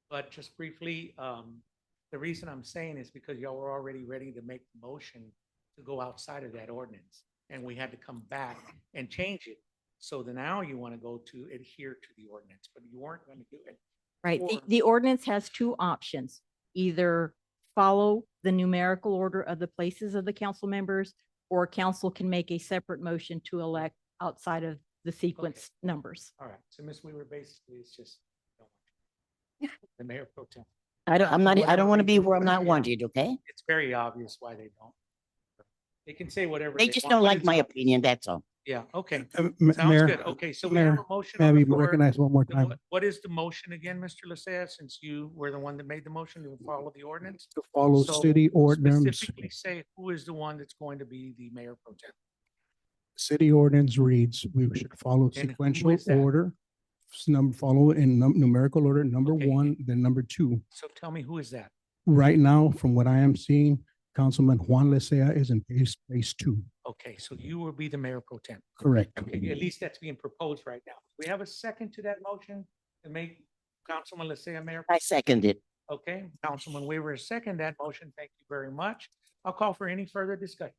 but just briefly, the reason I'm saying is because y'all were already ready to make the motion to go outside of that ordinance, and we had to come back and change it. So then now you want to go to adhere to the ordinance, but you weren't going to do it. Right. Or- The ordinance has two options. Either follow the numerical order of the places of the council members, or council can make a separate motion to elect outside of the sequence numbers. All right, so Ms. Weaver, basically, it's just the mayor pro tem. I don't want to Whatever be they where do, I'm not yeah. wanted, okay? It's very obvious why they don't. They can say whatever. They just want, don't but like it's my obvious. opinion, that's all. Yeah, okay. M- Sounds Mayor, good. Okay, so we have Mayor, a motion may I on the be floor. recognized one more The time? What is the motion again, Mr. Lysia, since you were the one that made the motion to follow the ordinance? To follow So city ordinance, Specifically say who is the one that's going to be the mayor pro tem. city ordinance reads, we should follow And who sequential is that? order. Follow in numerical order, number Okay. one, then number two. So tell me, who is that? Right now, from what I am seeing, Councilman Juan Lesea is in place two. Okay, so you will be the mayor pro tem. Correct. Okay, at least that's being proposed right now. We have a second to that motion to make Councilman Lysia mayor. I second it. Okay, Councilman Weaver is second that motion. Thank you very much. I'll call for any further discussion.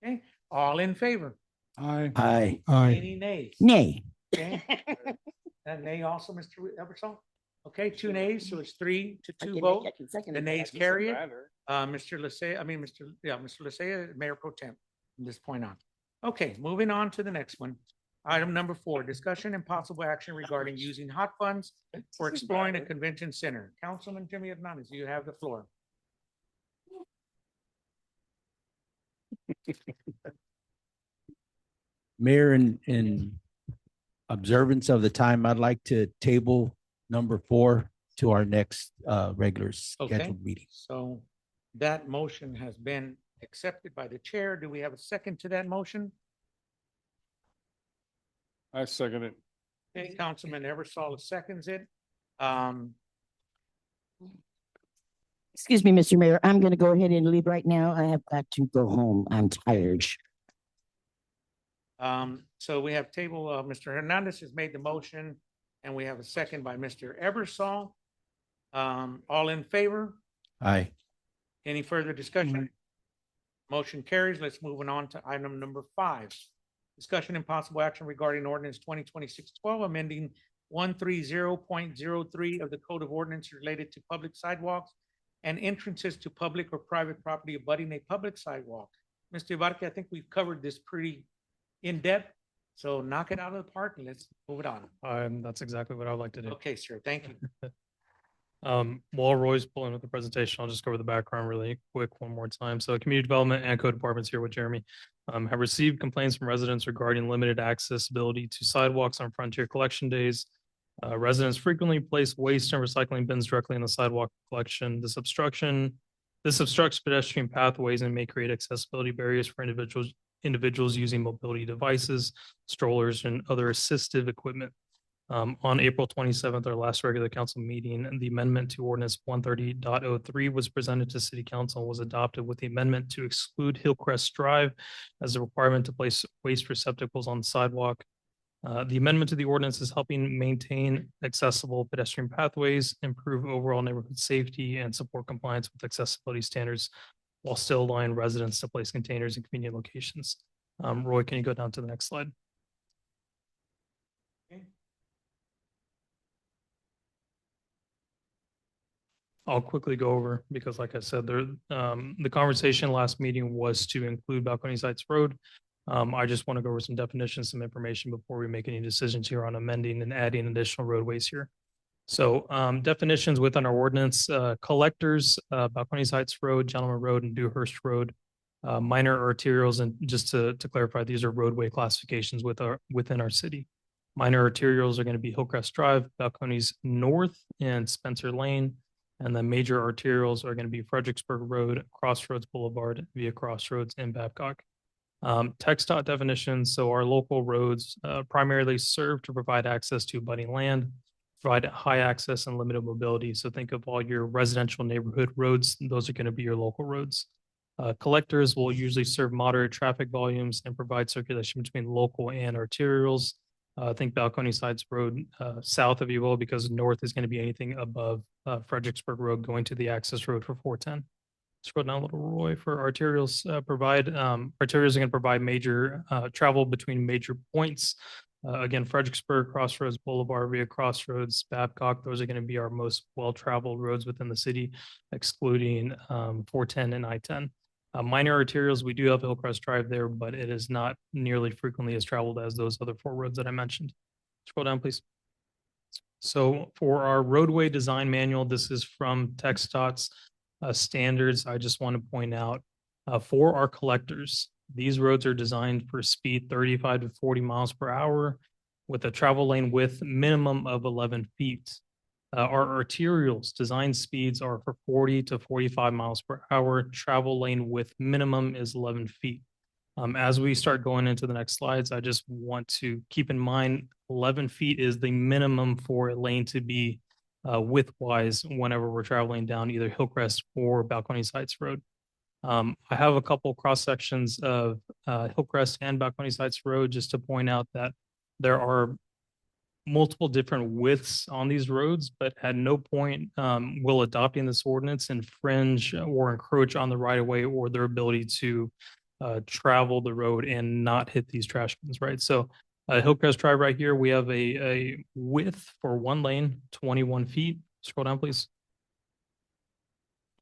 Okay, all in favor? Aye. Aye. Any nays? Nay. Okay. And nay also, Mr. Eversol? Okay, 2 nays, so it's 3-2 vote. The nays carry it. Mr. Lysia, Mr. Lysia, Mayor Pro Tem from this point on. Okay, moving on to the next one. Item number 4, discussion and possible action regarding using hot funds for exploring a convention center. Councilman Jimmy Hernandez, you have the floor. Mayor, in observance of the time, I'd like to table number 4 to our next regular Okay. scheduled meeting. So that motion has been accepted by the chair. Do we have a second to that motion? I second it. Okay, Councilman Eversol seconds it. Excuse me, Mr. Mayor, I'm gonna go ahead and leave right now. I have got to go home. I'm tired. So we have table, Mr. Hernandez has made the motion and we have a second by Mr. Eversol. All in favor? Aye. Any further discussion? Motion carries. Let's move on to item number 5. Discussion and possible action regarding ordinance 2026-12, amending 130.03 of the Code of Ordinance related to public sidewalks and entrances to public or private property abutting a public sidewalk. Mr. Ibarque, I think we've covered this pretty in depth, so knock it out of the park and let's move it on. That's exactly what I would like to do. Okay, sir, thank you. While Roy's pulling up the presentation, I'll just cover the background really quick one more time. So community development and code departments here with Jeremy have received complaints from residents regarding limited accessibility to sidewalks on frontier collection days. Residents frequently place waste and recycling bins directly in the sidewalk collection. This obstructs pedestrian pathways and may create accessibility barriers for individuals using mobility devices, strollers, and other assistive equipment. On April 27th, our last regular council meeting, the amendment to ordinance 130.03 was presented to city council and was adopted with the amendment to exclude Hillcrest Drive as a requirement to place waste receptacles on the sidewalk. The amendment to the ordinance is helping maintain accessible pedestrian pathways, improve overall neighborhood safety, and support compliance with accessibility standards while still allowing residents to place containers in convenient locations. Roy, can you go down to the next slide? I'll quickly go over because like I said, the conversation last meeting was to include Balcony Heights Road. I just want to go over some definitions, some information before we make any decisions here on amending and adding additional roadways here. So definitions within our ordinance, collectors, Balcony Heights Road, Gentleman Road, and Dewhurst Road, minor arterials, and just to clarify, these are roadway classifications within our city. Minor arterials are going to be Hillcrest Drive, Balcones North, and Spencer Lane. And the major arterials are going to be Fredericksburg Road, Crossroads Boulevard, via Crossroads, and Babcock. TxDOT definitions. So our local roads primarily serve to provide access to abutting land, provide high access and limited mobility. So think of all your residential neighborhood roads. Those are going to be your local roads. Collectors will usually serve moderate traffic volumes and provide circulation between local and arterials. Think Balcony Heights Road south, if you will, because north is going to be anything above Fredericksburg Road going to the access road for 410. Scroll down a little, Roy, for arterials. Arterials are going to provide major travel between major points. Again, Fredericksburg, Crossroads Boulevard, via Crossroads, Babcock. Those are going to be our most well-traveled roads within the city, excluding 410 and I-10. Minor arterials, we do have Hillcrest Drive there, but it is not nearly frequently as traveled as those other 4 roads that I mentioned. Scroll down, please. So for our roadway design manual, this is from TxDOT's standards. I just want to point out for our collectors, these roads are designed for speed 35 to 40 miles per hour with a travel lane width minimum of 11 feet. Our arterials design speeds are for 40 to 45 miles per hour. Travel lane width minimum is 11 feet. As we start going into the next slides, I just want to keep in mind 11 feet is the minimum for a lane to be width-wise whenever we're traveling down either Hillcrest or Balcony Heights Road. I have a couple cross sections of Hillcrest and Balcony Heights Road just to point out that there are multiple different widths on these roads, but at no point will adopting this ordinance infringe or encroach on the right of way or their ability to travel the road and not hit these trash cans, right? So Hillcrest Drive right here, we have a width for one lane, 21 feet. Scroll down, please.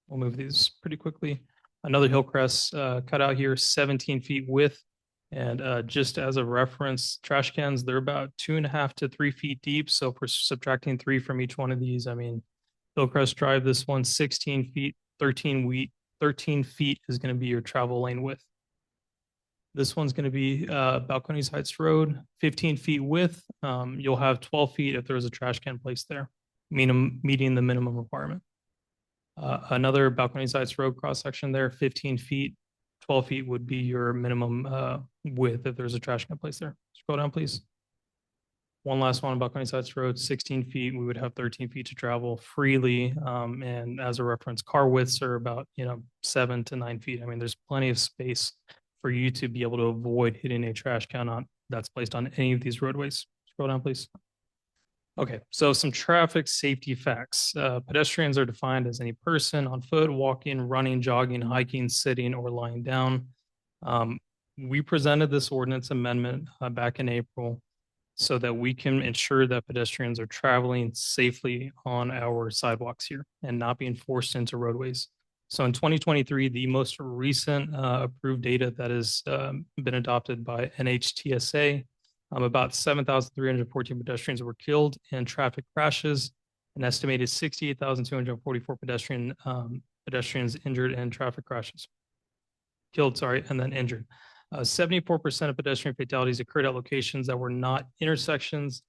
We'll move these pretty quickly. Another Hillcrest cut out here, 17 feet width. And just as a reference, trash cans, they're about 2.5 to 3 feet deep. So if we're subtracting 3 from each one of these, I mean, Hillcrest Drive, this one 16 feet, 13 feet is going to be your travel lane width. This one's going to be Balcones Heights Road, 15 feet width. You'll have 12 feet if there was a trash can placed there, meeting the minimum requirement. Another Balcones Heights Road cross section there, 15 feet, 12 feet would be your minimum width if there's a trash can placed there. Scroll down, please. One last one on Balcones Heights Road, 16 feet. We would have 13 feet to travel freely. And as a reference, car widths are about 7 to 9 feet. I mean, there's plenty of space for you to be able to avoid hitting a trash can that's placed on any of these roadways. Scroll down, please. Okay, so some traffic safety facts. Pedestrians are defined as any person on foot, walking, running, jogging, hiking, sitting, or lying down. We presented this ordinance amendment back in April so that we can ensure that pedestrians are traveling safely on our sidewalks here and not being forced into roadways. So in 2023, the most recent approved data that has been adopted by NHTSA, about 7,314 pedestrians were killed in traffic crashes, an estimated 68,244 pedestrians injured in traffic crashes. Killed, and then injured. 74% of pedestrian fatalities occurred at locations that were not intersections.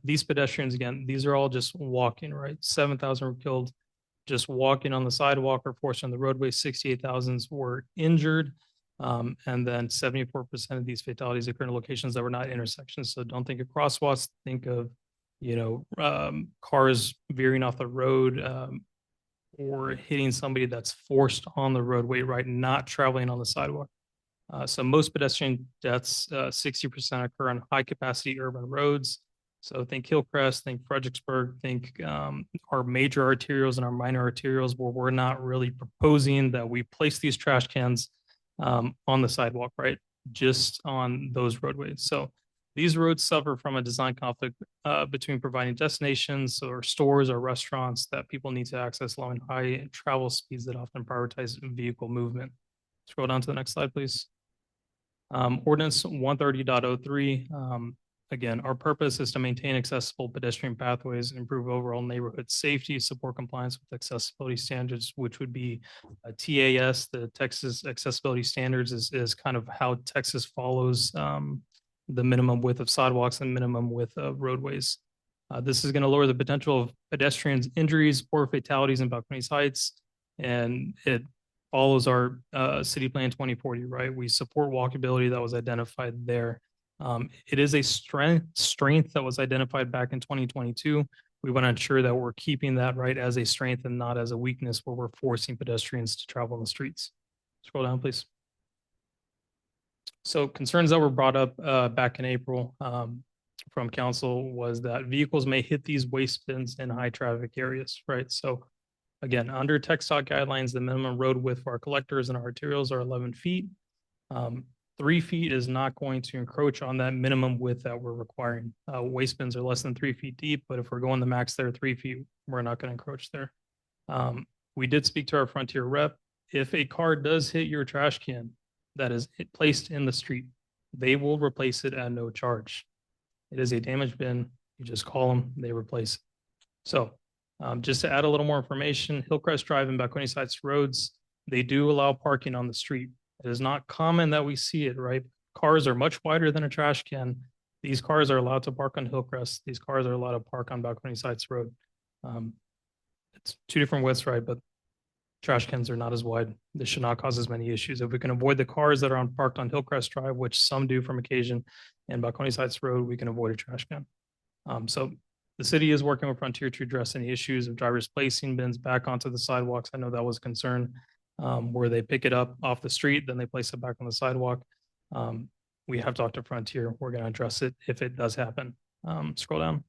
These pedestrians, again, these are all just walking, right? 7,000 were killed just walking on the sidewalk or forced on the roadway. 68,000 were injured. And then 74% of these fatalities occur in locations that were not intersections. So don't think of crosswalks, think of, cars veering off the road or hitting somebody that's forced on the roadway, right? Not traveling on the sidewalk. So most pedestrian deaths, 60% occur on high capacity urban roads. So think Hillcrest, think Fredericksburg, think our major arterials and our minor arterials where we're not really proposing that we place these trash cans on the sidewalk, right? Just on those roadways. So these roads suffer from a design conflict between providing destinations or stores or restaurants that people need to access along high travel speeds that often prioritize vehicle movement. Scroll down to the next slide, please. Ordinance 130.03. Again, our purpose is to maintain accessible pedestrian pathways, improve overall neighborhood safety, support compliance with accessibility standards, which would be TAS, the Texas Accessibility Standards is kind of how Texas follows the minimum width of sidewalks and minimum width of roadways. This is going to lower the potential of pedestrians' injuries or fatalities in Balcones Heights, and it follows our City Plan 2040, right? We support walkability that was identified there. It is a strength that was identified back in 2022. We want to ensure that we're keeping that right as a strength and not as a weakness where we're forcing pedestrians to travel on the streets. Scroll down, please. So concerns that were brought up back in April from council was that vehicles may hit these waste bins in high traffic areas, right? So again, under TxDOT guidelines, the minimum road width for our collectors and our arterials are 11 feet. 3 feet is not going to encroach on that minimum width that we're requiring. Waste bins are less than 3 feet deep, but if we're going the max there, 3 feet, we're not going to encroach there. We did speak to our Frontier rep. If a car does hit your trash can that is placed in the street, they will replace it at no charge. It is a damaged bin. You just call them, they replace it. So just to add a little more information, Hillcrest Drive and Balcones Heights roads, they do allow parking on the street. It is not common that we see it, right? Cars are much wider than a trash can. These cars are allowed to park on Hillcrest. These cars are allowed to park on Balcones Heights Road. It's two different widths, right? But trash cans are not as wide. This should not cause as many issues. If we can avoid the cars that are parked on Hillcrest Drive, which some do from occasion, and Balcones Heights Road, we can avoid a trash can. So the city is working with Frontier to address any issues of drivers placing bins back onto the sidewalks. I know that was a concern. Where they pick it up off the street, then they place it back on the sidewalk. We have talked to Frontier. We're going to address it if it does happen. Scroll down.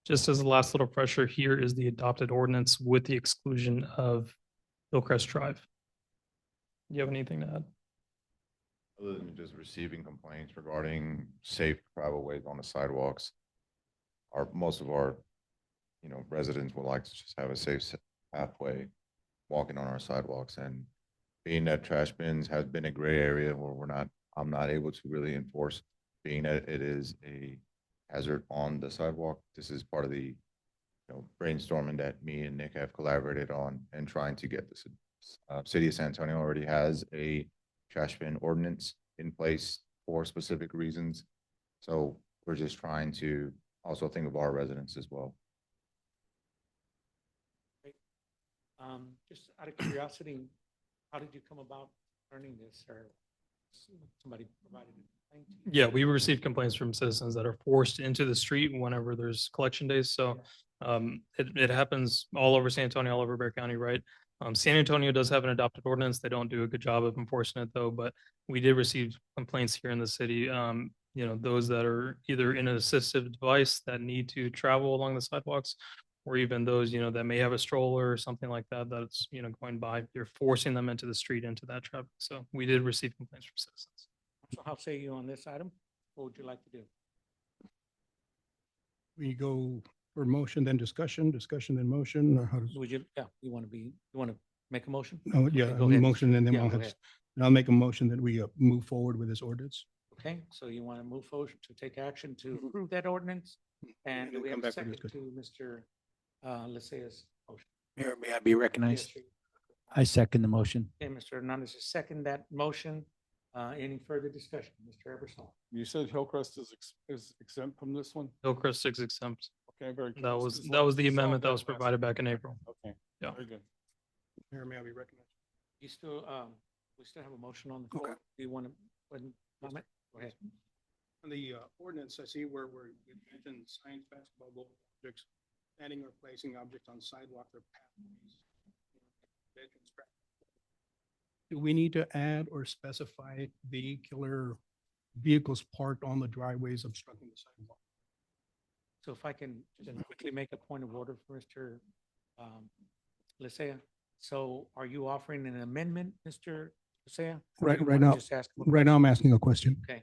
Just as the last little pressure, here is the adopted ordinance with the exclusion of Hillcrest Drive. You have anything to add? Other than just receiving complaints regarding safe travel ways on the sidewalks, most of our, residents would like to just have a safe pathway walking on our sidewalks. And being that trash bins has been a gray area where I'm not able to really enforce, being that it is a hazard on the sidewalk. This is part of the, brainstorming that me and Nick have collaborated on and trying to get this. City of San Antonio already has a trash bin ordinance in place for specific reasons. So we're just trying to also think of our residents as well. Just out of curiosity, how did you come about learning this, or somebody provided it? Yeah, we received complaints from citizens that are forced into the street whenever there's collection days. So it happens all over San Antonio, all over Bear County, right? San Antonio does have an adopted ordinance. They don't do a good job of enforcing it though, but we did receive complaints here in the city. Those that are either in an assistive device that need to travel along the sidewalks, or even those, that may have a stroller or something like that, that's, going by, you're forcing them into the street, into that traffic. So we did receive complaints from citizens. So how say you on this item? What would you like to do? We go for motion, then discussion, then motion, or how does? Would you, you want to make a motion? Oh, yeah, Okay, go ahead. motion, and then Yeah, I'll go have, ahead. and I'll make a motion that we move forward with this ordinance. Okay, so you want to move forward to take action to approve that ordinance? And do we have Come a back for second discussion. to Mr. Lysia's motion? Mayor, may I be recognized? Yes, I second the motion. okay, Mr. Hernandez is second that motion. Any further discussion? Mr. Eversol? You said Hillcrest is exempt from this one? Hillcrest is exempt. Okay, very good. That Just was as that long was as the we solve amendment that was last provided week. back in April. Okay. Yeah. Very good. Mayor, may I be recognized? You still, we still have a motion on the floor. Okay. Do you want to, comment? Go ahead. On the ordinance, I see where we mentioned science, basketball, goal objects, standing or placing objects on sidewalk or pathways. Do we need to add or specify vehicular vehicles parked on the driveways obstructing the sidewalk? So if I can just quickly make a point of order for Mr. Lysia. So are you offering an amendment, Mr. Lysia? Or Right, you right wanna now, just ask him a right now I'm question? asking a question. Okay,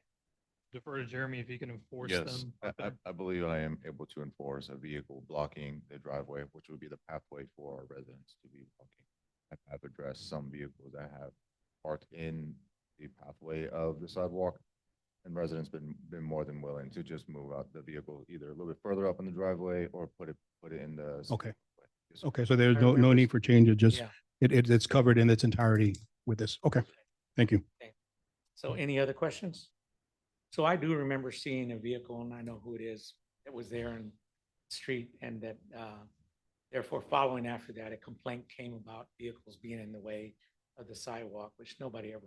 Defer to Jeremy if he can enforce Yes, them. I believe I am able to enforce a vehicle blocking the driveway, which would be the pathway for our residents to be walking. I've addressed some vehicles that have parked in the pathway of the sidewalk, and residents been more than willing to just move out the vehicle either a little bit further up in the driveway or put it in the. Okay. Yes, sir. Okay, so there's I no remember- need for change, it just, yeah. it's covered in its entirety with this. Okay, thank you. So any other questions? So I do remember seeing a vehicle, and I know who it is, that was there in the street, and that therefore following after that, a complaint came about vehicles being in the way of the sidewalk, which nobody ever,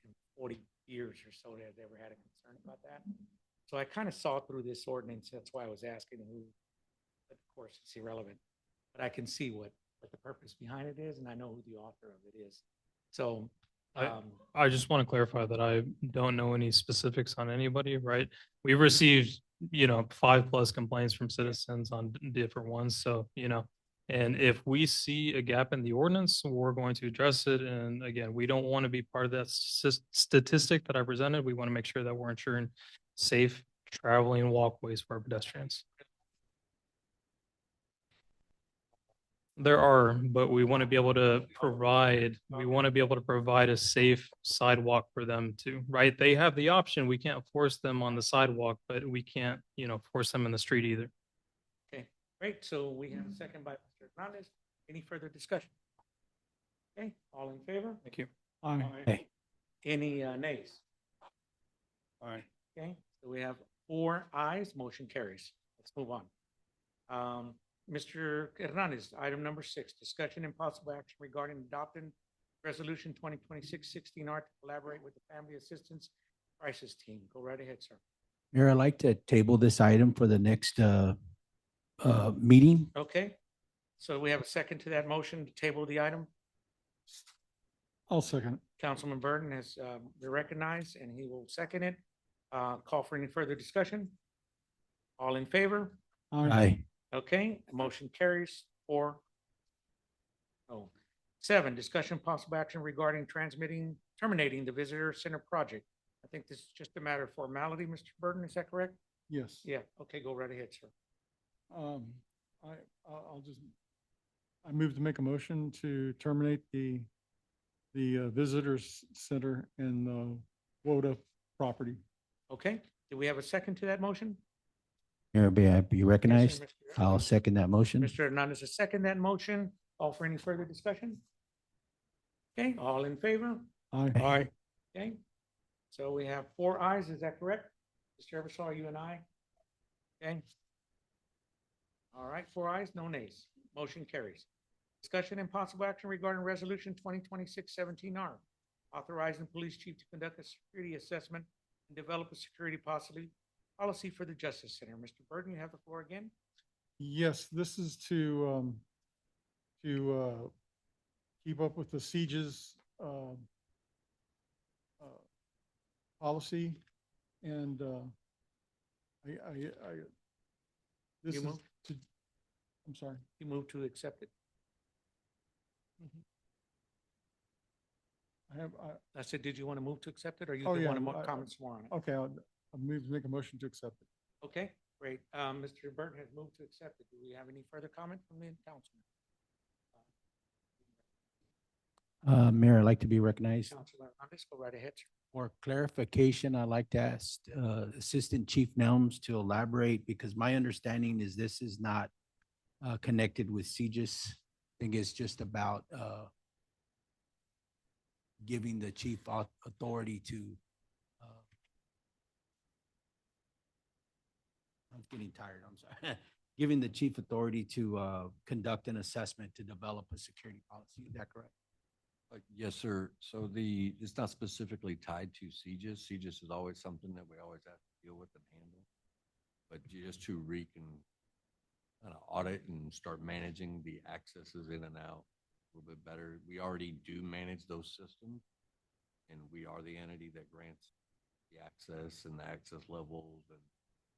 in 40 years or so, has ever had a concern about that. So I kind of saw through this ordinance, that's why I was asking who, but of course, it's irrelevant. But I can see what the purpose behind it is, and I know who the author of it is. So, I just want to clarify that I don't know any specifics on anybody, right? We've received, 5+ complaints from citizens on different ones. So, and if we see a gap in the ordinance, we're going to address it. And again, we don't want to be part of that statistic that I presented. We want to make sure that we're ensuring safe traveling walkways for our pedestrians. There are, but we want to be able to provide a safe sidewalk for them to, right? They have the option. We can't force them on the sidewalk, but we can't, force them in the street either. okay, great. So we have a second by Mr. Hernandez. Any further discussion? Okay, all in favor? Thank you. Hey. Any nays? All right. Okay, so we have 4 ayes, motion carries. Let's move on. Mr. Hernandez, item number 6, discussion and possible action regarding adopting resolution 2026-16R to collaborate with the Family Assistance Crisis Team. Go right ahead, sir. Mayor, I'd like to table this item for the next meeting. Okay, so we have a second to that motion to table the item. I'll second. Councilman Burton has been recognized and he will second it. Call for any further discussion? All in favor? Aye. Okay, motion carries 4-0. 7, discussion possible action regarding terminating the visitor center project. I think this is just a matter of formality, Mr. Burton, is that correct? Yes. Yeah, okay, go right ahead, sir. I move to make a motion to terminate the visitors center in the Woda property. Okay, do we have a second to that motion? Mayor, may I be recognized? Mr. I'll second that motion. Mr. Hernandez, a second that motion. Call for any further discussion? Okay, all in favor? Aye. Okay, so we have 4 ayes, is that correct? Mr. Eversol, are you an aye? Okay. All right, 4 ayes, no nays. Motion carries. Discussion and possible action regarding resolution 2026-17R, authorizing police chief to conduct a security assessment and develop a security policy for the Justice Center. Mr. Burton, you have the floor again. Yes, this is to keep up with the sieges policy, and this You is move? to, I'm sorry. You move to accept it? I said, did you want to move to accept it, or you Oh, yeah, want to comment some more on it? Okay, I'll move to make a motion to accept it. Okay, great. Mr. Burton has moved to accept it. Do we have any further comment from the councilman? Mayor, I'd like to be recognized. Councilman Hernandez, go right ahead, sir. For clarification, I'd like to ask Assistant Chief Nelms to elaborate, because my understanding is this is not connected with CJIS. I think it's just about giving the chief authority to, I'm getting tired, I'm sorry. Giving the chief authority to conduct an assessment to develop a security policy. Is that correct? Yes, sir. So it's not specifically tied to CJIS. CJIS is always something that we always have to deal with and handle. But just to kind of audit and start managing the accesses in and out a little bit better. We already do manage those systems, and we are the entity that grants the access and the access levels and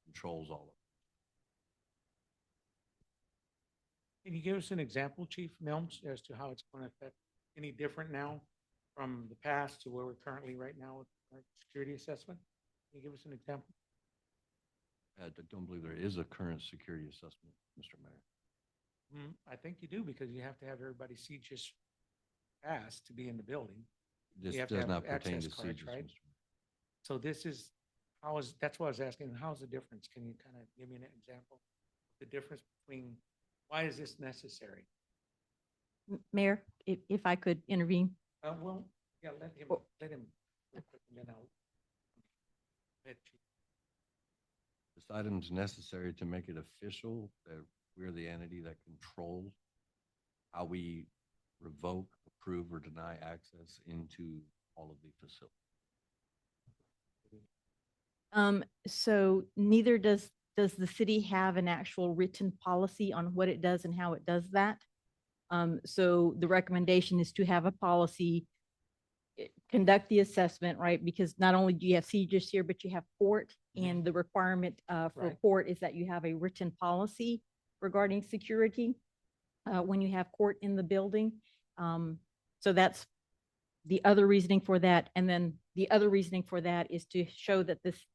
controls all of it. Can you give us an example, Chief Nelms, as to how it's going to affect any different now from the past to where we're currently right now with our security assessment? Can you give us an example? I don't believe there is a current security assessment, Mr. Mayor. I think you do, because you have to have everybody see just pass to be in the building. This You have to does have not pertain access to cards, CJIS, right? Mr. Mayor. So this is, that's what I was asking, how's the difference? Can you kind of give me an example? The difference between, why is this necessary? Mayor, if I could intervene. Well, yeah, let him, real quick, and then I'll. Go ahead, Chief. This item's necessary to make it official that we're the entity that controls how we revoke, approve, or deny access into all of the facilities. So neither does the city have an actual written policy on what it does and how it does that. So the recommendation is to have a policy, conduct the assessment, right? Because not only do you have CJIS here, but you have court, and the requirement for Right. court is that you have a written policy regarding security when you have court in the building. So that's the other reasoning for that. And then the other reasoning for that is to show that this,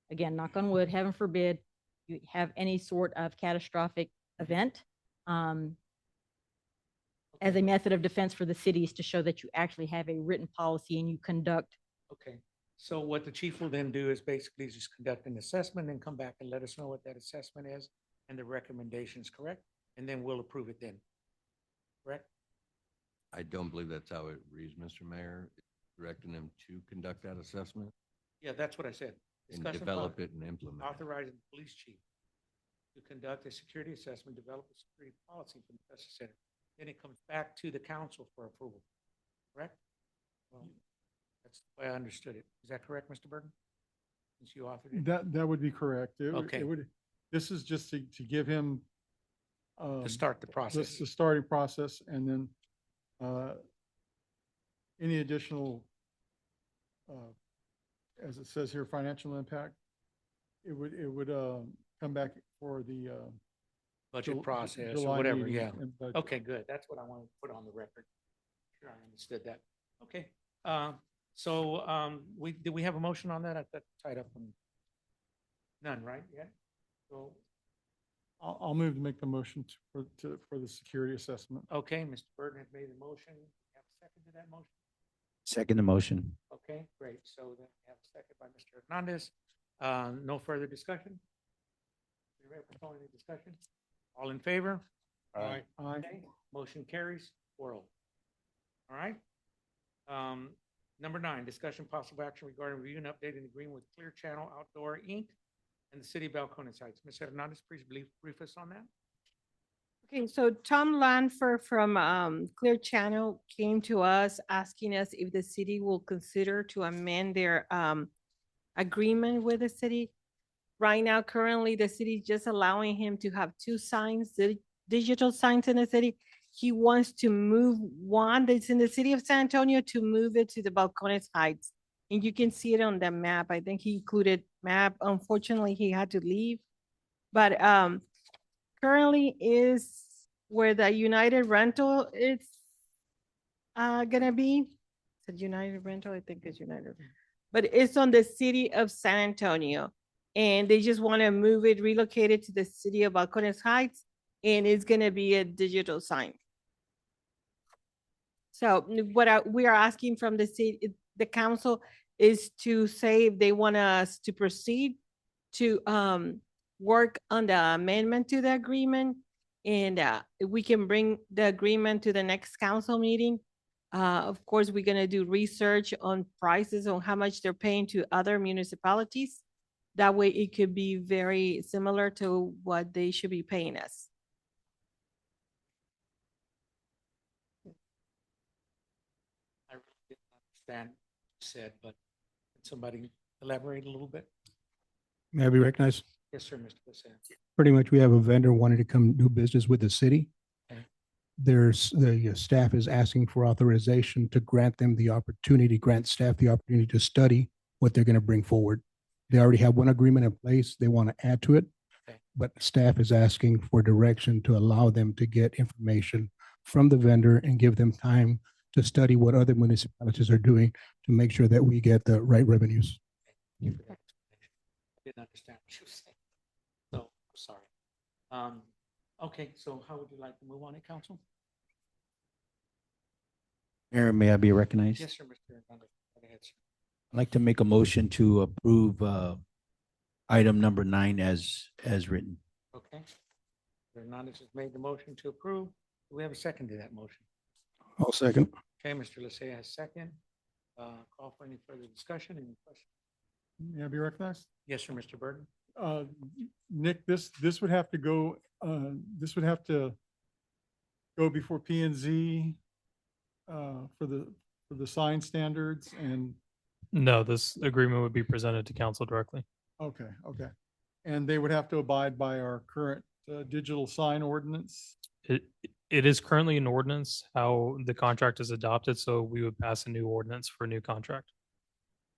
again, knock on wood, heaven forbid, you have any sort of catastrophic event. As a method of defense for the city is to show that you actually have a written policy and you conduct. Okay, so what the chief will then do is basically just conduct an assessment and come back and let us know what that assessment is and the recommendations, correct? And then we'll approve it then, correct? I don't believe that's how it reads, Mr. Mayor. It's directing them to conduct that assessment Yeah, that's what I said. and Discuss develop it and implement it. authorizing the police chief to conduct a security assessment, develop a security policy for the Justice Center. Then it comes back to the council for approval, correct? Well, that's the way I understood it. Is that correct, Mr. Burton? Since you authored it? That would be correct. Okay. This is just to give him To start the process. the starting process, and then any additional, as it says here, financial impact, it would come back for the budget process or July whatever, meeting yeah. and budget. Okay, good. That's what I wanted to put on the record. Sure, I understood that. Okay, did we have a motion on that? I got tied up on none, right? Yeah. So, I'll move to make the motion for the security assessment. okay, Mr. Burton has made the motion. Have a second to that motion? Second the motion. Okay, great. So then we have a second by Mr. Hernandez. No further discussion? You ready for any discussion? All in favor? Aye. Okay, motion carries 4-0. All right. Number 9, discussion possible action regarding review and updating agreement with Clear Channel Outdoor, Inc. and the City of Balcones Heights. Ms. Hernandez, please brief us on that. Okay, so Tom Lanfer from Clear Channel came to us asking us if the city will consider to amend their agreement with the city. Right now, currently, the city is just allowing him to have 2 signs, the digital signs in the city. He wants to move one that's in the city of San Antonio to move it to the Balcones Heights. And you can see it on the map. I think he included map. Unfortunately, he had to leave. But currently is where the United Rental is gonna be. Is it United Rental? I think it's United. But it's on the city of San Antonio. And they just want to move it, relocate it to the city of Balcones Heights, and it's gonna be a digital sign. So what we are asking from the city, the council, is to say if they want us to proceed to work on the amendment to the agreement, and we can bring the agreement to the next council meeting. Of course, we're gonna do research on prices on how much they're paying to other municipalities. That way it could be very similar to what they should be paying us. I really didn't understand what you said, but can somebody elaborate a little bit? May I be recognized? Yes, sir, Mr. Bassett. Pretty much, we have a vendor wanting to come do business with the city. Okay. The staff is asking for authorization to grant them the opportunity, grant staff the opportunity to study what they're going to bring forward. They already have one agreement in place. They want to add to it. Okay. But staff is asking for direction to allow them to get information from the vendor and give them time to study what other municipalities are doing to make sure that we get the right revenues. Thank you for that explanation. I didn't understand what you were saying. So, I'm sorry. Okay, so how would you like to move on it, council? Mayor, may I be recognized? Yes, sir, Mr. Hernandez. Go ahead, sir. I'd like to make a motion to approve item number 9 as written. Okay. Mr. Hernandez has made the motion to approve. Do we have a second to that motion? I'll second. Okay, Mr. Lysia has second. Call for any further discussion, any questions? May I be recognized? Yes, sir, Mr. Burton. Nick, this would have to go, this would have to go before P and Z for the sign standards and, No, this agreement would be presented to council directly. okay. And they would have to abide by our current digital sign ordinance. It is currently an ordinance, how the contract is adopted, so we would pass a new ordinance for a new contract.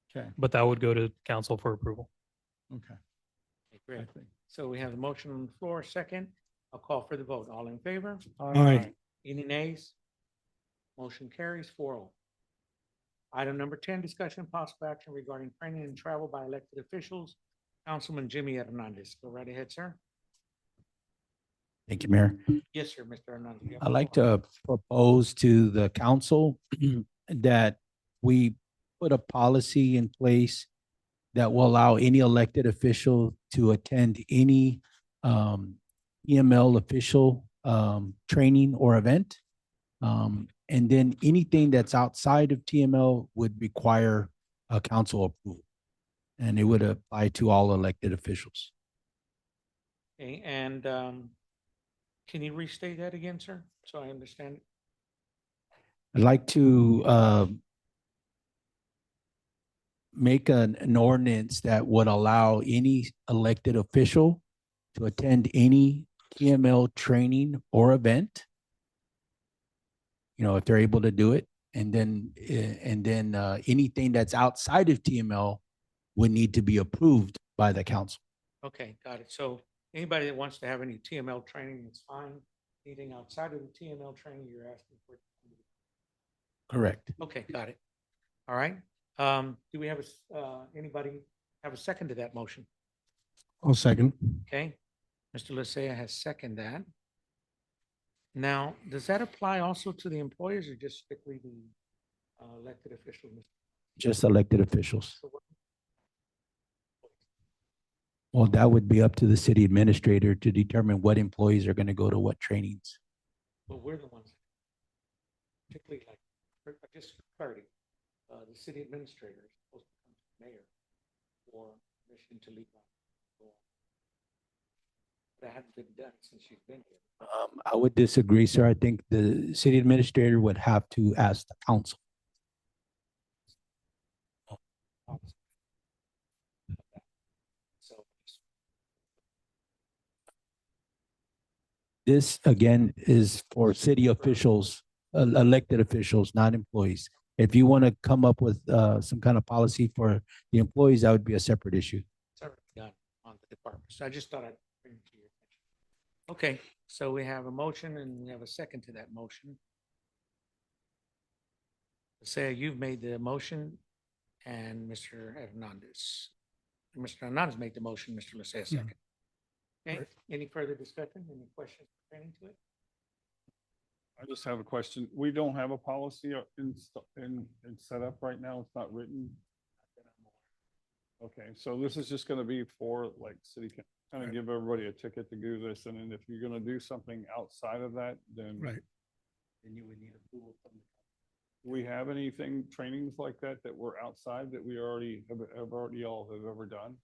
Okay, But that would go to council for approval. okay. Okay, great. So we have the motion on the floor, second. I'll call for the vote. All in favor? Aye. Any nays? Motion carries 4-0. Item number 10, discussion and possible action regarding training and travel by elected officials. Councilman Jimmy Hernandez. Go right ahead, sir. Thank you, Mayor. Yes, sir, Mr. Hernandez. You have I'd the like floor. to propose to the council that we put a policy in place that will allow any elected official to attend any EML official training or event. And then anything that's outside of TML would require a council approval. And it would apply to all elected officials. Okay, and can you restate that again, sir? So I understand. I'd like to make an ordinance that would allow any elected official to attend any TML training or event, you know, if they're able to do it. And then anything that's outside of TML would need to be approved by the council. Okay, got it. So Anybody that wants to have any TML training, it's fine. Anything outside of the TML training, you're asking for. Correct. Okay, got it. All right. Do we have anybody have a second to that motion? I'll second. Okay. Mr. Lysia has seconded that. Now, does that apply also to the employers or just strictly the elected officials? Just elected officials. So what- Well, that would be up to the city administrator to determine what employees are going to go to what trainings. But we're the ones, particularly like, just for clarity, the city administrator is supposed to come to the mayor for permission to leave. That hasn't been done since you've been here. I would disagree, sir. I think the city administrator would have to ask the council. So, This, again, is for city officials, elected officials, not employees. If you want to come up with some kind of policy for the employees, that would be a separate issue. it's already done on the department. So I just thought I'd bring it to your attention. Okay, so we have a motion and we have a second to that motion. Say you've made the motion and Mr. Hernandez. Mr. Hernandez made the motion, Mr. Lysia second. Okay, any further discussion, any questions pertaining to it? I just have a question. We don't have a policy in set up right now. It's not written. Okay, so this is just gonna be for like city, kind of give everybody a ticket to do this, and then if you're gonna do something outside of that, then. Right. Then you would need approval from the. Do we have anything, trainings like that were outside that we already have already all have ever done?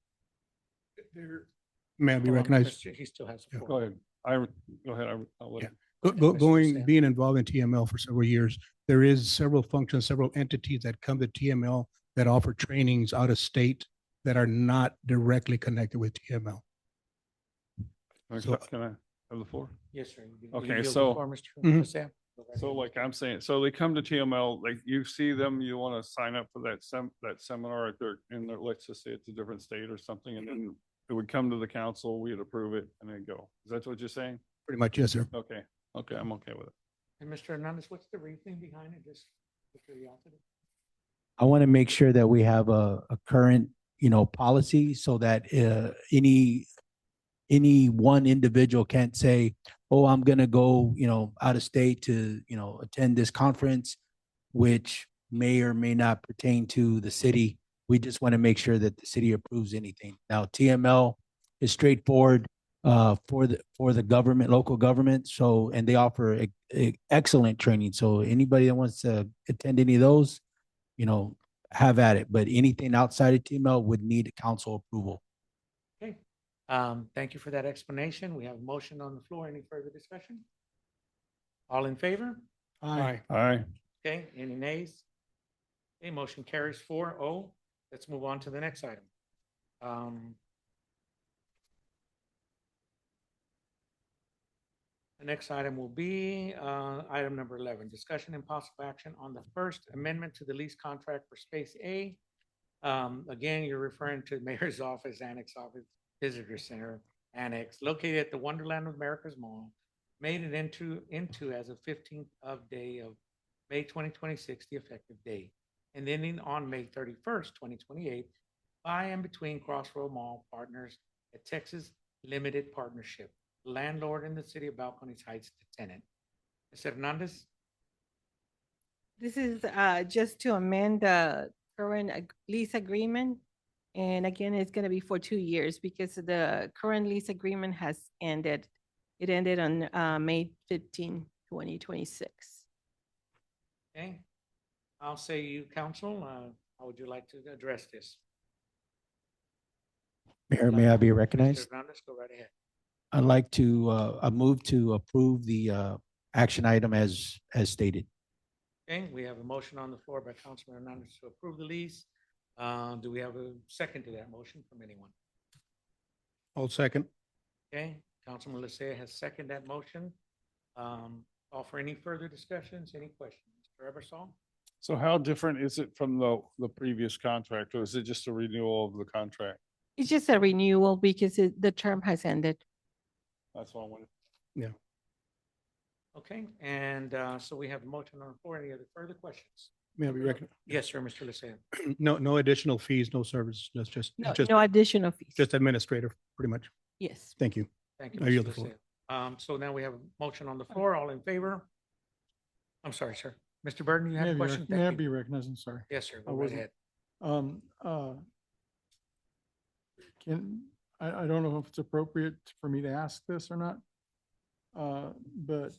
May I be Hold on, recognized? He still has. Yeah. the Go floor. ahead. Go ahead. I'll let. Yeah. Okay, Mr. Lysia. Being involved in TML for several years, there is several functions, several entities that come to TML that offer trainings out of state that are not directly connected with TML. So- Can I have the floor? Yes, sir. You Okay, yield the so- floor, Mr. Mhm. Lysia. Go right So ahead. like I'm saying, so they come to TML, like you see them, you want to sign up for that seminar at let's just say it's a different state or something, and then it would come to the council, we'd approve it and then go. Is that what you're saying? Pretty much, yes, sir. Okay, I'm okay with it. And Mr. Hernandez, what's the reasoning behind it? Just for curiosity? I want to make sure that we have a current, policy so that any one individual can't say, oh, I'm going to go, out of state to, attend this conference, which may or may not pertain to the city. We just want to make sure that the city approves anything. Now, TML is straightforward for the government, local government. So, and they offer excellent training. So anybody that wants to attend any of those, have at it. But anything outside of TML would need council approval. Okay, thank you for that explanation. We have a motion on the floor. Any further discussion? All in favor? Aye. Aye. Okay, any nays? Okay, motion carries 4-0. Let's move on to the next item. The next item will be item number 11, discussion and possible action on the first amendment to the lease contract for Space A. Again, you're referring to the mayor's office, annex office, visitor center, annex, located at the Wonderland of America's Mall, made it into as of 15th of day of May 2026, the effective date, and ending on May 31st, 2028, by and between Crossroad Mall Partners, a Texas Limited Partnership, landlord in the city of Balcones Heights, the tenant. Mr. Hernandez? This is just to amend the current lease agreement. And again, it's going to be for 2 years because the current lease agreement has ended. It ended on May 15, 2026. Okay. I'll say you, counsel, how would you like to address this? Mayor, may I be recognized? Mr. Hernandez, go right ahead. I'd like to, I move to approve the action item as stated. Okay, we have a motion on the floor by Councilman Hernandez to approve the lease. Do we have a second to that motion from anyone? I'll second. Okay, Councilman Lysia has seconded that motion. Call for any further discussions, any questions? Mr. Ebersol? So how different is it from the previous contract, or is it just a renewal of the contract? It's just a renewal because the term has ended. That's all I wanted. Okay, and so we have a motion on the floor. Any other further questions? May I be recognized? Yes, sir, Mr. Lysia. No additional fees, no service, just No additional fees. just administrative, pretty much. Yes. Thank you. Thank you, I yield Mr. the floor. Lysia. So now we have a motion on the floor. All in favor? I'm sorry, sir. Mr. Burton, you had a question? May I Thank be you. recognized? I'm sorry. Yes, sir. I Go right wasn't- ahead. I don't know if it's appropriate for me to ask this or not. But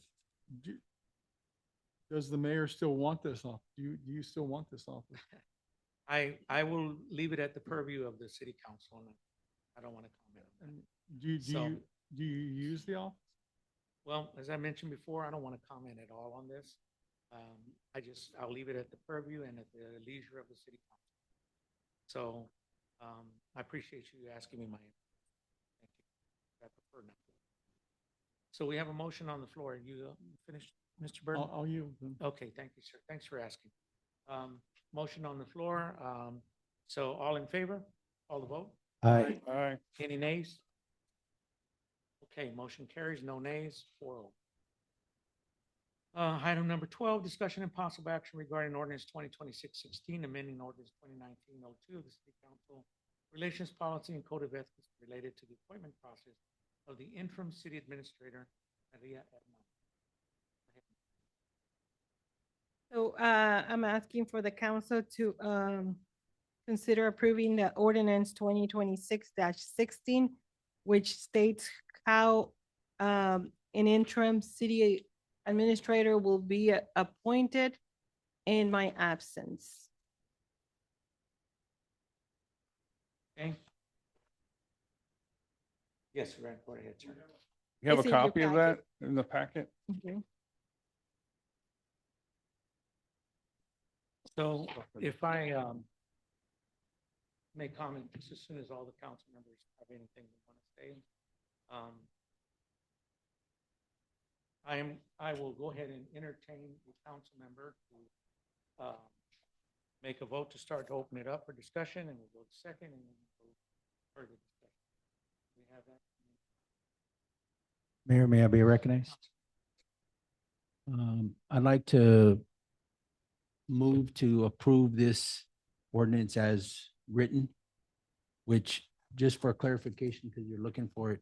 does the mayor still want this off? Do you still want this office? I will leave it at the purview of the city council, and I don't want to comment on And So- do you use the office? that. Well, as I mentioned before, I don't want to comment at all on this. I'll leave it at the purview and at the leisure of the city council. So, I appreciate you asking me my. Thank you. I prefer not to. So we have a motion on the floor. You finished, Mr. Burton? I'll yield then. Okay, thank you, sir. Thanks for asking. Motion on the floor. So all in favor? All the vote? Aye. All right. Any nays? Okay, motion carries. No nays. 4-0. Item number 12, discussion and possible action regarding ordinance 2026-16, amending ordinance 2019-02 of the city council relations policy and code of ethics related to the appointment process of the interim city administrator, Maria Edmond. So I'm asking for the council to consider approving the ordinance 2026-16, which states how an interim city administrator will be appointed in my absence. Okay. Yes, Rand, go ahead, sir. You have It's a in your copy of that packet. in the packet? Okay. So if I make comment just as soon as all the council members have anything they want to say. I will go ahead and entertain the council member to make a vote to start to open it up for discussion, and we'll go to second and then we'll go further discussion. We have that. Mayor, may I be recognized? I'd like to move to approve this ordinance as written, which, just for clarification, because you're looking for it,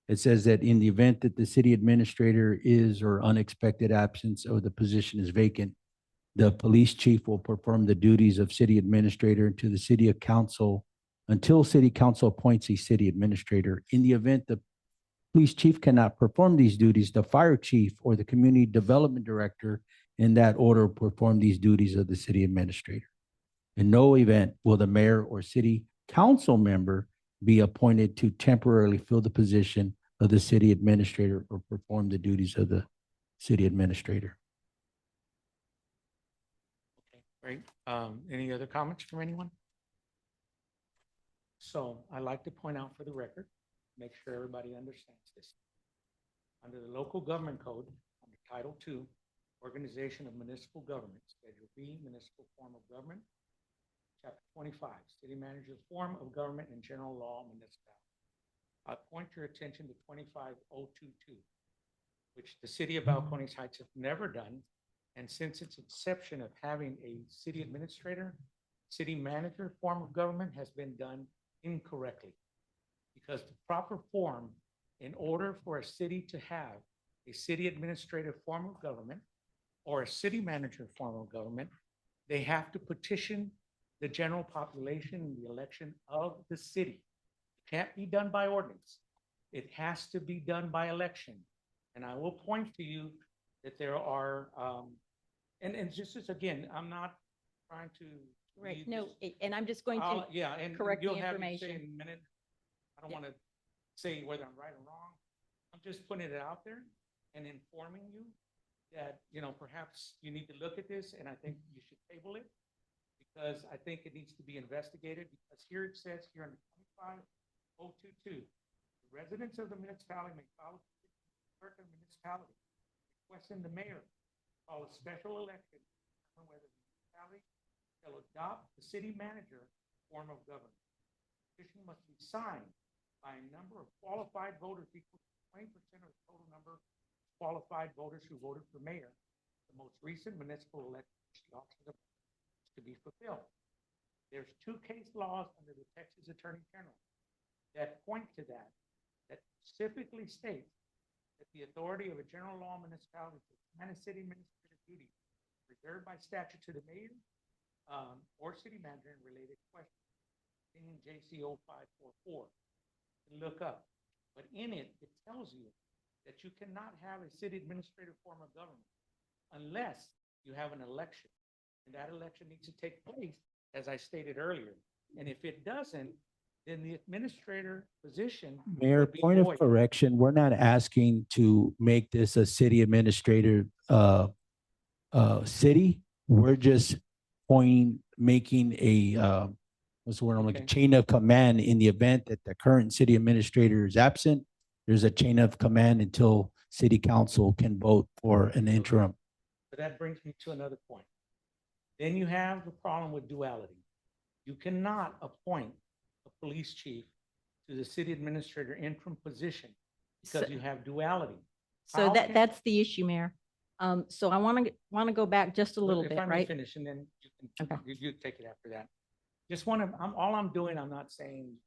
it says that in the event that the city administrator is or unexpected absence or the position is vacant, the police chief will perform the duties of city administrator to the city council until city council appoints a city administrator. In the event the police chief cannot perform these duties, the fire chief or the community development director in that order perform these duties of the city administrator. In no event will the mayor or city council member be appointed to temporarily fill the position of the city administrator or perform the duties of the city administrator. Okay, great. Any other comments from anyone? So I'd like to point out for the record, make sure everybody understands this. Under the local government code, under Title II, Organization of Municipal Government, Schedule B, Municipal Form of Government, Chapter 25, City Manager's Form of Government and General Law Municipality. I point your attention to 25022, which the city of Balcones Heights has never done. And since its inception of having a city administrator, city manager form of government has been done incorrectly. Because the proper form, in order for a city to have a city administrative form of government or a city manager form of government, they have to petition the general population in the election of the city. It can't be done by ordinance. It has to be done by election. And I will point to you that there are, and just as, again, I'm not trying to. Right, lead no, this. and I'm just going to Yeah, and correct the you'll have me say information. in a minute. I don't Yeah. want to say whether I'm right or wrong. I'm just putting it out there and informing you that, perhaps you need to look at this, and I think you should table it because I think it needs to be investigated, because here it says here in 25022, the residents of the municipality may file a petition to the clerk of the municipality requesting the mayor call a special election to determine whether the municipality shall adopt the city manager form of government. The petition must be signed by a number of qualified voters equal to 20% of the total number of qualified voters who voted for mayor. The most recent municipal election to be fulfilled. There's two case laws under the Texas Attorney General that point to that specifically states that the authority of a general law municipality to assign a city administrative duty reserved by statute to the mayor or city manager in related questions. In JCO 544, look up. But in it, it tells you that you cannot have a city administrative form of government unless you have an election. And that election needs to take place, as I stated earlier. And if it doesn't, then the administrator position. Mayor, would be point of void. correction, we're not asking to make this a city administrator city. We're just making a what's the word I'm looking, Okay. chain of command in the event that the current city administrator is absent. There's a chain of command until city council can vote for an interim. But that brings me to another point. Then you have the problem with duality. You cannot appoint a police chief to the city administrator interim position because So- you have duality. So How can- that's the issue, Mayor. So I want to go back just a little If bit, I may right? finish, and then you can, Okay. you take it after that. Just want to, all I'm doing, I'm not saying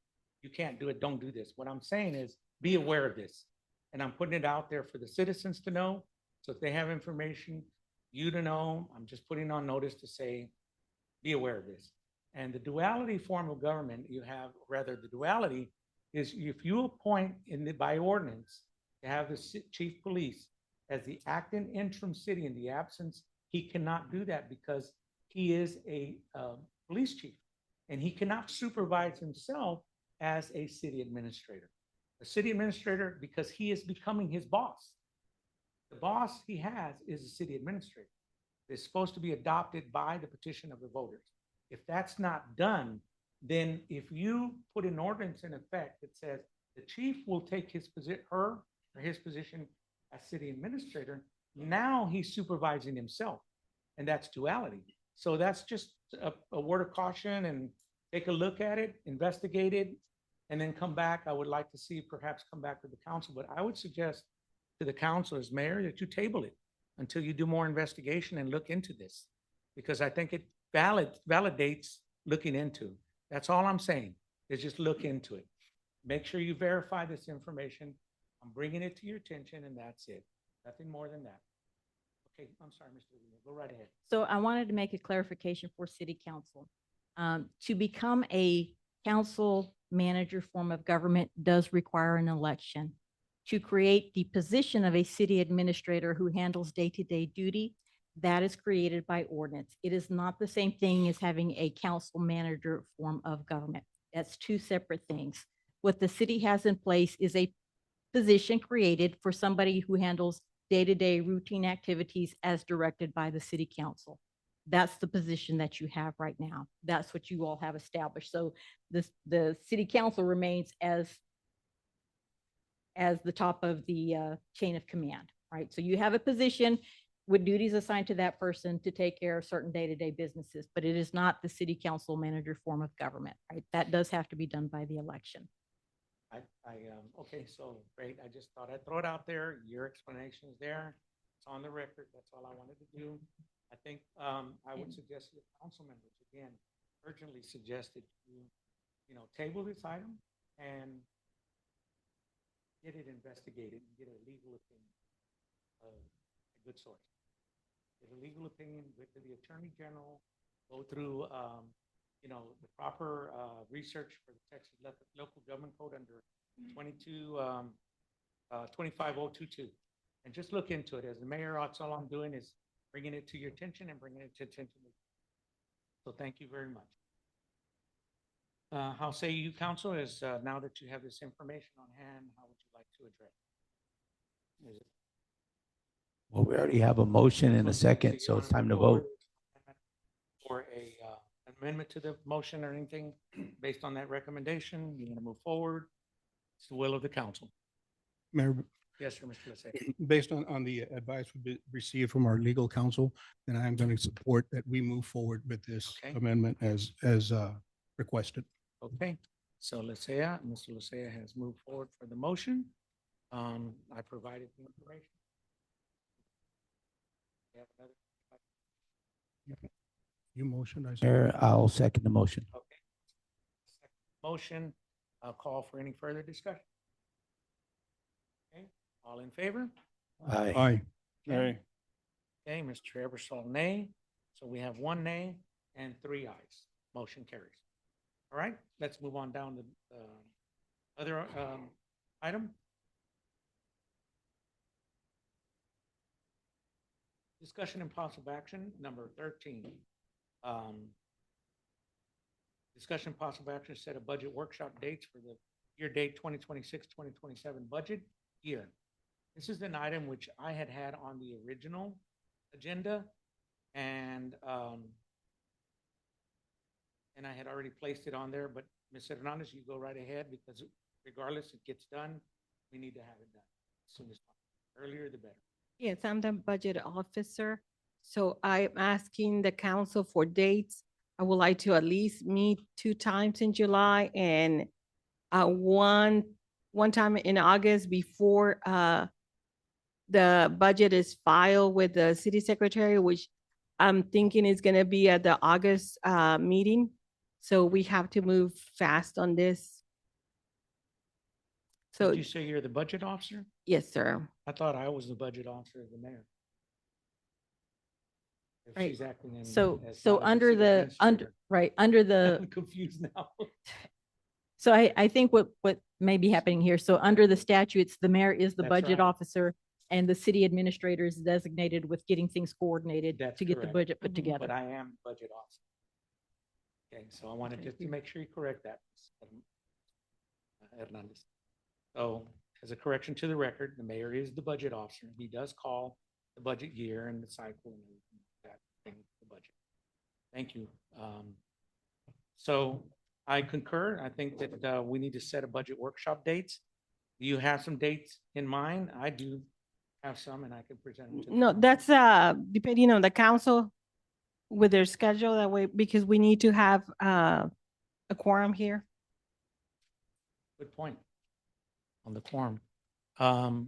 you can't do it, don't do this. What I'm saying is be aware of this. And I'm putting it out there for the citizens to know. So if they have information, you to know, I'm just putting on notice to say, be aware of this. And the duality form of government you have, rather the duality is if you appoint by ordinance to have the chief police as the acting interim city in the absence, he cannot do that because he is a police chief and he cannot supervise himself as a city administrator. A city administrator, because he is becoming his boss. The boss he has is a city administrator. It's supposed to be adopted by the petition of the voters. If that's not done, then if you put an ordinance in effect that says the chief will take his position, her or his position as city administrator, now he's supervising himself, and that's duality. So that's just a word of caution, and take a look at it, investigate it, and then come back. I would like to see perhaps come back to the council, but I would suggest to the council as mayor that you table it until you do more investigation and look into this, because I think it validates looking into. That's all I'm saying, is just look into it. Make sure you verify this information. I'm bringing it to your attention, and that's it. Nothing more than that. Okay, I'm sorry, Mr. Levine, go right ahead. So I wanted to make a clarification for city council. To become a council manager form of government does require an election. To create the position of a city administrator who handles day-to-day duty, that is created by ordinance. It is not the same thing as having a council manager form of government. That's two separate things. What the city has in place is a position created for somebody who handles day-to-day routine activities as directed by the city council. That's the position that you have right now. That's what you all have established. So the city council remains as the top of the chain of command, right? So you have a position with duties assigned to that person to take care of certain day-to-day businesses, but it is not the city council manager form of government, right? That does have to be done by the election. Okay, so great. I just thought I'd throw it out there. Your explanation is there. It's on the record. That's all I wanted to do. I think I would suggest to the council members, again, urgently suggest that you know, table this item and get it investigated and get a legal opinion of a good source. Get a legal opinion with the Attorney General, go through, you know, the proper research for the Texas Local Government Code under 25022, and just look into it. As the mayor, that's all I'm doing is bringing it to your attention and bringing it to attention. So thank you very much. How say you, council, is now that you have this information on hand, how would you like to address it? Well, we already have a motion and a second, so it's time to vote. Or an amendment to the motion or anything based on that recommendation? You want to move forward? It's the will of the council. Mayor, Yes, sir, Mr. Lasay. based on the advice we received from our legal counsel, then I am going to support that we move forward with this Okay. amendment as requested. Okay, so Mr. Lasea has moved forward for the motion. I provided the information. You have another- You motion, I Mayor, I'll second the motion. Okay. Motion, I'll call for any further discussion. Okay, all in favor? Aye. Aye. Nay. Okay, Mr. Eversol, nay. So we have one nay and three ayes. Motion carries. All right, let's move on down to other item. Discussion and possible action, number 13. Discussion and possible action, set a budget workshop dates for the year date 2026-2027 budget year. This is an item which I had on the original agenda, and I had already placed it on there, but Ms. Hernandez, you go right ahead, because regardless, it gets done, we need to have it done as soon as possible. Earlier, the better. Yes, I'm the budget officer. So I'm asking the council for dates. I would like to at least meet 2 times in July and one time in August before the budget is filed with the city secretary, which I'm thinking is gonna be at the August meeting. So we have to move fast on this. So, Did you say you're the budget officer? yes, sir. I thought I was the budget officer of the mayor. If Right. she's acting in. So, as so not as under city the, administrator. under the, I'm confused now. so I think what may be happening here, so under the statutes, the mayor is the That's budget right. officer and the city administrator is designated with getting things coordinated That's to get the correct. budget put But together. I am budget officer. Okay, so I wanted just to make sure you correct that. Hernandez. So as a correction to the record, the mayor is the budget officer. He does call the budget year and the cycle and everything like that thing, the budget. Thank you. So I concur. I think that we need to set a budget workshop dates. Do you have some dates in mind? I do have some, and I can present them to the No, council. that's depending on the council with their schedule that way, because we need to have a quorum here. Good point on the quorum.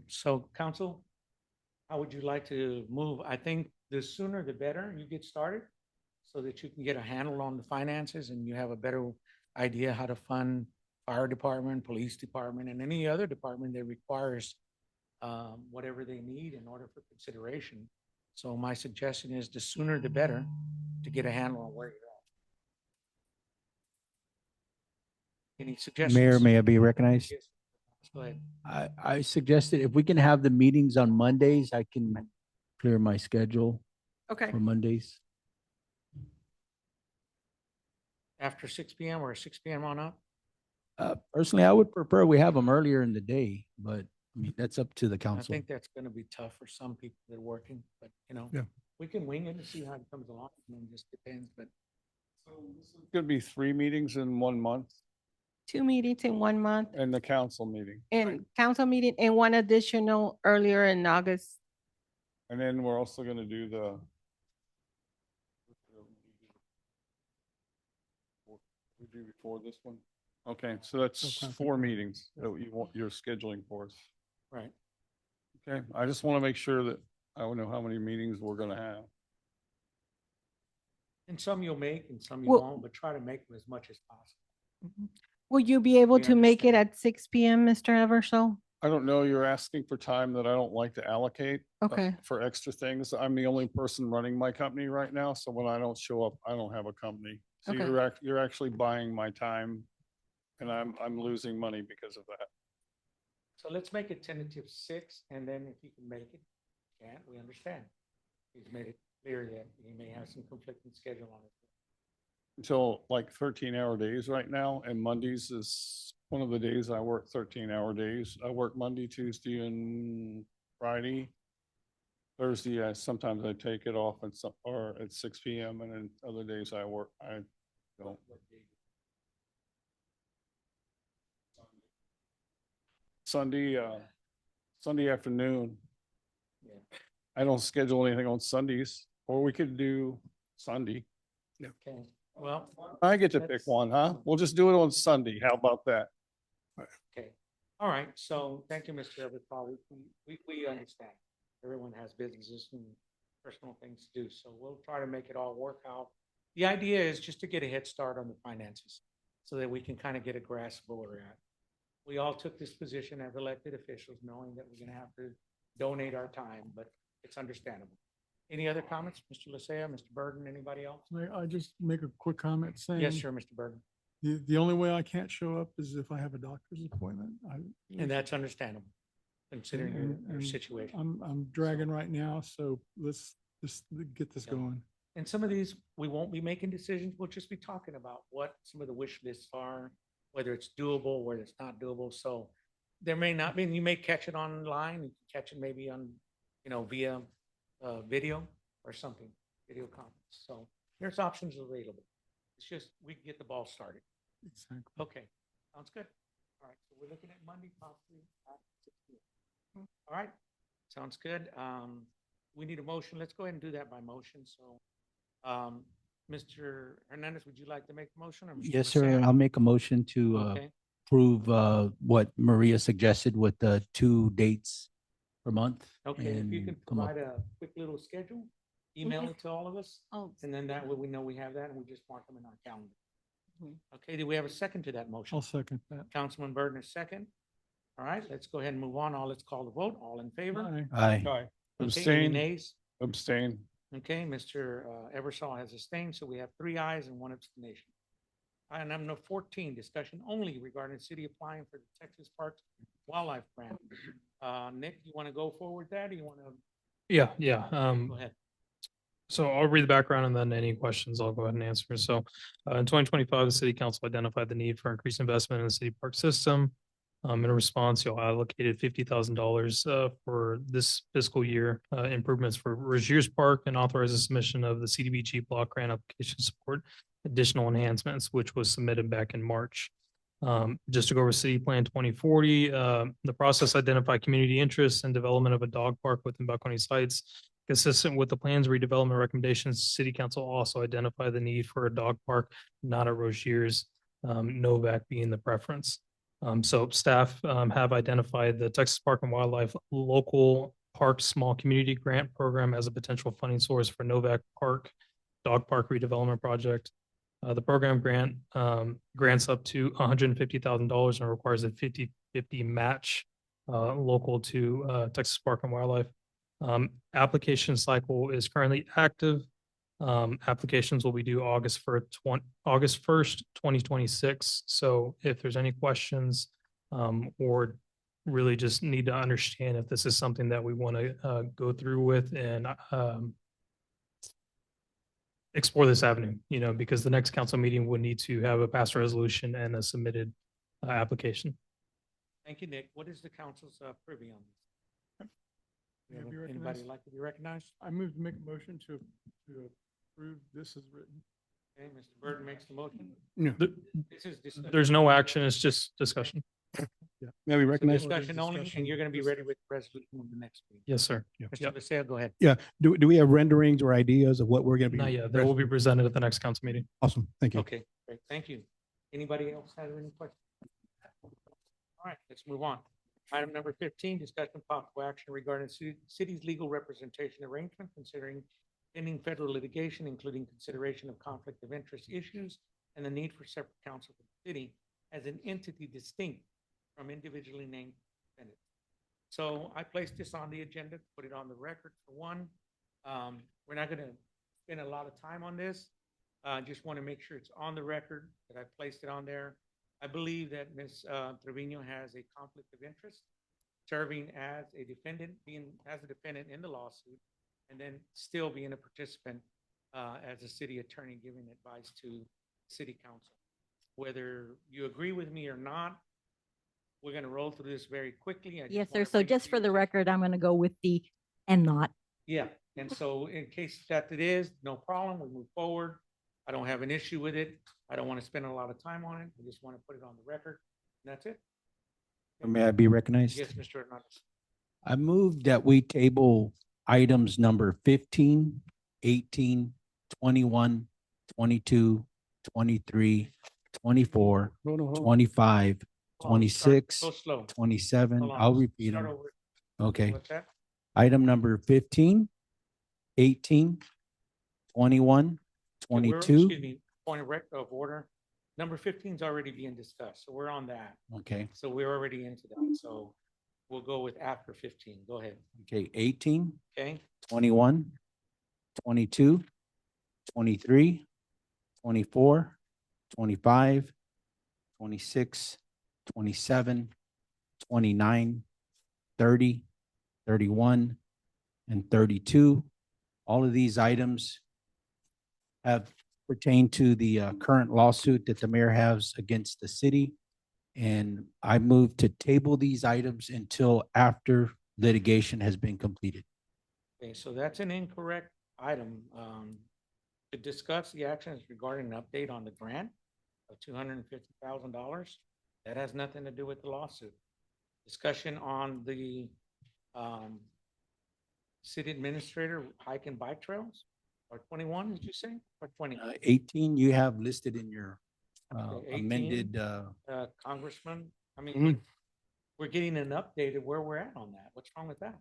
So council, how would you like to move? I think the sooner the better you get started, so that you can get a handle on the finances and you have a better idea how to fund fire department, police department, and any other department that requires whatever they need in order for consideration. So my suggestion is the sooner the better to get a handle on where you're at. Any suggestions? Mayor, may I be recognized? Yes. Go ahead. I suggested if we can have the meetings on Mondays, I can clear my schedule Okay. for Mondays. After 6 p.m. or 6 p.m. on up? Personally, I would prefer we have them earlier in the day, but I mean, that's up to the I council. think that's gonna be tough for some people that are working, but Yeah. we can wing it and see how it comes along. I mean, it just depends, but Could be 3 meetings in 1 month 2 meetings in 1 month and the council meeting. and council meeting and one additional earlier in August. And then we're also gonna do the we do before this one? Okay, so that's Okay. 4 meetings that you're scheduling for us. right. Okay, I just want to make sure that I don't know how many meetings we're gonna have. And some you'll make and some you Well- won't, but try to make them as much as possible. Will you be able We to make it understand. at 6 PM, Mr. Eversole? I don't know, you're asking for time that I don't like to allocate. Okay. For extra things. I'm the only person running my company right now, so when I don't show up, I don't have a company. So Okay. you're actually buying my time and I'm losing money because of that. So let's make it tentative 6, and then if you can make it, can't, we understand. He's made it clear that he may have some conflicting schedule on it. Until like 13-hour days right now, and Mondays is one of the days I work 13-hour days. I work Monday, Tuesday, and Friday. Thursday, sometimes I take it off and or at 6 PM, and then other days I don't. Sunday afternoon. Yeah. I don't schedule anything on Sundays, or we could do Sunday. Okay, well, I get to pick That's- one, huh? We'll just do it on Sunday. How about that? okay, All right, so thank you, Mr. Everett. We understand. Everyone has businesses and personal things to do, so we'll try to make it all work out. The idea is just to get a head start on the finances so that we can kind of get a grasp of where we're at. We all took this position as elected officials, knowing that we're gonna have to donate our time, but it's understandable. Any other comments, Mr. Lysia, Mr. Burden, anybody else? May I just make a quick comment saying? Yes, sir, Mr. Burden, The only way I can't show up is if I have a doctor's appointment. and that's understandable, considering your and situation. I'm dragging right now, so let's just get this Yeah. going. And some of these, we won't be making decisions. We'll just be talking about what some of the wish lists are, whether it's doable, whether it's not doable. So there may not be, you may catch it online, you can catch it maybe on, via video or something, video conference. So there's options available. It's just, we can get the ball started. Exactly. Okay, sounds good. All right, so we're looking at Monday, possibly at 6 p.m. All right, sounds good. We need a motion. Let's go ahead and do that by motion. So, Mr. Hernandez, would you like to make the motion? Or Mr. Yes, sir. Lysia? I'll make a motion to Okay, approve what Maria suggested with the 2 dates per month. okay, if you can and come up- provide a quick little schedule, email it to all of us, Oh, and then that way we know we have that and we just mark them in our calendar. Mhm. Okay, do we have a second to that motion? I'll second that. Councilman Burton is second. All right, let's go ahead and move on. Let's call the vote. All in favor? Aye. Aye. Aye. Okay, any Abstain, nays? abstain. Okay, Mr. Eversol has abstained, so we have 3 ayes and 1 abstention. Item number 14, discussion only regarding city applying for the Texas Parks Wildlife Grant. Nick, you want to go forward that, or you want to, Yeah. go ahead? So I'll read the background and then any questions I'll go ahead and answer. So in 2025, the city council identified the need for increased investment in the city park system. In response, y'all allocated $50,000 for this fiscal year improvements for Rogers Park and authorized the submission of the CDBG block grant application support additional enhancements, which was submitted back in March. Just to go over City Plan 2040, the process identified community interests and development of a dog park within Balcones Heights. Consistent with the plan's redevelopment recommendations, City Council also identified the need for a dog park, not a Rogers, Novak being the preference. So staff have identified the Texas Park and Wildlife Local Park Small Community Grant Program as a potential funding source for Novak Park Dog Park redevelopment project. The program grants up to $150,000 and requires a 50-50 match local to Texas Park and Wildlife. Application cycle is currently active. Applications will be due August 1st, 2026. So if there's any questions or really just need to understand if this is something that we want to go through with and explore this avenue, because the next council meeting would need to have a passed resolution and a submitted application. Thank you, Nick. What is the council's privy on this? May I be Anybody recognized? like to be recognized? I move to make a motion to approve this as written. Okay, Mr. Burton makes the motion. Yeah. This is discussion. There's no action, it's just discussion. Yeah. May I be recognized? Discussion only, and you're going to be ready with the resolution in the next meeting. Yes, sir. Mr. Lysia, go ahead. Yeah. Do we have renderings or ideas of what we're going to be? Not yet. They will be presented at the next council meeting. Awesome. Thank you. Okay, great. Thank you. Anybody else have any questions? All right, let's move on. Item number 15, discussion possible action regarding city's legal representation arrangement considering pending federal litigation, including consideration of conflict of interest issues and the need for separate counsel for the city as an entity distinct from individually named defendants. So I placed this on the agenda, put it on the record for one. We're not going to spend a lot of time on this. Just want to make sure it's on the record that I placed it on there. I believe that Ms. Trevino has a conflict of interest, serving as a defendant, being as a defendant in the lawsuit, and then still being a participant as a city attorney, giving advice to city council. Whether you agree with me or not, we're going to roll through this very quickly. I just yes, wanna sir. So bring it just to for your the attention. record, I'm going to go with the and not. Yeah, and so in case that it is, no problem, we move forward. I don't have an issue with it. I don't want to spend a lot of time on it. I just want to put it on the record. And that's it. May I be recognized? Yes, Mr. Hernandez. I move that we table items number 15, 18, 21, 22, 23, 24, Hold on, hold on. 25, Hold on, start- 26, Go slow. 27. Hold on, I'll repeat start them. over. Okay. What's that? Item number 15, 18, 21, Okay, 22. Excuse me, point of order. Number 15 is already being discussed, so we're on that. Okay. So we're already into that, so we'll go with after 15. Go ahead, Okay, 18, okay? 21, 22, 23, 24, 25, 26, 27, 29, 30, 31, and 32. All of these items have pertained to the current lawsuit that the mayor has against the city. And I move to table these items until after litigation has been completed. Okay, so that's an incorrect item. To discuss the actions regarding an update on the grant of $250,000. That has nothing to do with the lawsuit. Discussion on the city administrator hike and bike trails, or 21, did you say, or 20? 18, you have listed in your Okay, 18. amended, Congressman, I mean, Mhm. we're getting an update of where we're at on that. What's wrong with that?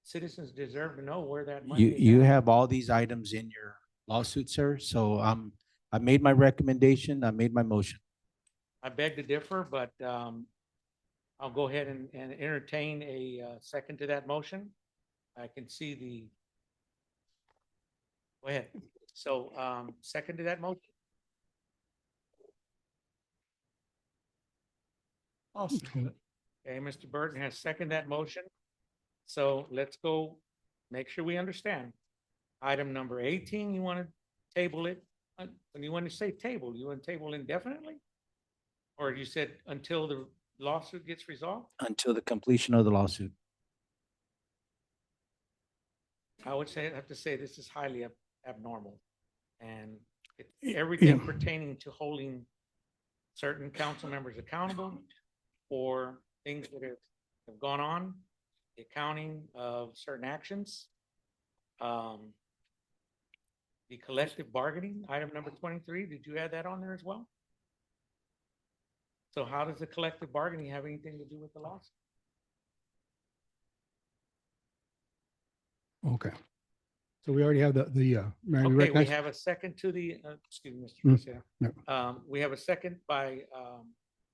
Citizens deserve to know where that money is. you at. have all these items in your lawsuit, sir. So I made my recommendation. I made my motion. I beg to differ, but I'll go ahead and entertain a second to that motion. I can see the, go ahead. So second to that motion. Awesome. Okay, Mr. Burton has seconded that motion. So let's go, make sure we understand. Item number 18, you want to table it? When you want to say table, you want to table indefinitely? Or you said until the lawsuit gets resolved? Until the completion of the lawsuit. I would say, I have to say, this is highly abnormal. And Yeah. everything pertaining to holding certain council members accountable for things that have gone on, the accounting of certain actions. The collective bargaining, item number 23, did you add that on there as well? So how does the collective bargaining have anything to do with the lawsuit? Okay. So we already have may I Okay, we recognize? have a second to the, excuse me, Mr. Mm, Garcia. We have a second by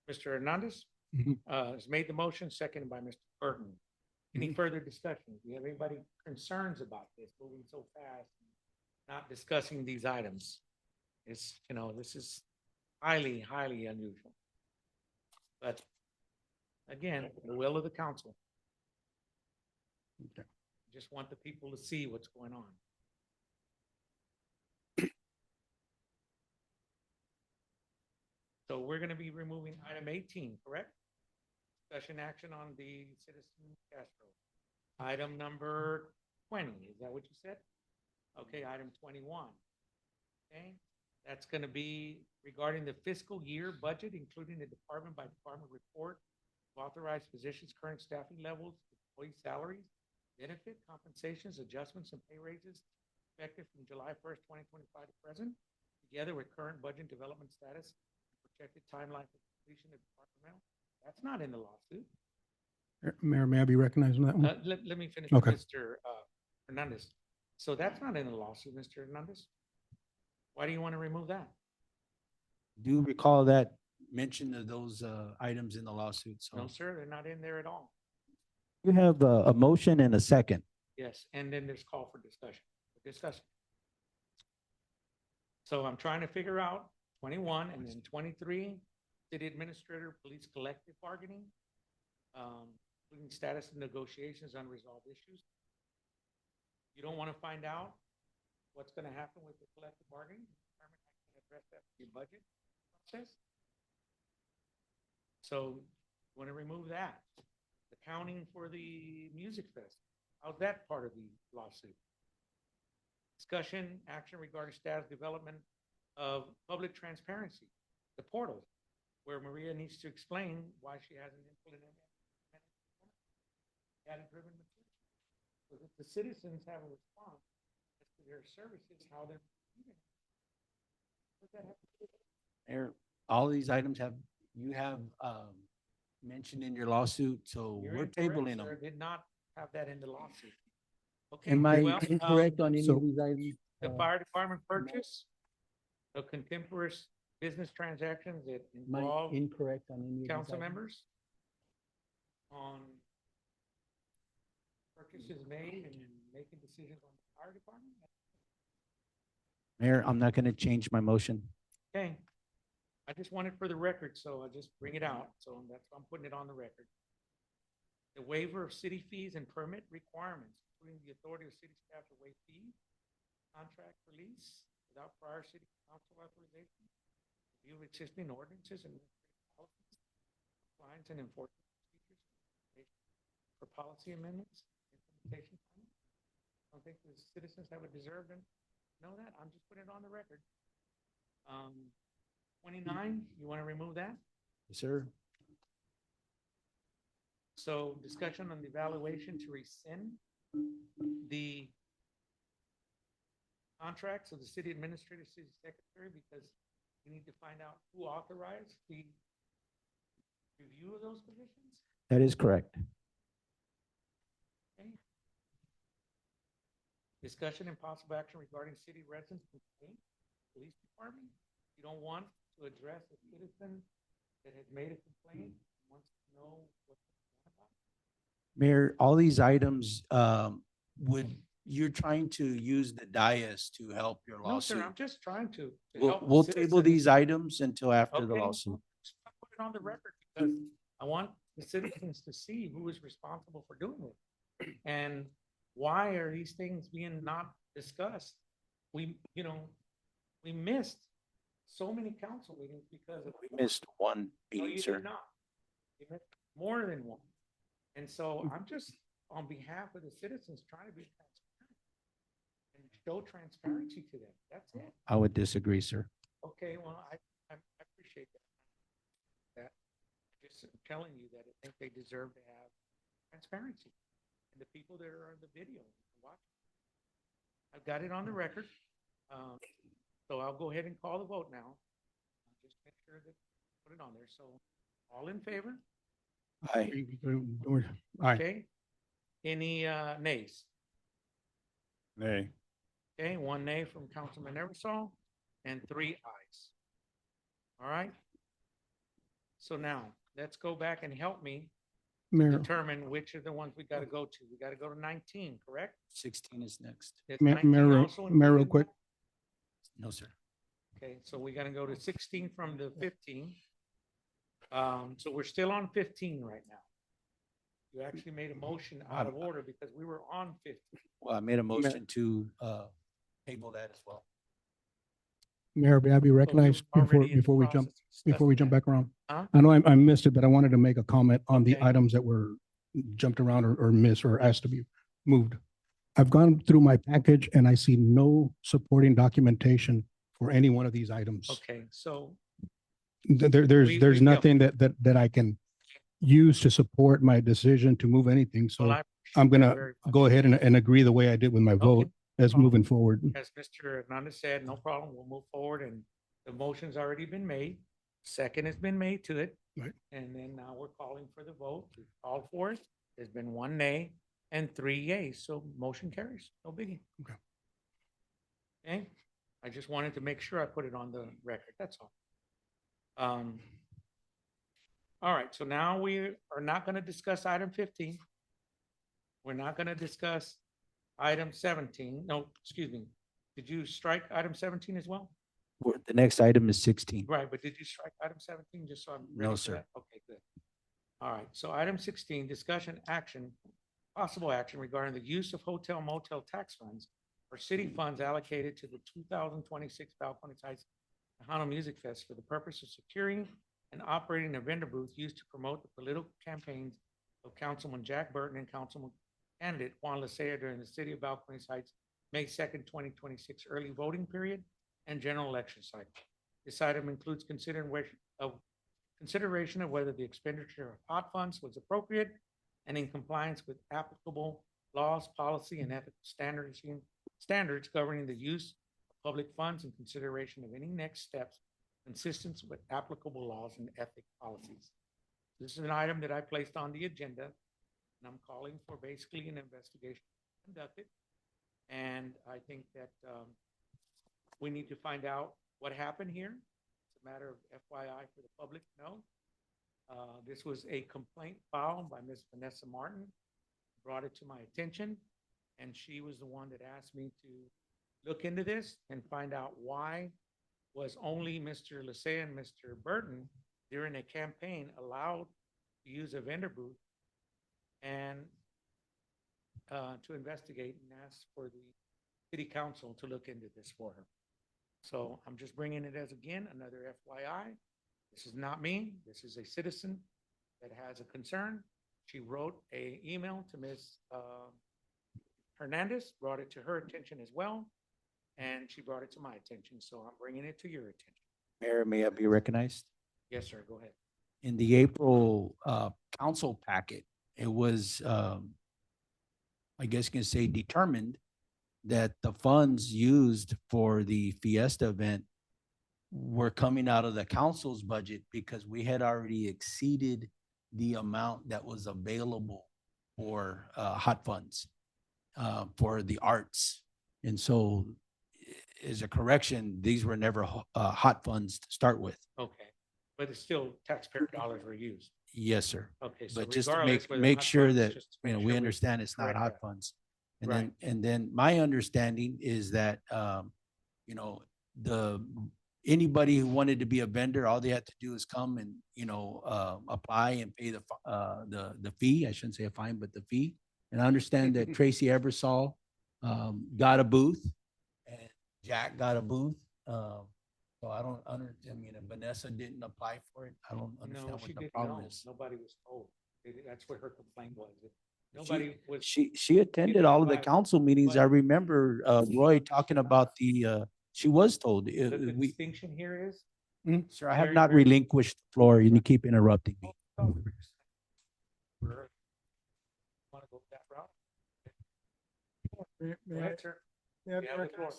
Mr. Hernandez. Mhm. Has made the motion, seconded by Mr. Burton. Any further discussion? Do you have anybody concerns about this moving so fast, not discussing these items? It's, this is highly, highly unusual. But again, the will of the council. Okay. Just want the people to see what's going on. So we're going to be removing item 18, correct? Discussion action on the citizen Castro. Item number 20, is that what you said? Okay, item 21. Okay, that's going to be regarding the fiscal year budget, including the department by department report, authorized positions, current staffing levels, employee salaries, benefit compensations, adjustments, and pay raises effective from July 1st, 2025 to present, together with current budget development status, projected timeline for completion of departmental. That's not in the lawsuit. Mayor, may I be recognized on that one? Let me finish with Okay. Mr. Hernandez. So that's not in the lawsuit, Mr. Hernandez. Why do you want to remove that? Do you recall that mention of those items in the lawsuit? So No, sir, they're not in there at all. you have a motion and a second. Yes, and then there's call for discussion. So I'm trying to figure out 21 and then 23, city administrator, police collective bargaining, including status of negotiations, unresolved issues. You don't want to find out what's going to happen with the collective bargaining? Determine how you can address that with your budget process? So you want to remove that. Accounting for the music fest. How's that part of the lawsuit? Discussion, action regarding status development of public transparency, the portal, where Maria needs to explain why she hasn't implemented data-driven material. So that the citizens have a response as to their services, how they're receiving it. What does that have to do with it? Mayor, all these items you have mentioned in your lawsuit, so You're we're incorrect, tabling sir. them. Did not have that in the lawsuit. Okay, Am I well, incorrect on any so- of these items? the fire department purchase of contemporary business transactions that Am I involve incorrect on any of these council items? members on purchases made and making decisions on the fire department? Mayor, I'm not going to change my motion. Okay. I just want it for the record, so I just bring it out. So that's why I'm putting it on the record. The waiver of city fees and permit requirements, including the authority of city staff to waive fees, contract release without prior city council authorization, review of existing ordinances and policies, compliance and enforcement procedures for policy amendments, implementation plan. I don't think the citizens have a deserve to know that. I'm just putting it on the record. 29, you want to remove that? Yes, sir. So discussion on the evaluation to rescind the contracts of the city administrator, city secretary, because we need to find out who authorized the review of those positions. That is correct. Okay. Discussion and possible action regarding city residents complaint, police department. You don't want to address a citizen that has made a complaint, wants to know what's about. Mayor, all these items, you're trying to use the dais to help your No, sir, lawsuit. I'm just trying to We'll, help we'll table citizens. these items until after the Okay, lawsuit. just put it on the record because I want the citizens to see who is responsible for doing it. And why are these things being not discussed? We missed so many council meetings because of. We missed one No, meeting, you sir. did not. You missed more than one. And so I'm just, on behalf of the citizens, trying to be transparent and show transparency to them. That's it. I would disagree, sir. Okay, well, I appreciate that. Just telling you that I think they deserve to have transparency. And the people that are on the video, watch. I've got it on the record. So I'll go ahead and call the vote now. Just make sure that, put it on there. So all in favor? Aye. Aye. Okay. Any nays? Nay. Okay, one nay from Councilman Eversol and 3 ayes. All right. So now let's go back and help me Mayor, determine which are the ones we got to go to. We got to go to 19, correct? 16 is next. Is Mayor, 19 also Mayor, real included? quick. No, sir. Okay, so we got to go to 16 from the 15. So we're still on 15 right now. You actually made a motion out of order because we were on 15. Well, I made a motion to table that as well. Mayor, may I be recognized already in the before we process jump, of before we discussing jump back around? Huh? I know I missed it, but I wanted to make a comment on the Okay. items that were jumped around or missed or asked to be moved. I've gone through my package and I see no supporting documentation for any one of these items. Okay, so There's We- there's we go. nothing that I can use to support my decision to move anything. well, So I I'm appreciate that gonna very much. go ahead and agree the way I did with my vote as problem. moving forward. As Mr. Hernandez said, no problem. We'll move forward and the motion's already been made. Second has been made to it. Right. And then now we're calling for the vote. We called for it. There's been 1 nay and 3 yeas, so motion carries. No biggie. Okay. Okay, I just wanted to make sure I put it on the record. That's all. All right, so now we are not going to discuss item 15. We're not going to discuss item 17. No, excuse me. Did you strike item 17 as well? The next item is 16. Right, but did you strike item 17 just so I'm ready No, for sir. that? Okay, good. All right, so item 16, discussion action, possible action regarding the use of hotel motel tax funds or city funds allocated to the 2026 Balcones Heights Tejano Music Fest for the purpose of securing and operating a vendor booth used to promote the political campaigns of Councilman Jack Burton and Councilman candidate Juan Lasea during the city of Balcones Heights, May 2nd, 2026 early voting period and general election cycle. This item includes consideration of whether the expenditure of hot funds was appropriate and in compliance with applicable laws, policy, and ethical standards governing the use of public funds and consideration of any next steps consistent with applicable laws and ethic policies. This is an item that I placed on the agenda, and I'm calling for basically an investigation conducted. And I think that we need to find out what happened here. It's a matter of FYI for the public to know. This was a complaint filed by Ms. Vanessa Martin, brought it to my attention, and she was the one that asked me to look into this and find out why was only Mr. Lisea and Mr. Burton during a campaign allowed to use a vendor booth and to investigate and ask for the city council to look into this for her. So I'm just bringing it as, again, another FYI. This is not me. This is a citizen that has a concern. She wrote an email to Ms. Hernandez, brought it to her attention as well, and she brought it to my attention. So I'm bringing it to your attention. Mayor, may I be recognized? Yes, sir. Go ahead. In the April council packet, it was, I guess you can say, determined that the funds used for the Fiesta event were coming out of the council's budget because we had already exceeded the amount that was available for hot funds for the arts. And so as a correction, these were never hot funds to start with. Okay. But it's still taxpayer dollars were used. Yes, sir. Okay. So But just to regardless whether make hot sure funds, that, just to make we sure we understand it's not correct hot that. funds. And Right. then my understanding is that, anybody who wanted to be a vendor, all they had to do is come and, apply and pay the fee. I shouldn't say a fine, but the fee. And I understand that Tracy Eversole got a booth and Jack got a booth. So I don't if Vanessa didn't apply for it, I don't understand No, what she the didn't problem know. is. Nobody was told. That's what her complaint was. Nobody was. She attended all of the council meetings. I remember Roy talking about she was told. The distinction here is. Sir, I have very, not very- relinquished the floor and you keep interrupting me. Want to go that route? Go ahead, sir. You have the floor.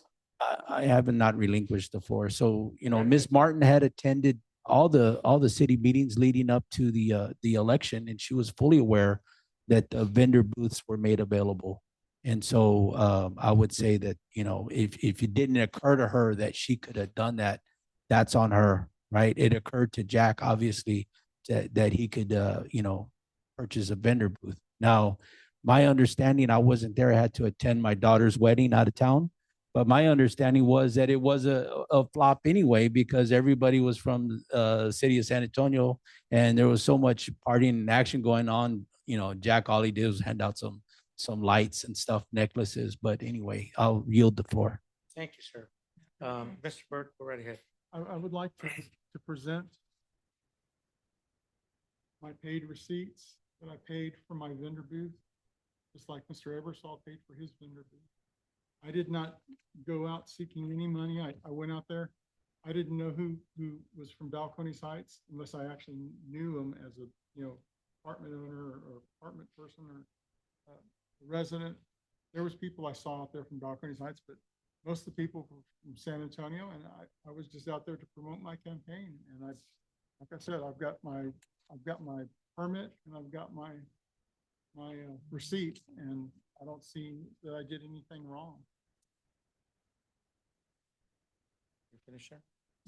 I haven't not relinquished the floor. So, Ms. Martin had attended all the city meetings leading up to the election, and she was fully aware that the vendor booths were made available. And so I would say that, if it didn't occur to her that she could have done that, that's on her, right? It occurred to Jack, obviously, that he could, purchase a vendor booth. Now, my understanding, I wasn't there. I had to attend my daughter's wedding out of town. But my understanding was that it was a flop anyway, because everybody was from the city of San Antonio and there was so much partying and action going on. Jack, all he did was hand out some lights and stuff, necklaces. But anyway, I'll yield the floor. Thank you, sir. Mr. Burke, go right ahead. I would like to present my paid receipts that I paid for my vendor booth, just like Mr. Eversole paid for his vendor booth. I did not go out seeking any money. I went out there. I didn't know who was from Balcones Heights unless I actually knew him as a, apartment owner or apartment person or resident. There was people I saw out there from Balcones Heights, but most of the people were from San Antonio, and I was just out there to promote my campaign. And like I said, I've got my permit and I've got my receipt, and I don't see that I did anything wrong. You finish, sir?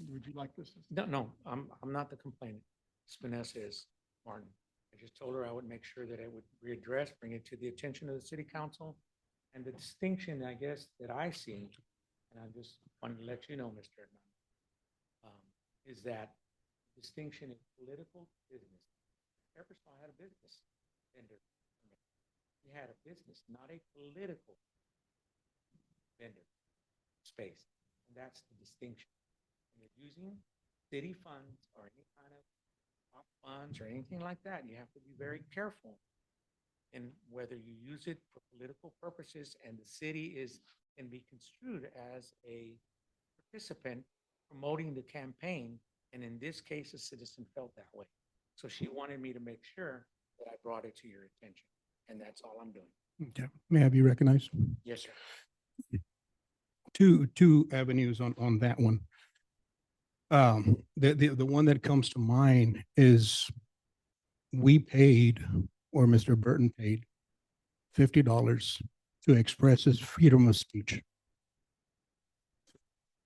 Would you like this? No, I'm not the complainant. Ms. Vanessa is Martin. I just told her I would make sure that it would be addressed, bring it to the attention of the city council. And the distinction, I guess, that I see, and I just wanted to let you know, Mr. Hernandez, is that distinction in political business. Eversole had a business vendor. He had a business, not a political vendor space. And that's the distinction. When you're using city funds or any kind of top funds or anything like that, you have to be very careful in whether you use it for political purposes, and the city can be construed as a participant promoting the campaign. And in this case, a citizen felt that way. So she wanted me to make sure that I brought it to your attention. And that's all I'm doing. Okay, may I be recognized? Yes, sir. Two avenues on that one. The one that comes to mind is we paid, or Mr. Burton paid $50 to express his freedom of speech.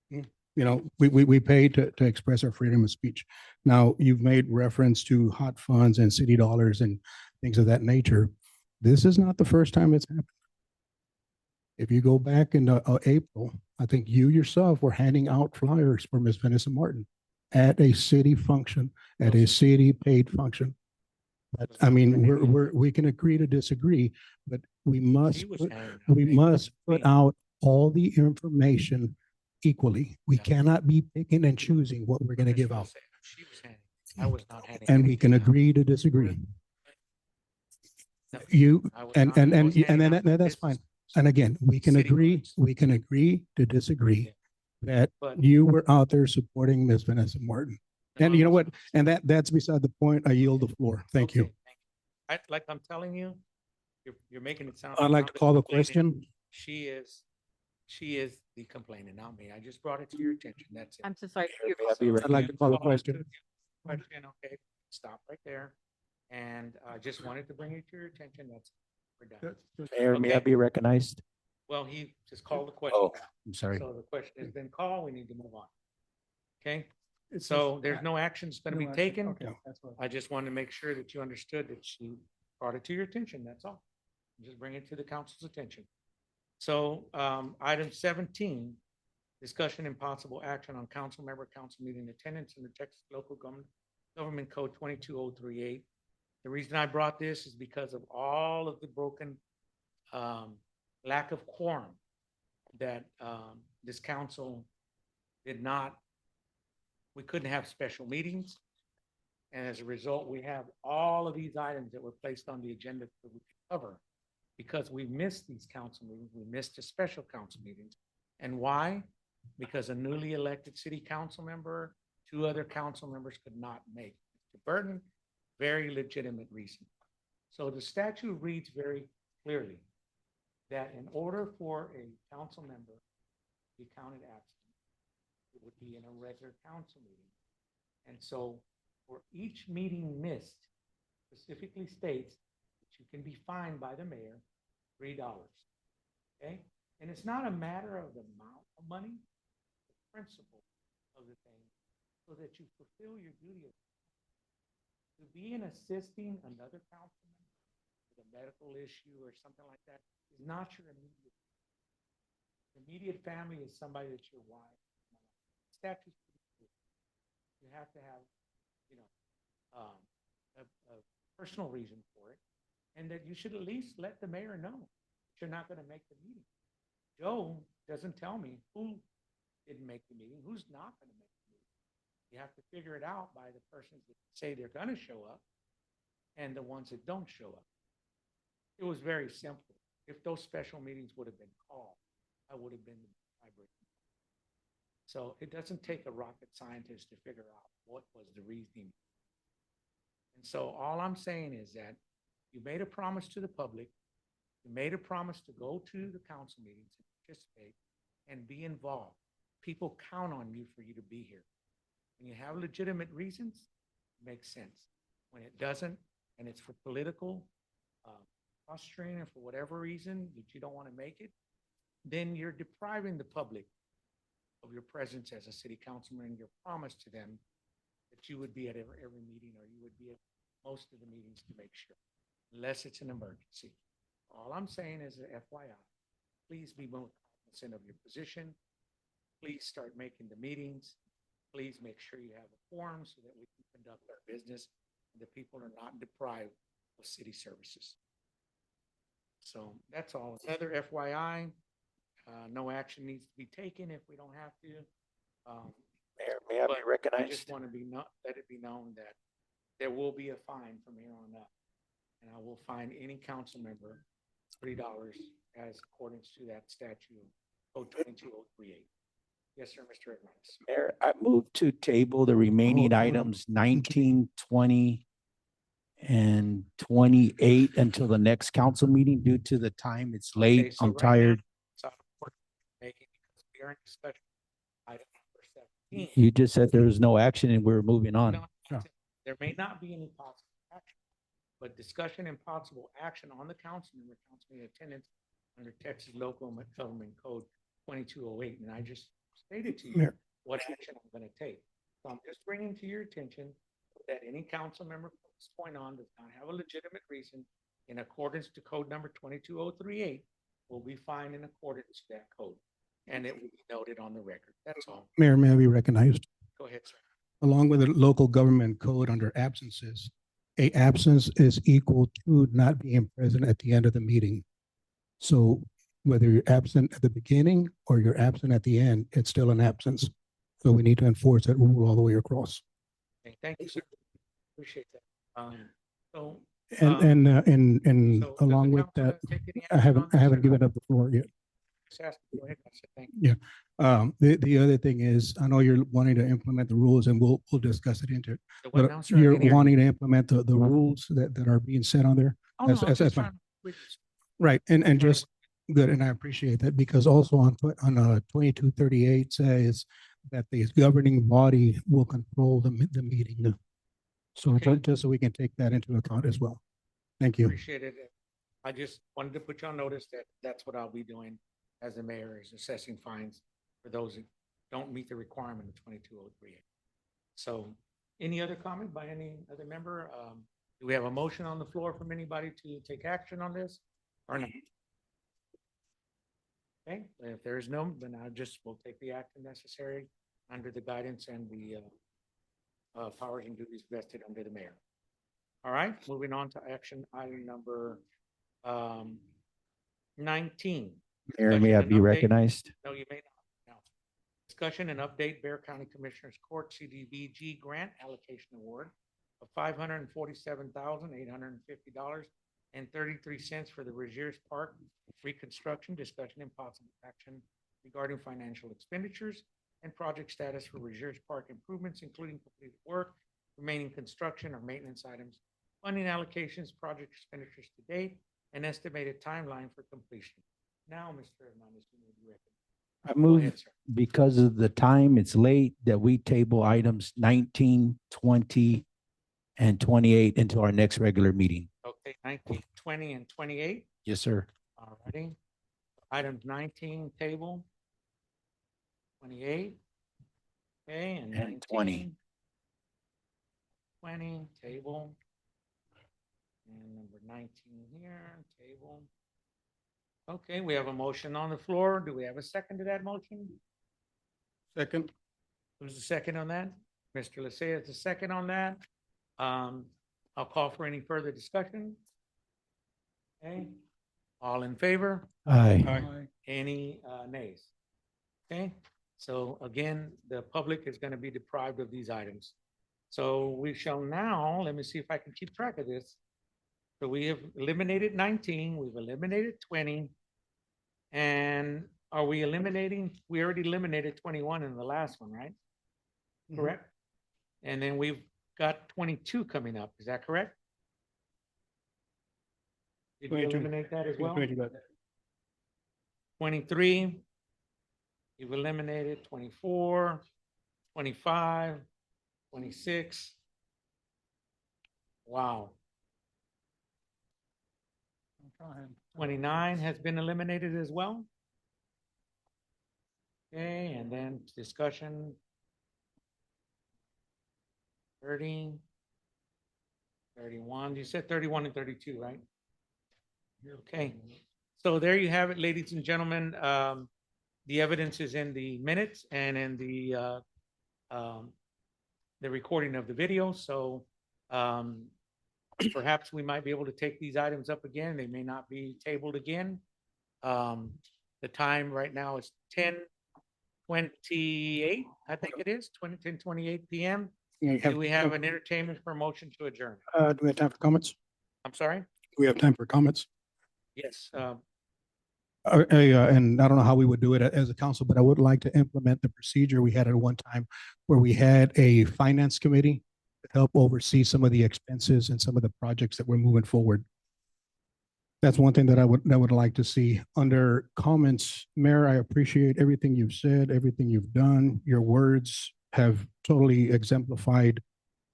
You know, we paid to express our freedom of speech. Now, you've made reference to hot funds and city dollars and things of that nature. This is not the first time it's happened. If you go back in April, I think you yourself were handing out flyers for Ms. Vanessa Martin at a city function, at a city paid function. But, I mean, we can agree to disagree, but we must put out all the information equally. We cannot be picking and choosing what we're going to give out. I was not handing. And we can agree to disagree. That's fine. And again, we can agree to disagree that you were out there supporting Ms. Vanessa Martin. And you know what? And that's beside the point. I yield the floor. Thank you. Like I'm telling you, you're making it sound. I'd like to call the question. She is the complainant, not me. I just brought it to your attention. That's it. I'm so sorry. I'd like to call the question. Okay, stop right there. And I just wanted to bring it to your attention. That's, we're done. Mayor, may I be recognized? Well, he just called the question. Oh, I'm sorry. So the question has been called. We need to move on. Okay, so there's no actions going to be taken. Okay, that's what. I just wanted to make sure that you understood that she brought it to your attention. That's all. Just bring it to the council's attention. So item 17, discussion and possible action on council meeting attendance in the Texas Local Government Code 22038. The reason I brought this is because of all of the broken lack of quorum that this council did not, we couldn't have special meetings. And as a result, we have all of these items that were placed on the agenda that we could cover because we missed these council meetings. We missed the special council meetings. And why? Because a newly elected city council member, 2 other council members could not make Mr. Burton. Very legitimate reason. So the statute reads very clearly that in order for a council member to be counted absent, it would be in a regular council meeting. And so for each meeting missed, specifically states that you can be fined by the mayor $3. Okay? And it's not a matter of the amount of money, the principle of the thing, so that you fulfill your duty of to be in assisting another council member with a medical issue or something like that is not your immediate. Immediate family is somebody that's your wife. Statutes. You have to have, you know, a personal reason for it, and that you should at least let the mayor know that you're not going to make the meeting. Joe doesn't tell me who didn't make the meeting, who's not going to make. You have to figure it out by the persons that say they're going to show up and the ones that don't show up. It was very simple. If those special meetings would have been called, I would have been the tiebreaker. So it doesn't take a rocket scientist to figure out what was the reasoning. And so all I'm saying is that you made a promise to the public. You made a promise to go to the council meetings and participate and be involved. People count on you for you to be here. When you have legitimate reasons, it makes sense. When it doesn't, and it's for political posturing or for whatever reason that you don't want to make it, then you're depriving the public of your presence as a city councilman and your promise to them that you would be at every meeting or you would be at most of the meetings to make sure, unless it's an emergency. All I'm saying is a FYI, please be more cognizant of your position. Please start making the meetings. Please make sure you have a forum so that we can conduct our business and the people are not deprived of city services. So that's all. Another FYI, no action needs to be taken if we don't have to. Mayor, may I be recognized? I just want to let it be known that there will be a fine from here on up. And I will fine any council member $3 as accordance to that statute, code 22038. Yes, sir, Mr. Edmonds. Mayor, I move to table the remaining items 19, 20, and 28 until the next council meeting due to the time. It's late. Okay, so I'm right tired. now, it's out of order making because we are in discussion. Item number 17. You just said there was no action and we're moving on. No, there may not be any possible action. but discussion and possible action on the council meeting attendance under Texas Local Government Code 2208. And I just stated to you Mayor. what action I'm going to take. So I'm just bringing to your attention that any council member from this point on does not have a legitimate reason in accordance to code number 22038 will be fined in accordance to that code. And it will be noted on the record. That's all. Mayor, may I be recognized? Go ahead, sir. Along with the local government code under absences, a absence is equal to not being present at the end of the meeting. So whether you're absent at the beginning or you're absent at the end, it's still an absence. So we need to enforce that rule all the way across. Okay, thank you, sir. Appreciate that. So. And so does the along with council that, take any I action haven't on this, or given no? up the floor yet. Just ask. Go ahead. I said thank you. Yeah. The other thing is, I know you're wanting to implement the rules and we'll discuss it into it. The what But now, sir? I you're didn't hear you. wanting to implement the rules that are being set on there. Oh, no, I'm That's just fine. trying to- Right. And trying to- just good. And I appreciate that because also on 2238 says that the governing body will control the meeting. So Okay. just so we can take that into account as well. Thank you. Appreciate it. I just wanted to put you on notice that that's what I'll be doing as the mayor, is assessing fines for those that don't meet the requirement of 2203. So any other comment by any other member? Do we have a motion on the floor from anybody to take action on this or not? Okay, if there is no, then I just will take the action necessary under the guidance and the powers and duties vested under the mayor. All right, moving on to action item number 19. Mayor, may I be recognized? No, you may not. No. Discussion and update Bear County Commissioners Court CDBG Grant Allocation Award of $547,850.33 for the Regiers Park reconstruction. Discussion and possible action regarding financial expenditures and project status for Regiers Park improvements, including completed work, remaining construction or maintenance items, funding allocations, project expenditures to date, and estimated timeline for completion. Now, Mr. Hernandez, you may be ready. I Go move ahead, sir. because of the time, it's late, that we table items 19, 20, and 28 into our next regular meeting. Okay, 19, 20, and 28. Yes, sir. All righty. Items 19, table. 28. Okay, and 19. 20. 20, table. And number 19 here, table. Okay, we have a motion on the floor. Do we have a second to that motion? Second. Who's the second on that? Mr. Lysia is the second on that. I'll call for any further discussion. Okay, all in favor? Aye. Any nays? Okay, so again, the public is going to be deprived of these items. So we shall now, let me see if I can keep track of this. So we have eliminated 19, we've eliminated 20. And are we eliminating, we already eliminated 21 in the last one, right? Correct? And then we've got 22 coming up, is that correct? Did we 22. eliminate that as well? 22. 23, you've eliminated 24, 25, 26. Wow. 29 has been eliminated as well. Okay, and then discussion. 30, 31, you said 31 and 32, right? Okay, so there you have it, ladies and gentlemen. The evidence is in the minutes and in the recording of the video. So perhaps we might be able to take these items up again. They may not be tabled again. The time right now is 10:28, I think it is, 10:28 p.m. Do we have an entertainment for a motion to adjourn? Do we have time for comments? I'm sorry? Do we have time for comments? Yes. And I don't know how we would do it as a council, but I would like to implement the procedure we had at one time where we had a finance committee to help oversee some of the expenses and some of the projects that we're moving forward. That's one thing that I would like to see. Under comments, Mayor, I appreciate everything you've said, everything you've done. Your words have totally exemplified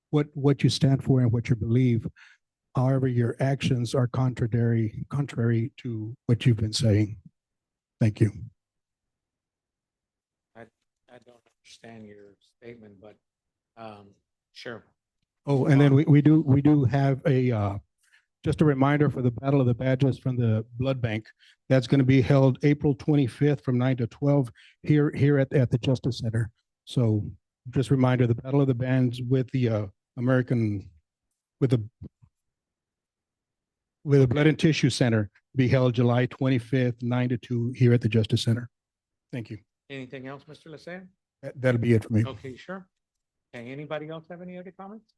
what you stand for and what you believe. However, your actions are contrary to what you've been saying. Thank you. I don't understand your statement, but, sure. Oh, and then we do have a, just a reminder for the Battle of the Badges from the Blood Bank. That's going to be held April 25th from 9 to 12 here at the Justice Center. So just a reminder, the Battle of the Bands with the with the Blood and Tissue Center be held July 25th, 9 to 2 here at the Justice Center. Thank you. Anything else, Mr. Lysia? That'll be it for me. Okay, sure. Okay, anybody else have any other comments?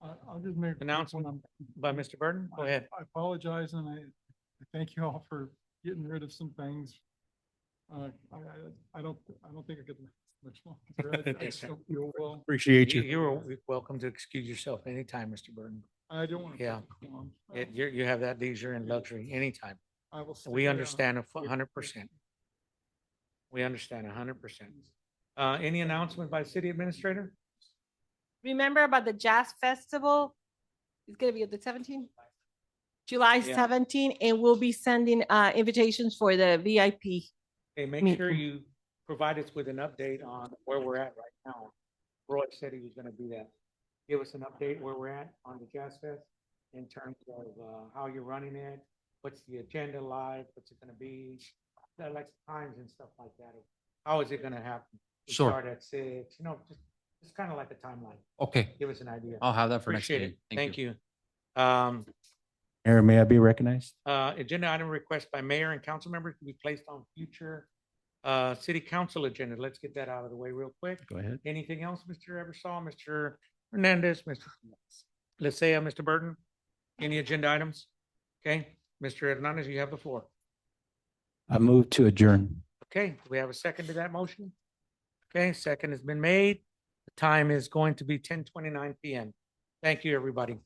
I'll just make. a quick Announcement one. by Mr. Burton? Go ahead. I apologize and I thank you all for getting rid of some things. I don't think I could much longer. I just don't feel well. Appreciate you. You're welcome to excuse yourself anytime, Mr. Burton. I don't want to. Yeah. You have that leisure and luxury anytime. I will. We understand 100%. We understand 100%. Any announcement by city administrator? Remember about the Jazz Festival? It's gonna be at the 17th? July Yeah. 17th, and we'll be sending invitations for the VIP. Okay, make sure you provide us with an update on where we're at right now. Roy said he was gonna do that. Give us an update where we're at on the Jazz Fest in terms of how you're running it, what's the agenda like, what's it gonna be, like times and stuff like that. How is it gonna happen? We Sure. Start at 6, just kind of like a timeline. Okay, Give us an idea. I'll have that for next Appreciate meeting. it. Thank you. Mayor, may I be recognized? Agenda item request by mayor and council members to be placed on future city council agenda. Let's get that out of the way real quick. Go ahead. Anything else, Mr. Eversol, Mr. Hernandez, Mr. Lysia, Mr. Burton? Any agenda items? Okay, Mr. Hernandez, you have the floor. I move to adjourn. Okay, do we have a second to that motion? Okay, second has been made. The time is going to be 10:29 PM. Thank you, everybody.